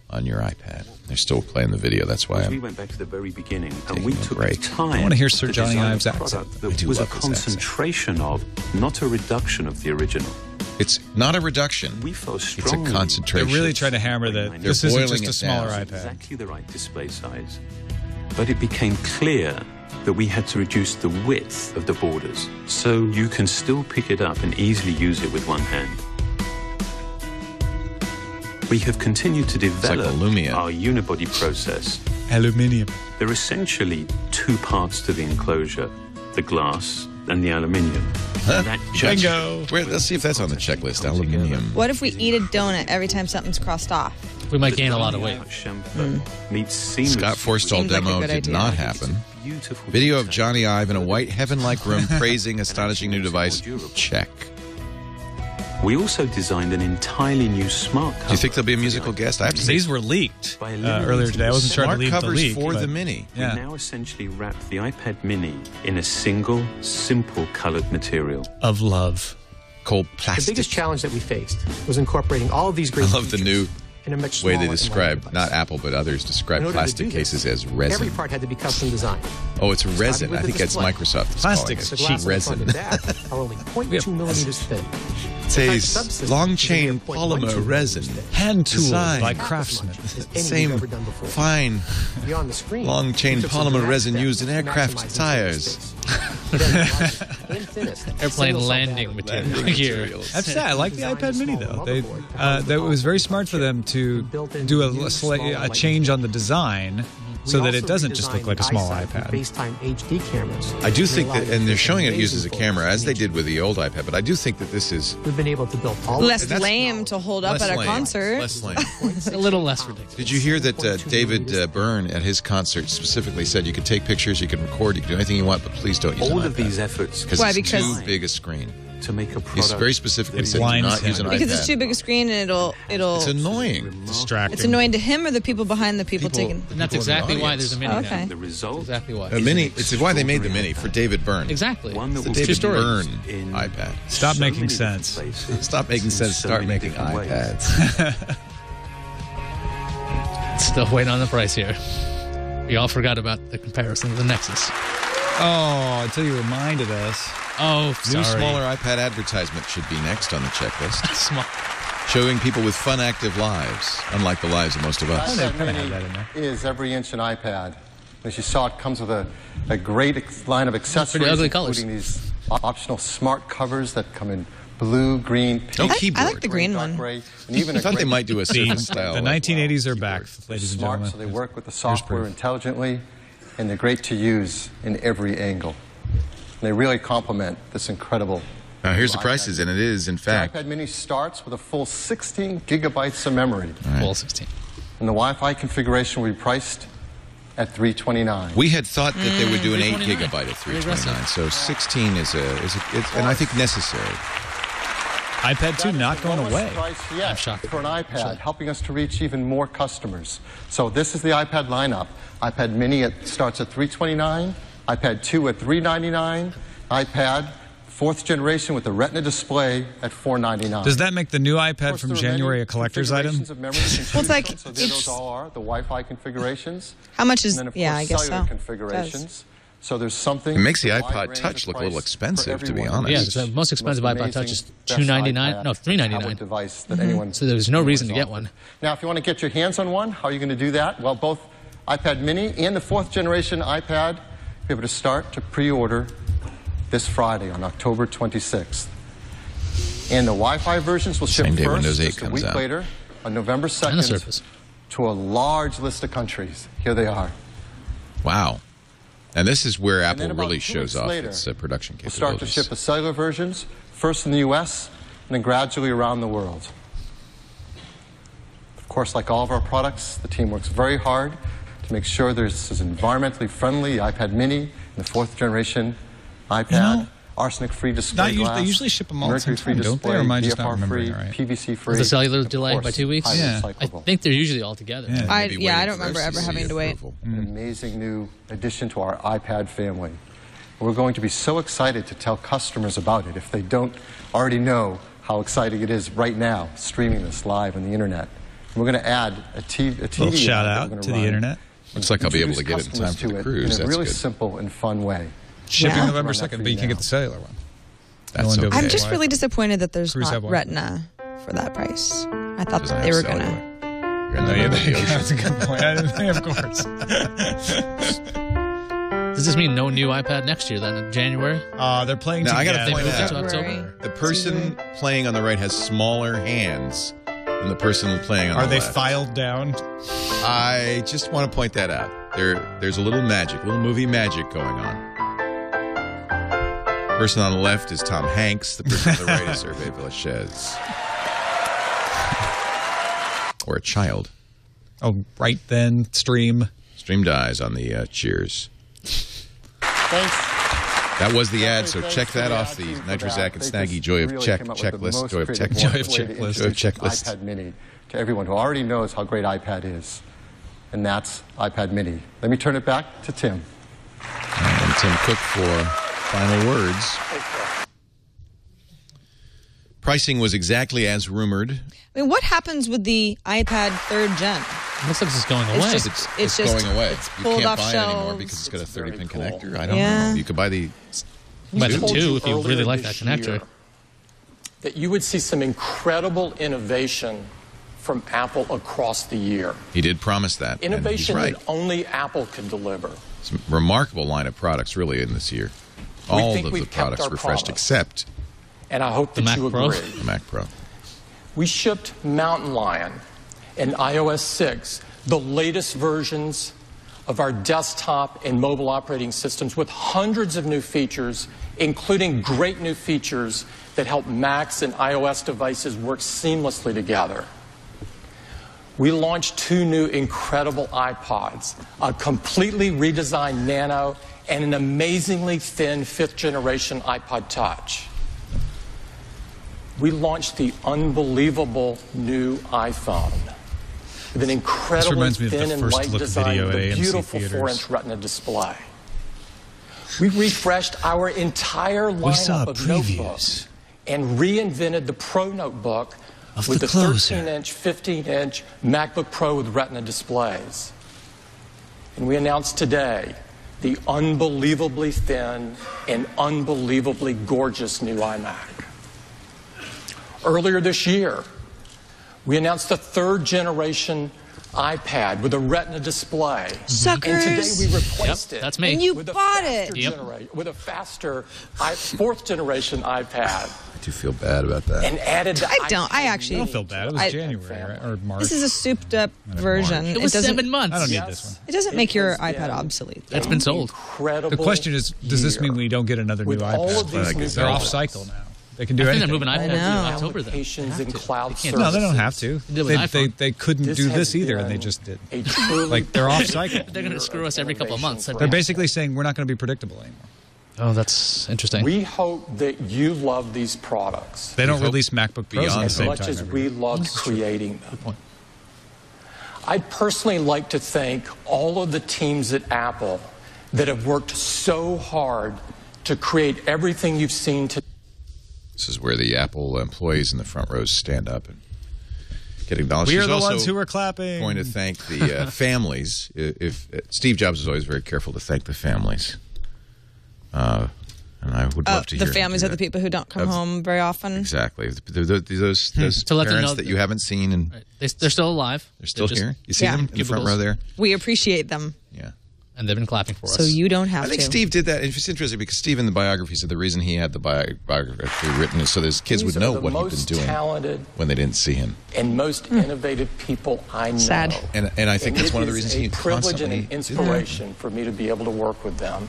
S3: on your iPad. They're still playing the video. That's why
S9: We
S3: I'm...
S9: went back to the very beginning, and
S3: taking
S9: we
S3: a
S9: took
S3: break.
S9: time.
S4: I wanna hear Sir
S9: to
S4: Johnny
S9: design a
S4: Ives' accent.
S9: product
S3: I do
S9: that was a
S3: love his accent.
S9: concentration of, not a reduction of the original.
S3: It's not a reduction.
S9: We felt
S3: It's a
S9: strongly
S4: They're
S3: concentration.
S4: really trying to hammer that
S9: They're
S4: this isn't
S3: boiling
S4: just a
S3: it down.
S4: smaller
S9: It's
S4: iPad.
S9: exactly the right display size. But it became clear that we had to reduce the width of the borders so you can still pick it up and easily use it with one hand. We have continued to develop
S3: like Lumia.
S9: our unibody process.
S4: Aluminium.
S9: There are essentially two parts to the enclosure, the glass and the aluminium.
S3: Huh?
S9: That
S4: Bingo.
S3: Wait, let's see if that's on the checklist. Aluminium.
S6: What if we eat a donut every time something's crossed off?
S7: We might gain a lot of weight.
S9: Meets seamless.
S3: Scott Forstall
S6: Seems like a
S3: demo
S6: good
S3: did
S6: idea.
S3: not happen.
S9: Beautiful
S3: Video of
S9: detail.
S3: Johnny Ive in a white heaven-like room praising astonishing new device. Check.
S9: We also designed an entirely new smart cover.
S3: Do you think there'll be a musical guest? I have to say,
S4: These were leaked earlier today. I wasn't sure to
S3: smart
S4: leave the
S3: covers
S4: leak.
S3: for
S4: but-
S3: the Mini.
S4: Yeah.
S9: We now essentially wrap the iPad Mini in a single, simple colored material.
S4: Of love.
S3: Cold
S11: The
S3: plastic.
S11: biggest challenge that we faced was incorporating all of these great
S3: I love the new
S11: in a much
S3: way
S11: smaller
S3: they
S11: and lighter
S3: describe,
S11: device.
S3: not Apple, but others describe
S11: In order to
S3: plastic
S11: do this,
S3: cases as resin.
S11: Every part had to be custom designed.
S3: Oh, it's a resin.
S11: with
S3: I
S11: the
S3: think that's
S11: display.
S3: Microsoft that's
S4: Plastic's
S3: calling it.
S11: The glass
S3: Resin.
S11: on the front and back are only 0.2 millimeters thin.
S3: It says long chain polymer resin.
S4: Hand tool
S3: Designed.
S4: by craftsmen.
S3: Same fine
S11: Beyond the screen,
S3: long chain
S11: we took some
S3: polymer
S11: dramatic
S3: resin
S11: steps
S3: used in
S11: to
S3: aircraft
S11: maximize
S3: tires.
S7: Airplane landing material here.
S4: That's sad. I like the iPad Mini though. It was very smart for them to do a change on the design so that it doesn't just look like a small iPad.
S11: FaceTime HD cameras.
S3: I do think that, and they're showing it used as a camera, as they did with the old iPad, but I do think that this is
S11: We've been able to build all
S6: Less
S3: that's
S6: lame to hold up
S3: less
S6: at a
S3: lame.
S6: concert.
S3: Less lame.
S7: It's a little less ridiculous.
S3: Did you hear that David Byrne at his concert specifically said you can take pictures, you can record, you can do anything you want, but please don't use
S9: All
S3: an
S9: of
S3: iPad.
S9: these efforts
S6: Why?
S3: It's
S6: Because-
S3: too big a screen.
S9: to make a
S3: He's
S9: product.
S3: very specifically said do
S4: blinds
S3: not use an
S4: him.
S3: iPad.
S6: Because it's too big a screen and it'll
S3: It's annoying.
S4: Distracting.
S6: it's annoying to him or the people behind the people
S3: People-
S6: taking.
S7: And that's
S3: People in the
S7: exactly why
S3: audience.
S7: there's a Mini
S6: Oh,
S7: now.
S6: okay.
S9: The result
S7: Exactly why.
S3: A Mini. It's why they made the Mini for David Byrne.
S7: Exactly.
S9: One that
S3: The
S9: will
S3: David
S7: True story.
S3: Byrne
S9: in
S3: iPad.
S4: Stop
S9: so
S4: making
S9: many different
S4: sense.
S9: places,
S3: Stop making
S9: in
S3: sense.
S9: so
S3: Start
S9: many
S3: making
S9: different ways.
S3: iPads.
S7: Still waiting on the price here. We all forgot about the comparison of the Nexus.
S4: Oh, until you reminded us.
S7: Oh,
S3: New
S7: sorry.
S3: smaller iPad advertisement should be next on the checklist.
S7: Small.
S3: Showing people with fun, active lives, unlike the lives of most of us.
S4: They
S8: iPad
S4: kinda
S8: Mini
S4: have that in there.
S8: is every inch an iPad. As you saw, it comes with a great line of accessories,
S7: ugly colors.
S8: including these optional smart covers that come in blue, green, pink,
S3: No keyboard.
S6: I like the green
S8: dark
S6: one.
S8: gray, and even
S3: I
S8: a
S3: thought they
S8: great
S3: might do a Surface style.
S4: The 1980s are back, ladies and
S8: smart,
S4: gentlemen.
S8: so they work with the software
S4: proof.
S8: intelligently, and they're great to use in every angle. And they really complement this incredible.
S3: Now here's the prices, and it is, in
S8: The
S3: fact,
S8: iPad Mini starts with a full 16 gigabytes of memory,
S7: Full 16.
S8: and the Wi-Fi configuration will be priced at $329.
S3: we had thought that they would do an 8
S7: $329.
S3: gigabyte at
S7: Very
S3: $329, so 16 is and I think necessary.
S4: iPad 2 not going
S8: Lowest
S4: away.
S8: price yet
S7: I'm shocked.
S8: for an iPad, helping us to reach even more customers. So this is the iPad lineup. iPad Mini starts at $329, iPad 2 at $399, iPad 4th generation with the Retina display at $499.
S4: Does that make the new
S8: Of
S4: iPad
S8: course,
S4: from
S8: there are
S4: January
S8: many
S4: a collector's item?
S8: configurations of memory to choose
S6: Well, it's like-
S8: from, so there those all are, the Wi-Fi configurations.
S6: How much is?
S8: And then, of
S6: Yeah,
S8: course,
S6: I guess
S8: cellular
S6: so.
S8: configurations. So there's something.
S3: It makes the
S8: a wide
S3: iPod
S8: range
S3: Touch
S8: of
S3: look a little
S8: price
S3: expensive,
S8: for
S3: to be
S8: everyone.
S3: honest.
S7: Yeah, the most expensive
S8: Most
S7: iPod Touch is
S8: amazing, best
S7: $299.
S8: iPad
S7: No, $399.
S8: tablet device that anyone.
S7: So there's no reason to get
S8: anyone
S7: one.
S8: Now, if you want to get your hands on one, how are you going to do that? Well, both iPad Mini and the 4th generation iPad, you'll be able to start to pre-order this Friday on October 26th. And the Wi-Fi versions will ship
S3: Same day
S8: first,
S3: Windows 8
S8: just a
S3: comes
S8: week
S3: out.
S8: later, on November
S7: And the
S8: 2nd,
S7: Surface.
S8: to a large list of countries. Here they are.
S3: Wow. And this is where
S8: And
S3: Apple
S8: then about
S3: really
S8: 2
S3: shows
S8: weeks
S3: off
S8: later,
S3: its production
S8: We'll start to
S3: capabilities.
S8: ship the cellular versions, first in the U.S. and then gradually around the world. Of course, like all of our products, the team works very hard to make sure this is environmentally friendly. The iPad Mini and the 4th generation iPad, arsenic-free display glass,
S4: They usually ship them all at the same
S8: mercury-free
S4: time, don't they?
S8: display,
S4: Or am I just not
S8: BFR-free,
S4: remembering it right?
S8: PVC-free.
S7: With the cellular
S8: of
S7: delay
S8: course,
S7: by 2 weeks?
S8: highly
S4: Yeah.
S7: I
S8: recyclable.
S7: think they're usually all together.
S4: Yeah.
S6: I
S3: Maybe
S6: yeah, I
S3: waiting
S6: don't
S3: for
S6: remember ever
S3: FCC
S6: having to wait.
S3: approval.
S8: An amazing new addition to our iPad family. We're going to be so excited to tell customers about it if they don't already know how exciting it is right now, streaming this live on the internet. And we're going to add a TV
S4: Little shout
S8: ad that
S4: out
S8: we're gonna
S4: to the
S8: run
S4: internet.
S3: Looks like I'll be able to
S8: introduce
S3: get it in time for the
S8: customers to
S3: cruise.
S8: in a
S3: That's
S8: really
S3: good.
S8: simple and fun way.
S4: Shipping
S6: Yeah.
S4: November
S8: Run that
S4: 2nd,
S8: for
S4: but you
S8: you
S4: can
S8: now.
S4: get the cellular one.
S3: That's
S4: No one
S3: okay.
S6: I'm just
S4: Why?
S6: really disappointed that there's
S4: Cruise have
S6: not
S4: one.
S6: Retina for that price. I thought
S3: Doesn't
S6: that they
S3: have
S6: were
S3: cellular.
S6: gonna.
S3: You're in the middle of the ocean.
S4: That's a good point. I didn't think, of course.
S7: Does this mean no new iPad next year then in January?
S4: They're playing
S3: Now, I gotta
S4: together.
S3: point
S7: They moved
S3: out-
S7: it to
S6: February.
S7: October?
S3: The person playing on the right has smaller hands than the person playing on
S4: Are
S3: the
S4: they
S3: left.
S4: filed down?
S3: I just want to point that out. There's a little magic, a little movie magic going on. The person on the left is Tom Hanks. The person on the right is Hervé Villachez. Or a child.
S4: Oh, right then, stream.
S3: Stream dies on the cheers.
S8: Thanks.
S3: That was the ad, so check that off the Nitrozac and Snaggy Joy of Checklist. Joy of Checklist.
S8: iPad Mini to everyone who already knows how great iPad is. And that's iPad Mini. Let me turn it back to Tim.
S3: And Tim Cook for final words. Pricing was exactly as rumored.
S6: I mean, what happens with the iPad 3rd gen?
S7: It looks like it's going away.
S6: It's just
S3: going away.
S6: It's
S3: You
S6: pulled
S3: can't
S6: off
S3: buy
S6: shelves.
S3: it anymore because it's got a 30-pin connector. I don't
S6: Yeah.
S3: know. You could buy the...
S7: You might have
S5: told
S7: two
S5: you
S7: if you really
S5: earlier
S7: like that
S5: this
S7: connector.
S5: year that you would see some incredible innovation from Apple across the year.
S3: He did promise that. and
S5: Innovation
S3: he's right.
S5: that only Apple can deliver.
S3: It's a remarkable line of products, really, in this year.
S5: We
S3: All
S5: think
S3: of the
S5: we've kept
S3: products
S5: our
S3: refreshed
S5: promise.
S3: except
S5: And I hope
S7: The
S5: that you
S7: Mac Pro?
S5: agree.
S3: the Mac Pro.
S5: We shipped Mountain Lion and iOS 6, the latest versions of our desktop and mobile operating systems with hundreds of new features, including great new features that help Macs and iOS devices work seamlessly together. We launched 2 new incredible iPods, a completely redesigned Nano and an amazingly thin 5th generation iPod Touch. We launched the unbelievable new iPhone with an incredibly
S4: reminds me of the
S5: thin and
S4: first
S5: light
S4: look
S5: design
S4: video
S5: with
S4: at
S5: a
S4: AMC
S5: beautiful
S4: theaters.
S5: 4-inch Retina display. We refreshed our entire
S4: saw
S5: lineup of notebooks and reinvented the Pro notebook with the 13-inch, 15-inch MacBook Pro with Retina displays. And we announced today the unbelievably thin and unbelievably gorgeous new iMac. Earlier this year, we announced the 3rd generation iPad with a Retina display.
S6: Suckers.
S5: And today we replaced it.
S7: That's me.
S6: And you
S5: with a
S6: bought
S5: faster
S6: it.
S5: with a faster 4th generation iPad
S3: I do feel bad about that.
S5: and added the
S6: I don't. I
S5: iPad
S6: actually
S4: I don't feel bad. It was
S6: I-
S4: January or March.
S6: This is a souped-up version.
S7: It was
S6: doesn't.
S7: 7 months.
S4: I don't need
S5: Yes.
S4: this one.
S6: It doesn't make your
S5: It has
S6: iPad
S5: been
S6: obsolete.
S7: It's been sold.
S5: Incredible.
S4: The question is, does this mean we don't get another new
S5: With all of
S4: iPad?
S5: these new
S4: They're off
S5: products.
S4: cycle now. They can do
S7: I think
S4: anything.
S7: they're moving iPad
S6: know.
S7: to October then.
S5: Applications
S7: They
S5: and
S7: have to.
S5: cloud
S7: They can't
S5: services.
S4: No, they don't have to.
S7: They did with iPhone.
S4: They couldn't
S5: This
S4: do
S5: has
S4: this either, and they
S5: been
S4: just did.
S5: a truly
S4: Like, they're off cycle.
S7: They're going to screw us every couple of months.
S4: They're basically saying we're not going to be predictable anymore.
S7: Oh, that's interesting.
S5: We hope that you love these products
S4: They don't
S3: hope
S4: release MacBook Pros at
S3: beyond
S4: the
S5: as
S4: same
S5: much
S4: time.
S5: as
S4: every
S5: we
S4: year.
S5: loved creating them.
S7: point.
S5: I'd personally like to thank all of the teams at Apple that have worked so hard to create everything you've seen today.
S3: This is where the Apple employees in the front rows stand up and get acknowledged.
S4: We are
S3: She's
S4: the
S3: also
S4: ones who are clapping.
S3: going to thank the families. If Steve Jobs was always very careful to thank the families. And I would love to hear
S6: The families
S3: him
S6: are
S3: do
S6: the people who don't come
S3: Of-
S6: home very often.
S3: Exactly. Those
S7: To let them
S3: parents
S7: know
S3: that you haven't seen and
S7: Right. They're still alive.
S3: they're still
S7: just-
S3: here. You see
S6: Yeah.
S3: them in the front
S7: Cubicles.
S3: row there?
S6: We appreciate them,
S3: Yeah.
S7: And they've been clapping for us.
S6: so you don't have
S3: I think
S6: to.
S3: Steve did that. It's interesting because Steve in the biography said the reason he had the biography written is so his kids
S5: These
S3: would
S5: are
S3: know
S5: the
S3: what he'd been
S5: most
S3: doing
S5: talented
S3: when they didn't see him.
S5: and most innovative people I know.
S6: Sad.
S3: And I think
S5: And
S3: that's
S5: it
S3: one of the
S5: is
S3: reasons he
S5: a privilege and
S3: constantly
S5: an
S3: did that.
S5: inspiration for me to be able to work with them.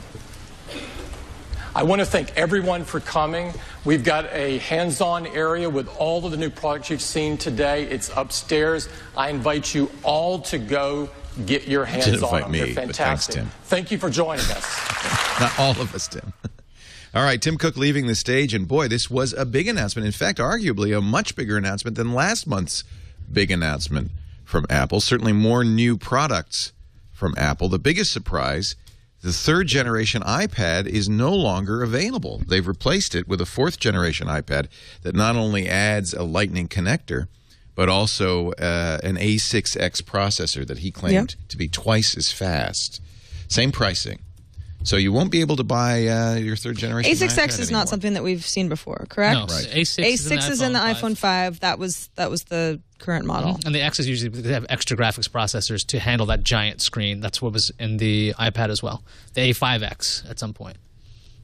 S5: I want to thank everyone for coming. We've got a hands-on area with all of the new products you've seen today. It's upstairs. I invite you all to go get your hands
S3: Didn't
S5: on
S3: invite
S5: them.
S3: me,
S5: They're
S3: but thanks,
S5: fantastic.
S3: Tim.
S5: Thank you for joining us.
S3: Not all of us, Tim. All right, Tim Cook leaving the stage, and boy, this was a big announcement. In fact, arguably a much bigger announcement than last month's big announcement from Apple. Certainly more new products from Apple. The biggest surprise, the 3rd generation iPad is no longer available. They've replaced it with a 4th generation iPad that not only adds a Lightning connector, but also an A6X processor that he claimed to be twice as fast. Same pricing. So you won't be able to buy your 3rd generation
S6: A6X
S3: iPad
S6: is
S3: anymore.
S6: not something that we've seen before, correct?
S7: No,
S3: Right.
S7: A6
S6: is in the iPhone 5. That was the current model.
S7: And the X is usually they have extra graphics processors to handle that giant screen. That's what was in the iPad as well. The A5X at some point.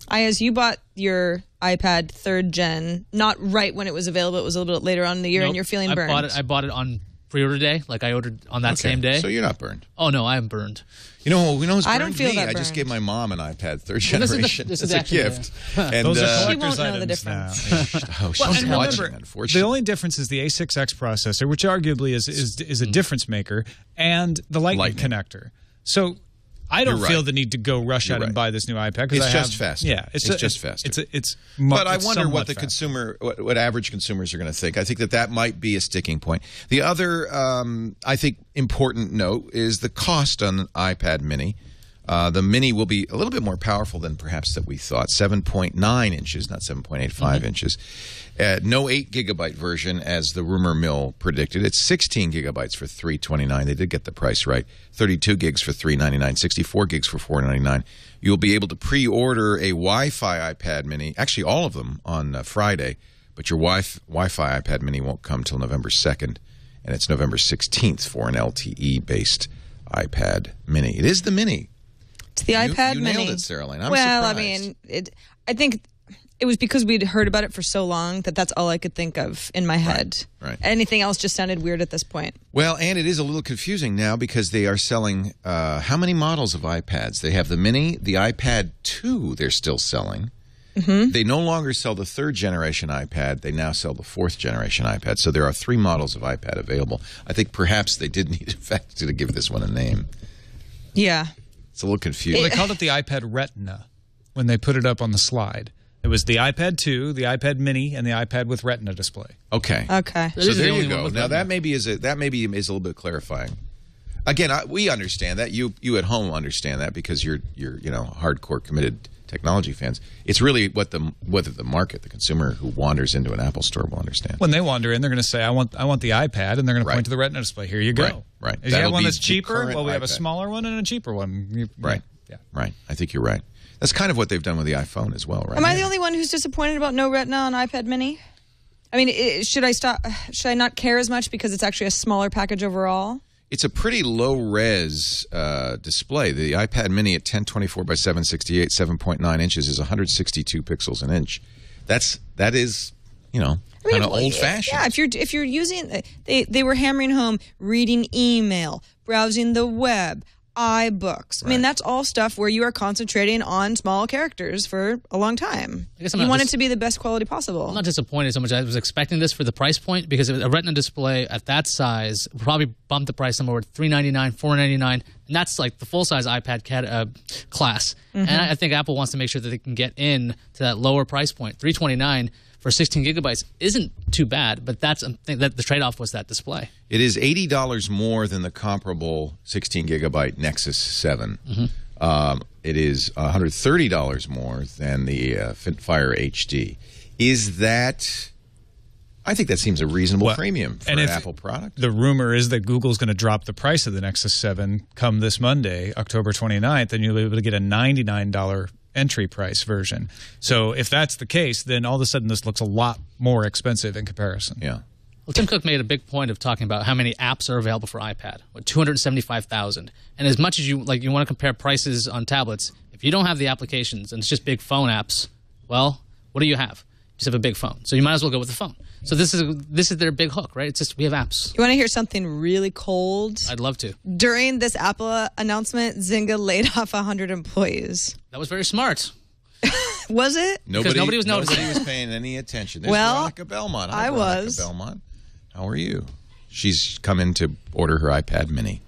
S6: Iyaz, you bought your iPad 3rd gen, not right when it was available. It was a little bit later on in the year, and
S7: Nope.
S6: you're feeling burned.
S7: I bought it on pre-order day. Like I ordered on that same day.
S3: So you're not burned.
S7: Oh no, I am burned.
S3: You know who's burned
S6: I don't feel
S3: me?
S6: that
S3: I just
S6: burned.
S3: gave my mom an iPad 3rd
S7: Well,
S3: generation.
S7: this is
S3: It's a
S7: actually
S3: gift. And,
S4: Those are
S6: She
S4: collector's
S6: won't know the
S4: items
S6: difference.
S4: now.
S3: oh, she's
S4: Well, and
S3: watching,
S4: remember,
S3: unfortunately.
S4: the only difference is the A6X processor, which arguably is a difference maker, and the Lightning connector. So I don't
S3: You're
S4: feel
S3: right.
S4: the need to go rush out and buy this new iPad because
S3: It's just faster.
S4: Yeah,
S3: it's just faster.
S4: But
S3: I wonder what the what average consumers are going to think. I think that might be a sticking point. The other, I think, important note is the cost on an iPad Mini. The Mini will be a little bit more powerful than perhaps that we thought. 7.9 inches, not 7.85 inches. No 8 gigabyte version, as the rumor mill predicted. It's 16 gigabytes for $329. They did get the price right. 32 gigs for $399. 64 gigs for $499. You'll be able to pre-order a Wi-Fi iPad Mini, actually all of them, on Friday. But your Wi-Fi iPad Mini won't come till November 2nd, and it's November 16th for an LTE-based iPad Mini. It is the Mini.
S6: It's the iPad Mini.
S3: You nailed it, Sarah Lane. I'm
S6: well,
S3: surprised.
S6: I mean, I think it was because we'd heard about it for so long that that's all I could think of in my head.
S3: Right.
S6: Anything else just sounded weird at this point.
S3: Well, and it is a little confusing now because they are selling how many models of iPads? They have the Mini, the iPad 2 they're still selling. They no longer sell the 3rd generation iPad. They now sell the 4th generation iPad. So there are 3 models of iPad available. I think perhaps they did need, in fact, to give this one a name.
S6: Yeah.
S3: It's a little confusing.
S4: Well, they called it the iPad Retina when they put it up on the slide. It was the iPad 2, the iPad Mini, and the iPad with Retina display.
S3: Okay.
S6: Okay.
S3: So there you go. Now that maybe is a little bit clarifying. Again, we understand that. You at home understand that because you're hardcore committed technology fans. It's really whether the market, the consumer who wanders into an Apple store will understand.
S4: When they wander in, they're going to say, I want the iPad, and they're going to point to the Retina display. Here you go.
S3: Right.
S4: Is you have one that's cheaper?
S3: current
S4: Well, we have a
S3: iPad.
S4: smaller one and a cheaper one.
S3: Right.
S4: Yeah.
S3: Right. I think you're right. That's kind of what they've done with the iPhone as well, right?
S6: Am I the only one who's disappointed about no Retina on iPad Mini? I mean, should I not care as much because it's actually a smaller package overall?
S3: It's a pretty low-res display. The iPad Mini at 1024 by 768, 7.9 inches is 162 pixels an inch. That is, kind of old-fashioned.
S6: Yeah, if you're using, they were hammering home reading email, browsing the web, iBooks. I mean, that's all stuff where you are concentrating on small characters for a long time. You want it to be the best quality possible.
S7: I'm not disappointed so much. I was expecting this for the price point because a Retina display at that size would probably bump the price somewhere $399, $499, and that's like the full-size iPad class. And I think Apple wants to make sure that they can get in to that lower price point. $329 for 16 gigabytes isn't too bad, but that's that the trade-off was that display. It
S3: is $80 more than the comparable 16-gigabyte Nexus 7. It is $130 more than the Fire HD. Is that... I think that seems a reasonable premium for an Apple product.
S4: The rumor is that Google's going to drop the price of the Nexus 7 come this Monday, October 29th, and you'll be able to get a $99 entry price version. So if that's the case, then all of a sudden this looks a lot more expensive in comparison.
S3: Yeah.
S7: Well, Tim Cook made a big point of talking about how many apps are available for iPad, 275,000. And as much as you want to compare prices on tablets, if you don't have the applications and it's just big phone apps, well, what do you have? You just have a big phone. So you might as well go with the phone. So this is their big hook, right? It's just we have apps.
S6: You want to hear something really cold?
S7: I'd love to.
S6: During this Apple announcement, Zynga laid off 100 employees.
S7: That was very smart.
S6: Was it?
S7: Nobody was noticing.
S3: Nobody was paying any attention. There's
S6: Well,
S3: Veronica Belmont. Hi,
S6: I
S3: Veronica
S6: was.
S3: Belmont. How are you? She's come in to order her iPad Mini.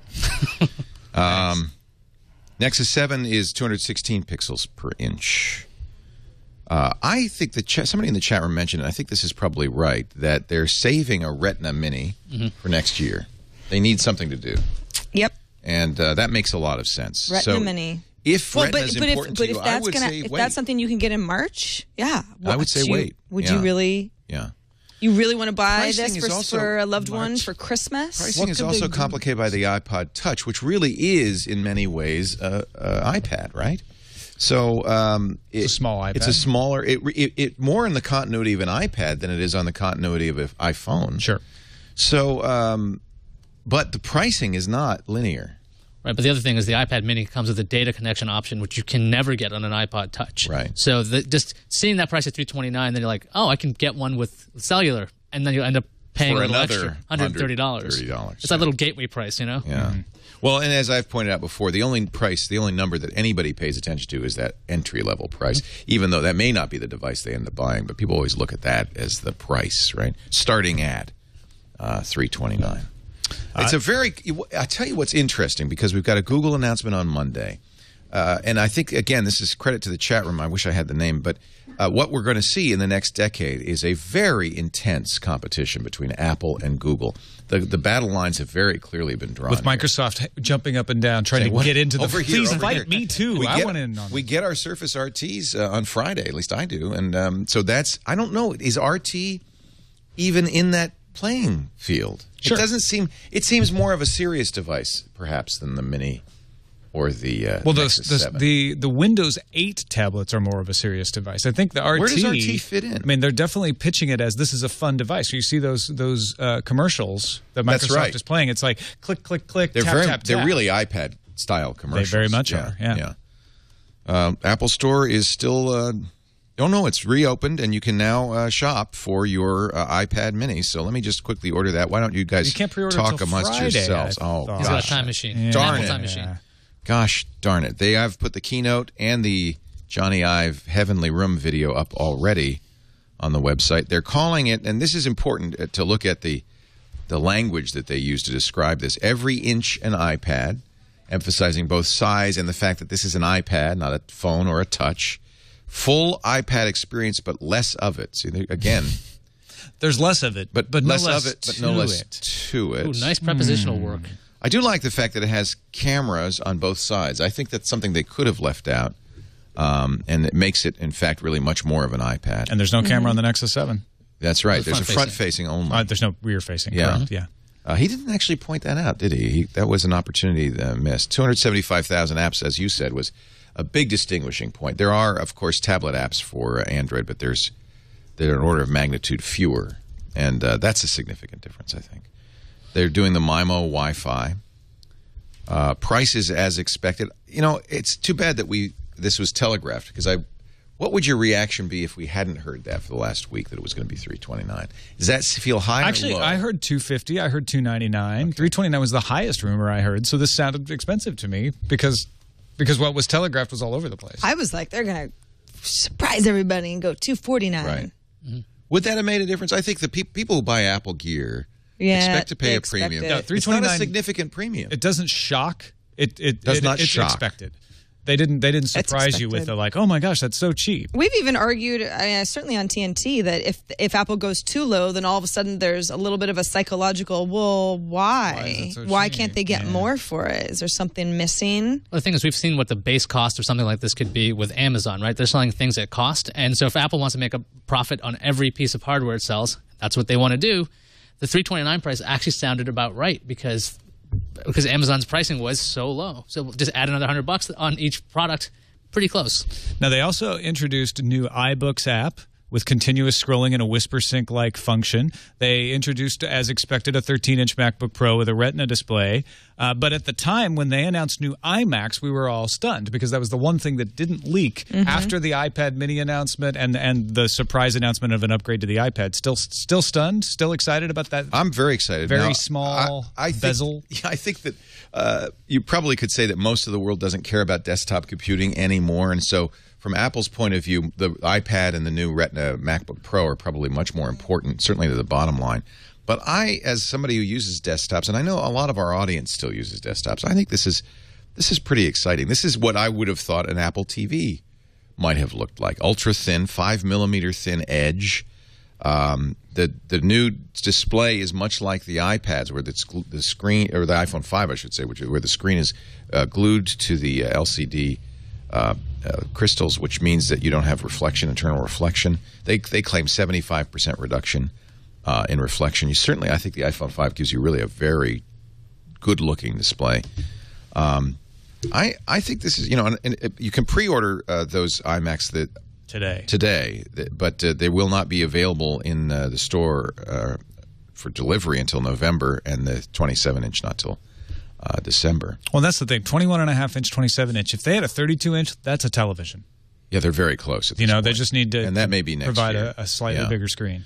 S3: Nexus 7 is 216 pixels per inch. I think somebody in the chat room mentioned, and I think this is probably right, that they're saving a Retina Mini for next year. They need something to do.
S6: Yep.
S3: And that makes a lot of sense.
S6: Retina Mini.
S3: If Retina is important to you, I would say
S6: if
S3: wait.
S6: that's something you can get in March, yeah.
S3: I would say wait.
S6: Would you really?
S3: Yeah.
S6: You really want to buy
S3: Pricing
S6: this for a loved one for Christmas?
S3: Pricing is also complicated by the iPod Touch, which really is, in many ways, iPad, right? So
S4: it's a small iPad.
S3: It's a smaller, it more in the continuity of an iPad than it is on the continuity of an iPhone.
S4: Sure.
S3: So, but the pricing is not linear.
S7: Right, but the other thing is the iPad Mini comes with a data connection option, which you can never get on an iPod Touch.
S3: Right.
S7: So just seeing that price at $329, then you're like, oh, I can get one with cellular, and then you end up paying
S3: For
S7: a little
S3: another
S7: extra, $130.
S3: $130.
S7: It's that little gateway price, you know?
S3: Yeah. Well, and as I've pointed out before, the only number that anybody pays attention to is that entry-level price, even though that may not be the device they end up buying, but people always look at that as the price, right? Starting at $329. It's a very – I tell you what's interesting, because we've got a Google announcement on Monday, and I think, again, this is credit to the chat room. I wish I had the name. But what we're going to see in the next decade is a very intense competition between Apple and Google. The battle lines have very clearly been drawn.
S4: With Microsoft jumping up and down, trying to get into the... Please invite me, too. I want in on
S3: We get our Surface RTs on Friday. At least I do. And so that's... I don't know. Is RT even in that playing field?
S4: Sure.
S3: It doesn't seem... It seems more of a serious device, perhaps, than the Mini or the Nexus 7.
S4: The Windows 8 tablets are more of a serious device. I think the RT...
S3: Where does RT fit in?
S4: I mean, they're definitely pitching it as this is a fun device. You see those commercials that Microsoft is playing. It's like click, click, click, tap, tap, tap.
S3: They're really iPad-style commercials.
S4: They very much are, yeah.
S3: Apple Store is still... oh, no, it's reopened, and you can now shop for your iPad Mini. So let me just quickly order that. Why don't you guys
S4: can't pre-order
S3: talk
S4: till
S3: amongst
S4: Friday,
S3: yourselves? Oh,
S7: He's got a
S3: gosh.
S7: time machine.
S4: Yeah.
S3: Darn it.
S7: Time machine.
S3: Gosh darn it. They have put the keynote and the Johnny Ive Heavenly Room video up already on the website. They're calling it, and this is important to look at the language that they use to describe this, every inch an iPad, emphasizing both size and the fact that this is an iPad, not a phone or a touch. Full iPad experience, but less of it. See, again...
S4: There's less of it, but
S3: less
S4: no less
S3: of it, but no less to it.
S7: Ooh, nice prepositional work.
S3: I do like the fact that it has cameras on both sides. I think that's something they could have left out, and it makes it, in fact, really much more of an iPad.
S4: And there's no camera on the Nexus 7.
S3: That's right. There's a front-facing only.
S4: There's no rear-facing.
S3: Yeah.
S4: Correct? Yeah.
S3: He didn't actually point that out, did he? That was an opportunity missed. 275,000 apps, as you said, was a big distinguishing point. There are, of course, tablet apps for Android, but they're an order of magnitude fewer, and that's a significant difference, I think. They're doing the MIMO Wi-Fi. Prices as expected. You know, it's too bad that this was telegraphed, because what would your reaction be if we hadn't heard that for the last week, that it was going to be $329? Does that feel high
S4: Actually,
S3: or low?
S4: I heard $250. I heard $299. Okay. $329 was the highest rumor I heard, so this sounded expensive to me because what was telegraphed was all over the place.
S6: I was like, they're going to surprise everybody and go $249.
S3: Right. Mm-hmm. Would that have made a difference? I think the people who buy Apple gear expect to pay a premium.
S4: No,
S3: it's not a significant premium.
S4: It doesn't shock. It
S3: does not
S4: it's
S3: shock.
S4: Expected. They didn't surprise you with the like, oh my gosh, that's so cheap.
S6: We've even argued, certainly on TNT, that if Apple goes too low, then all of a sudden there's a little bit of a psychological, well, why? Why can't they get more for it? Is there something missing?
S7: Well, the thing is, we've seen what the base cost or something like this could be with Amazon, right? They're selling things at cost. And so if Apple wants to make a profit on every piece of hardware it sells, that's what they want to do. The $329 price actually sounded about right because Amazon's pricing was so low. So just add another $100 on each product, pretty close.
S4: Now, they also introduced a new iBooks app with continuous scrolling and a Whisper Sync-like function. They introduced, as expected, a 13-inch MacBook Pro with a Retina display. But at the time when they announced new iMacs, we were all stunned because that was the one thing that didn't leak after the iPad mini announcement and the surprise announcement of an upgrade to the iPad. Still stunned? Still excited about that?
S3: I'm very excited.
S4: Very
S3: now,
S4: small bezel?
S3: I think that you probably could say that most of the world doesn't care about desktop computing anymore, and so from Apple's point of view, the iPad and the new Retina MacBook Pro are probably much more important, certainly to the bottom line. But I, as somebody who uses desktops, and I know a lot of our audience still uses desktops, I think this is pretty exciting. This is what I would have thought an Apple TV might have looked like. Ultra thin, 5mm thin edge. The new display is much like the iPads, where the screen, or the iPhone 5, I should say, where the screen is glued to the LCD crystals, which means that you don't have internal reflection. They claim 75% reduction in reflection. I think the iPhone 5 gives you really a very good-looking display. I think this is, and you can pre-order those iMacs today, but they will not be available in the store for delivery until November, and the 27-inch not till December.
S4: Well, that's the thing. 21.5-inch, 27-inch. If they had a 32-inch, that's a television.
S3: Yeah, they're very close at this point.
S4: They just need to
S3: and that may be next
S4: provide
S3: year.
S4: a slightly bigger screen.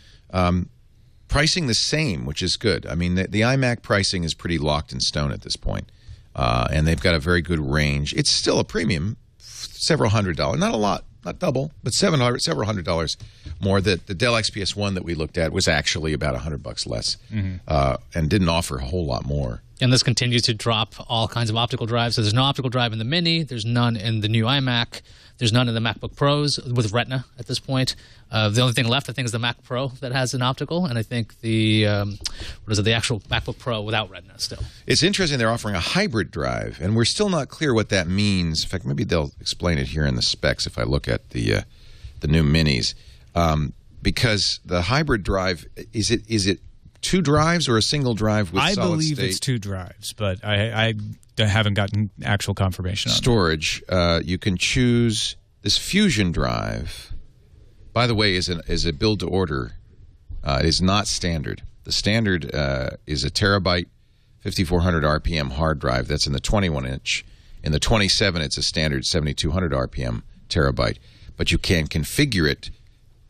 S3: Pricing the same, which is good. I mean, the iMac pricing is pretty locked in stone at this point, and they've got a very good range. It's still a premium, several $100s. Not a lot, not double, but several $100s more. The Dell XPS 1 that we looked at was actually about $100 less, and didn't offer a whole lot more.
S7: And this continues to drop all kinds of optical drives. So there's no optical drive in the Mini. There's none in the new iMac. There's none in the MacBook Pros with Retina at this point. The only thing left, I think, is the Mac Pro that has an optical, and I think the the actual MacBook Pro without Retina still.
S3: It's interesting they're offering a hybrid drive, and we're still not clear what that means. In fact, maybe they'll explain it here in the specs if I look at the new Minis, because the hybrid drive is it 2 drives or a single drive with solid state?
S4: I believe it's 2 drives, but I haven't gotten actual confirmation on
S3: storage. You can choose this Fusion drive. By the way, is a build to order. It is not standard. The standard is a terabyte, 5400 RPM hard drive. That's in the 21-inch. In the 27, it's a standard 7200 RPM terabyte. But you can configure it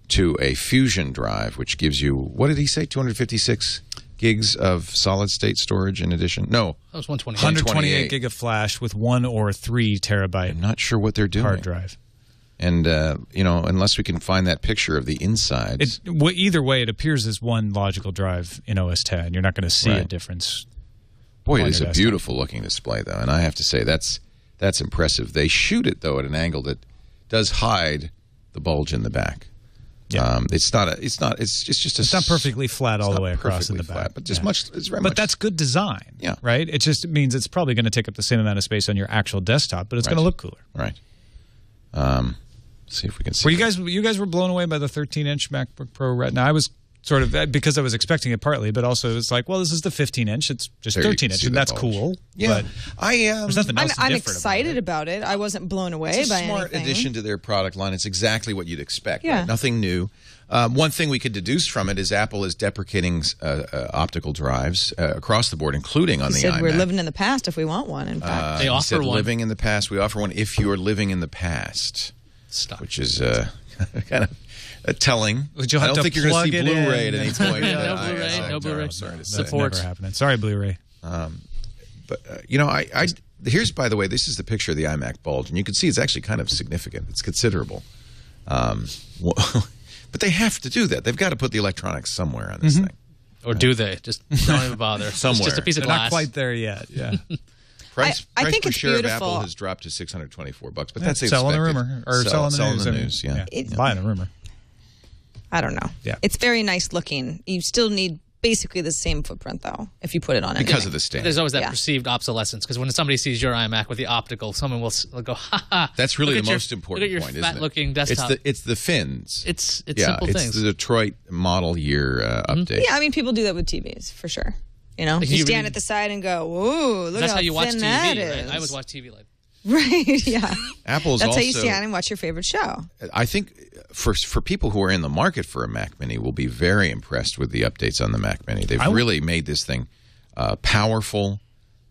S3: to a Fusion drive, which gives you, what did he say, 256 gigs of solid-state storage in addition? No.
S7: That was 128.
S4: 128 gig of flash with 1 or 3 terabyte.
S3: I'm not sure what they're doing.
S4: Hard drive.
S3: And, unless we can find that picture of the insides.
S4: Either way, it appears as one logical drive in OS X. You're not going to see a difference.
S3: Boy, it is a beautiful-looking display, though, and I have to say that's impressive. They shoot it, though, at an angle that does hide the bulge in the back.
S4: Yeah.
S3: It's not
S4: perfectly flat all the way across in the back,
S3: but just much. It's very
S4: but
S3: much.
S4: That's good design,
S3: yeah.
S4: Right. It just means it's probably going to take up the same amount of space on your actual desktop, but it's going to look cooler,
S3: right? See if we can see.
S4: You guys were blown away by the 13-inch MacBook Pro Retina. I was sort of, because I was expecting it partly, but also it's like, well, this is the 15-inch. It's just 13-inch, and that's cool.
S3: Yeah,
S4: but there's nothing else
S6: I'm
S4: different
S6: excited about it. I wasn't blown away
S3: it's a
S6: by
S3: smart
S6: anything.
S3: addition to their product line. It's exactly what you'd expect.
S6: Yeah.
S3: Right? Nothing new. One thing we could deduce from it is Apple is deprecating optical drives across the board, including on the iMac.
S6: We're living in the past if we want one, in fact.
S7: They offer one.
S3: Living in the past. We offer one if you're living in the past.
S7: Stop.
S3: Which is kind of telling.
S4: I don't
S3: think you're going to see Blu-ray at any point.
S7: No Blu-ray. No Blu-ray.
S3: Sorry to say.
S4: That's never happening. Sorry, Blu-ray.
S3: But here's, by the way, this is the picture of the iMac bulge, and you can see it's actually kind of significant. It's considerable. But they have to do that. They've got to put the electronics somewhere on this thing.
S7: Or do they? Just don't even bother.
S3: Somewhere.
S7: It's just a piece of
S4: They're
S7: glass.
S4: not quite there yet. Yeah.
S3: Price
S6: think
S3: per
S6: it's
S3: share
S6: beautiful.
S3: of Apple has dropped to $624, but that's
S4: selling
S3: expected.
S4: the rumor or selling the news.
S3: Yeah.
S4: Buying the rumor.
S6: I don't know.
S4: Yeah.
S6: It's very nice looking. You still need basically the same footprint, though, if you put it on anything.
S3: Because of the stand.
S7: There's always that perceived obsolescence, because when somebody sees your iMac with the optical, someone will go, ha ha.
S3: That's really the most important
S7: point,
S3: isn't it?
S7: Look at your fat-looking desktop.
S3: It's the fins.
S7: It's simple things.
S3: It's the Detroit model year update.
S6: Yeah, I mean, people do that with TVs, for sure. You know,
S7: Like
S6: you
S7: you
S6: stand
S7: really-
S6: at the side and go, "Whoa, look
S7: That's
S6: how
S7: how you watch
S6: thin
S7: TV.
S6: that
S7: Right?
S6: is."
S7: I always watch TV like
S6: Right, yeah.
S3: Apple's
S6: That's
S3: also,
S6: how you stand and watch your favorite show.
S3: I think for people who are in the market for a Mac Mini will be very impressed with the updates on the Mac Mini. They've really made this thing powerful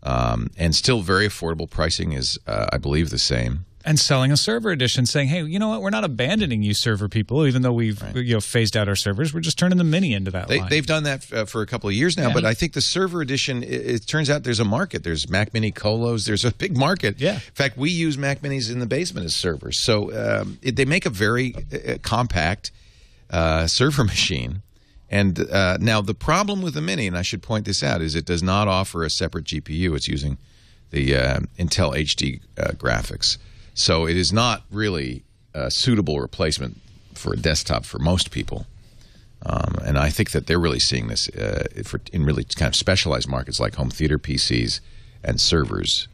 S3: and still very affordable. Pricing is, I believe, the same.
S4: And selling a server edition, saying, "Hey, you know what? We're not abandoning you, server people. Even though we've phased out our servers, we're just turning the Mini into that line."
S3: They've done that for a couple of years now, but I think the server edition, it turns out there's a market. There's Mac Mini colos. There's a big market.
S4: Yeah.
S3: In fact, we use Mac Minis in the basement as servers. So they make a very compact server machine. And now the problem with the Mini, and I should point this out, is it does not offer a separate GPU. It's using the Intel HD graphics. So it is not really a suitable replacement for a desktop for most people. And I think that they're really seeing this in really kind of specialized markets like home theater PCs and servers.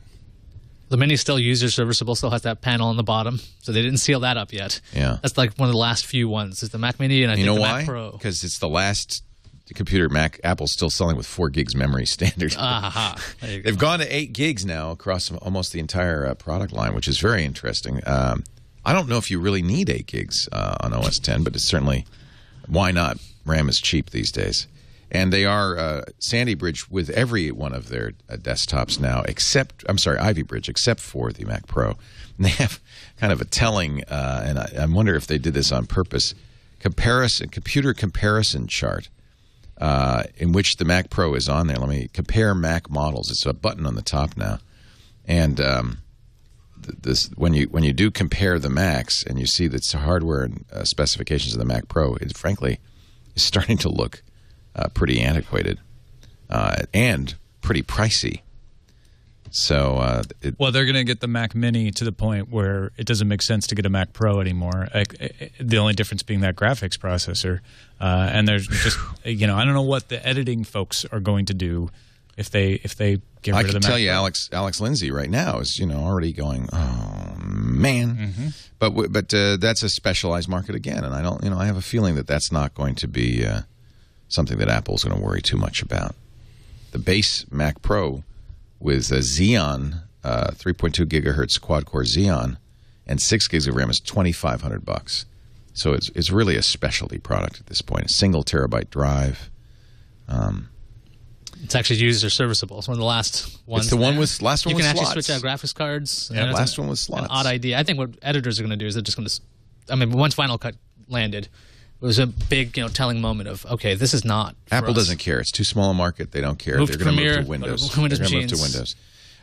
S7: the Mini is still user serviceable, still has that panel on the bottom, so they didn't seal that up yet.
S3: Yeah,
S7: that's like one of the last few ones. Is the Mac Mini and I think the Mac Pro.
S3: Because it's the last computer Mac Apple's still selling with 4 gigs memory standard. They've gone to 8 gigs now across almost the entire product line, which is very interesting. I don't know if you really need 8 gigs on OS X, but it's certainly, why not? RAM is cheap these days. And they are Sandy Bridge with every one of their desktops now, Ivy Bridge, except for the Mac Pro. And they have kind of a telling, and I wonder if they did this on purpose, computer comparison chart. In which the Mac Pro is on there. Let me compare Mac models. It's a button on the top now, and when you do compare the Macs and you see the hardware and specifications of the Mac Pro, it frankly is starting to look pretty antiquated and pretty pricey. So,
S4: well, they're going to get the Mac Mini to the point where it doesn't make sense to get a Mac Pro anymore. The only difference being that graphics processor, and there's just I don't know what the editing folks are going to do if they get rid of the Mac Pro. I can
S3: tell you, Alex Lindsay right now is already going, oh man, but that's a specialized market again, and I have a feeling that that's not going to be something that Apple's going to worry too much about. The base Mac Pro with a Xeon 3.2 gigahertz quad-core Xeon and 6 gigs of RAM is $2,500. So it's really a specialty product at this point. A single terabyte drive.
S7: It's actually user serviceable. It's one of the last ones.
S3: It's the one with last one with slots.
S7: You can actually switch out graphics cards.
S3: Yeah, last one with slots.
S7: An odd idea. I think what editors are going to do is they're just going to. I mean, once Final Cut landed, it was a big, telling moment of, okay, this is not for
S3: Apple
S7: us.
S3: doesn't care. It's too small a market. They don't care.
S7: Move
S3: They're
S7: to
S3: going to
S7: Premiere,
S3: move to Windows.
S7: Windows
S3: They're going to move to
S7: machines.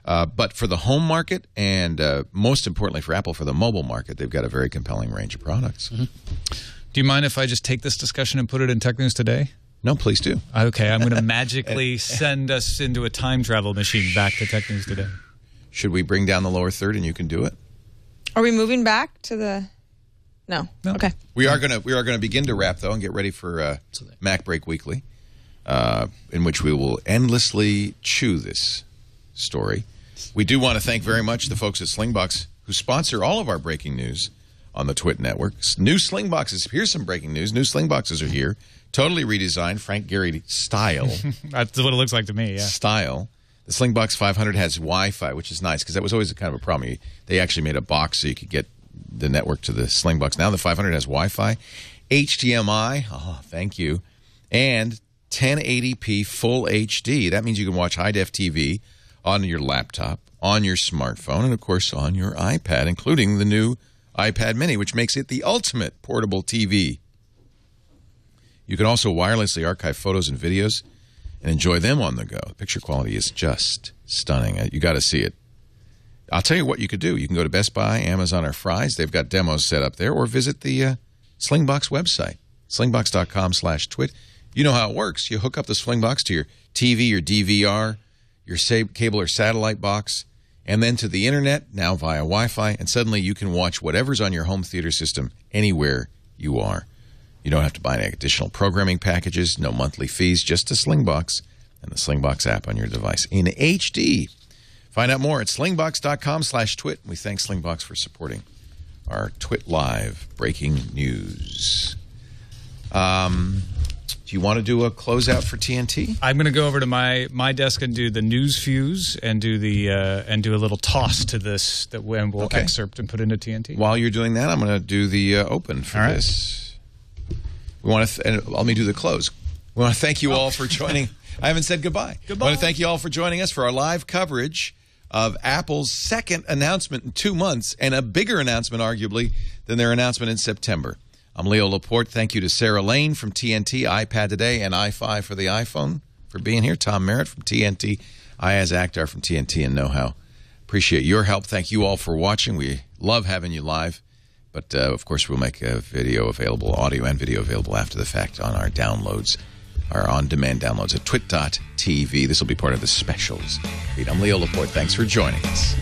S3: Windows. But for the home market and most importantly for Apple, for the mobile market, they've got a very compelling range of products.
S4: Do you mind if I just take this discussion and put it in Tech News Today?
S3: No, please do.
S4: Okay, I'm going to magically send us into a time travel machine back to Tech News Today.
S3: Should we bring down the lower third and you can do it?
S6: Are we moving back to the... No. Okay.
S3: We are going to begin to wrap, though, and get ready for Mac Break Weekly, in which we will endlessly chew this story. We do want to thank very much the folks at Slingbox who sponsor all of our breaking news on the TWiT network. New Slingboxes. Here's some breaking news. New Slingboxes are here. Totally redesigned, Frank Gehry style.
S4: That's what it looks like to me, yeah.
S3: Style. The Slingbox 500 has Wi-Fi, which is nice because that was always kind of a problem. They actually made a box so you could get the network to the Slingbox. Now the 500 has Wi-Fi, HDMI, oh, thank you, and 1080p full HD. That means you can watch high-def TV on your laptop, on your smartphone, and, of course, on your iPad, including the new iPad mini, which makes it the ultimate portable TV. You can also wirelessly archive photos and videos and enjoy them on the go. The picture quality is just stunning. You got to see it. I'll tell you what you could do. You can go to Best Buy, Amazon, or Fry's. They've got demos set up there, or visit the Slingbox website, slingbox.com/twit. You know how it works. You hook up the Slingbox to your TV, your DVR, your cable or satellite box, and then to the internet, now via Wi-Fi, and suddenly you can watch whatever's on your home theater system anywhere you are. You don't have to buy any additional programming packages, no monthly fees, just a Slingbox and the Slingbox app on your device in HD. Find out more at slingbox.com/twit. We thank Slingbox for supporting our TWiT Live breaking news. Do you want to do a closeout for TNT?
S4: I'm going to go over to my desk and do the news fuse and do a little toss to this that we'll excerpt and put into TNT.
S3: While you're doing that, I'm going to do the open for this. We want to and let me do the close. We want to thank you all for joining. I haven't said goodbye.
S4: Goodbye.
S3: I want to thank you all for joining us for our live coverage of Apple's second announcement in 2 months, and a bigger announcement, arguably, than their announcement in September. I'm Leo Laporte. Thank you to Sarah Lane from TNT, iPad Today, and i5 for the iPhone for being here. Tom Merritt from TNT, Iyaz Akhtar from TNT and Know How. Appreciate your help. Thank you all for watching. We love having you live. But, of course, we'll make a video available, audio and video available after the fact on our downloads, our on-demand downloads at twit.tv. This will be part of the specials feed. I'm Leo Laporte. Thanks for joining us.